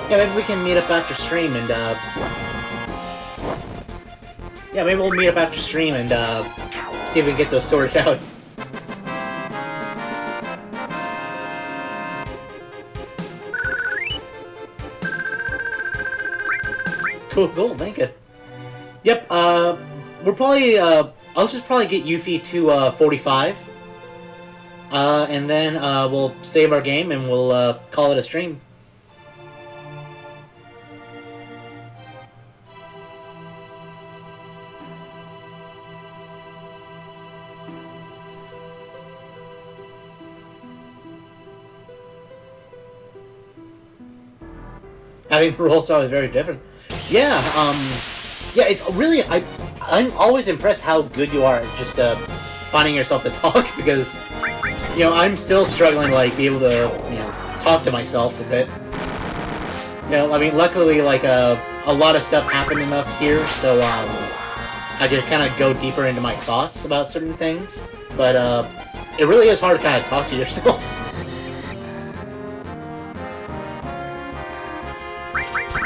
Yeah. Maybe we can meet up after stream and. Yeah, maybe we'll meet up after stream and see if we can get those sorted out. Cool, thank you. Yep, we're probably, I'll just probably get Yuffie to 45. And then we'll save our game and we'll call it a stream. Having the role style is very different. Yeah, yeah, it's really, I'm always impressed how good you are at just, finding yourself to talk, because, you know, I'm still struggling to, like, be able to, you know, talk to myself a bit. You know, I mean, luckily, like, a lot of stuff happened enough here, so, I could kind of go deeper into my thoughts about certain things, but, it really is hard to kind of talk to yourself.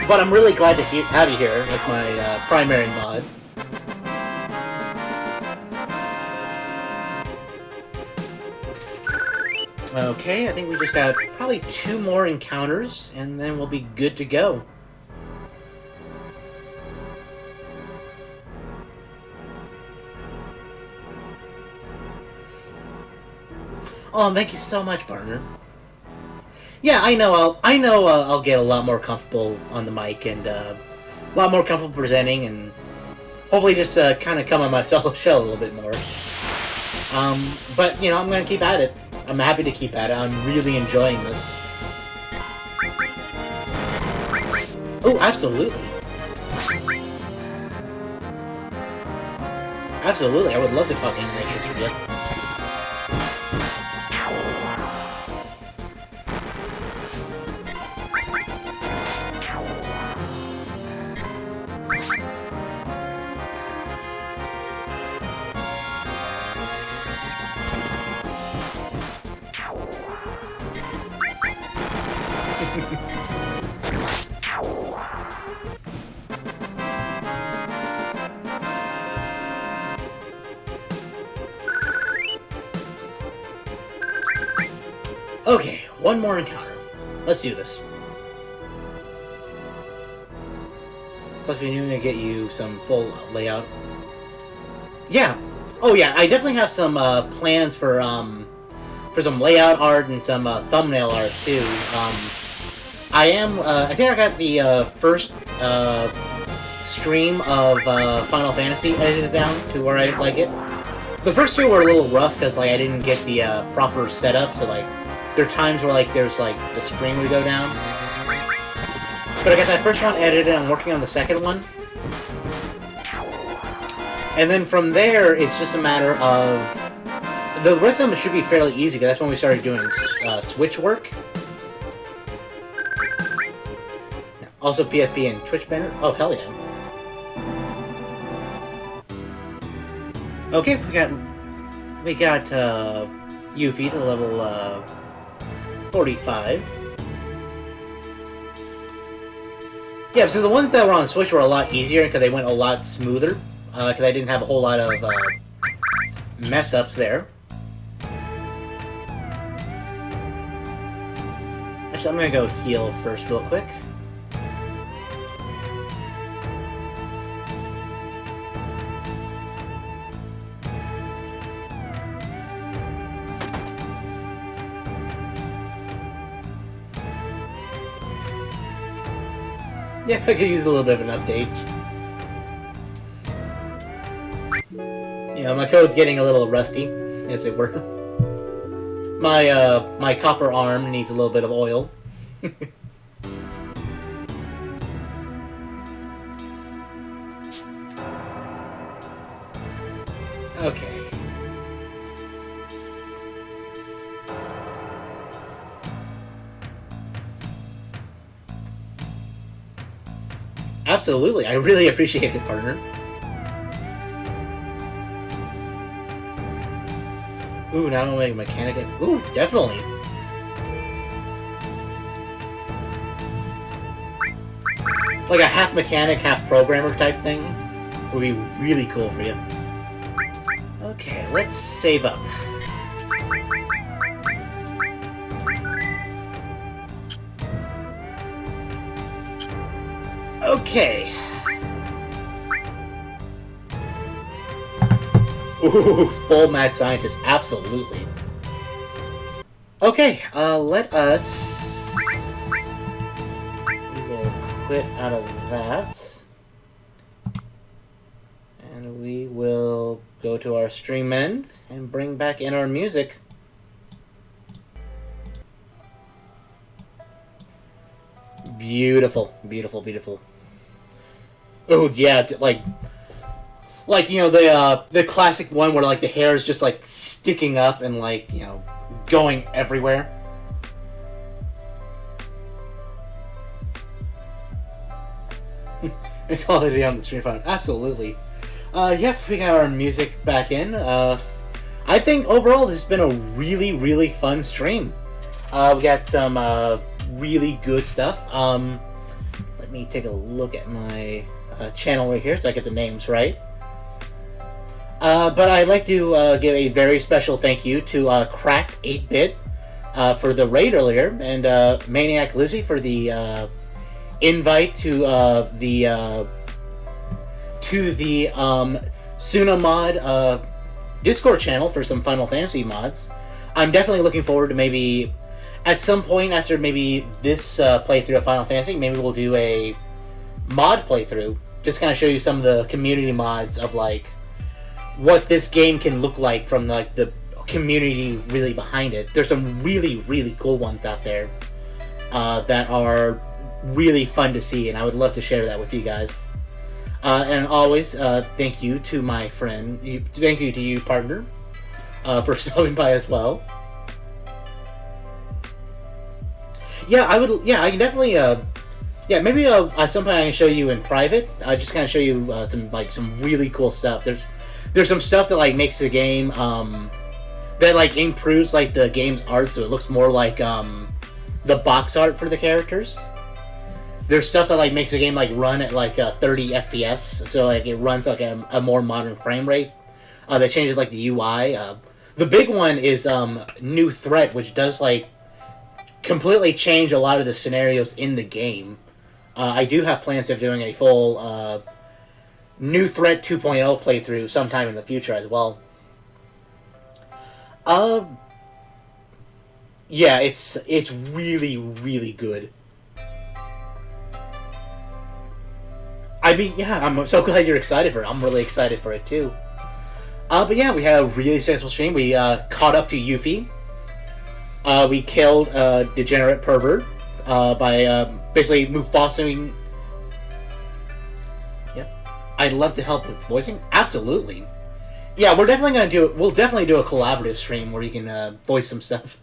But I'm really glad to have you here as my primary mod. Okay, I think we just got probably 2 more encounters, and then we'll be good to go. Oh, thank you so much, partner. Yeah, I know I'll get a lot more comfortable on the mic and a lot more comfortable presenting, and hopefully just kind of come on my solo shell a little bit more. But you know, I'm gonna keep at it. I'm happy to keep at it. I'm really enjoying this. Oh, absolutely. Absolutely, I would love to talk animations with you. Okay, one more encounter. Let's do this. Plus, we need to get you some full layout. Yeah. Oh, yeah. I definitely have some plans for some layout art and some thumbnail art too. I am. I think I got the first stream of Final Fantasy edited down to where I like it. The first two were a little rough because like I didn't get the proper setup, so like there are times where like there's like the stream would go down. But I got that first one edited, and I'm working on the second one. And then from there, it's just a matter of... The rest of them should be fairly easy, because that's when we started doing Switch work. Also PFP and Twitch banner. Oh, hell yeah. Okay, we got Yuffie to level 45. Yeah, so the ones that were on Switch were a lot easier because they went a lot smoother. Because I didn't have a whole lot of mess-ups there. Actually, I'm going to go heal first real quick. Yeah, I could use a little bit of an update. You know, my code's getting a little rusty, as it were. My copper arm needs a little bit of oil. Okay. Absolutely, I really appreciate it, partner. Ooh, now I'm make a mechanic. Ooh, definitely. Like a half mechanic, half programmer type thing would be really cool for you. Okay, let's save up. Okay. Ooh, full mad scientist, absolutely. Okay, let us... We will quit out of that. And we will go to our stream end and bring back in our music. Beautiful, beautiful, beautiful. Oh yeah, like you know the classic one where like the hair is just like sticking up and like, you know, going everywhere. Quality on the stream phone, absolutely. Yep, we got our music back in. I think overall this has been a really, really fun stream. We got some really good stuff. Let me take a look at my channel right here so I get the names right. But I'd like to give a very special thank you to Cracked 8-Bit for the raid earlier, and Maniac Lucy for the invite to the Sunamod Discord channel for some Final Fantasy mods. I'm definitely looking forward to maybe at some point after maybe this playthrough of Final Fantasy, maybe we'll do a mod playthrough. Just kind of show you some of the community mods of like what this game can look like from like the community really behind it. There's some really, really cool ones out there that are really fun to see, and I would love to share that with you guys. And always, thank you to my friend, thank you to you, partner, for stopping by as well. Yeah, I can definitely, maybe at some point I can show you in private. I just kind of show you some really cool stuff. There's some stuff that like makes the game, that like improves like the game's art so it looks more like the box art for the characters. There's stuff that like makes the game like run at like 30 FPS, so like it runs like a more modern frame rate. That changes like the UI. The big one is New Threat, which does like completely change a lot of the scenarios in the game. I do have plans of doing a full New Threat 2.0 playthrough sometime in the future as well. Yeah, it's really, really good. I mean, yeah, I'm so glad you're excited for it. I'm really excited for it too. But yeah, we had a really successful stream. We caught up to Yuffie. We killed a degenerate pervert by basically Mufasaing. Yep. I'd love to help with voicing. Absolutely. Yeah, we're definitely gonna do it. We'll definitely do a collaborative stream where you can voice some stuff.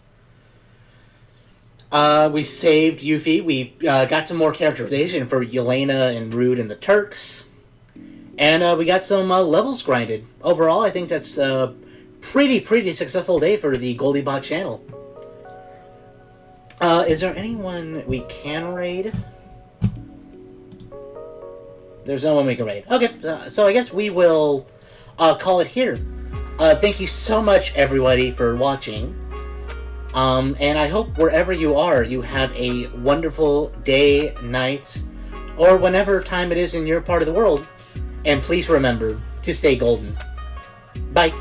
We saved Yuffie. We got some more characterization for Yelena and Rude and the Turks. And we got some levels grinded. Overall, I think that's a pretty successful day for the GoldieBot channel. Is there anyone we can raid? There's no one we can raid. Okay, so I guess we will call it here. Thank you so much, everybody, for watching. And I hope wherever you are, you have a wonderful day, night, or whenever time it is in your part of the world. And please remember to stay golden. Bye.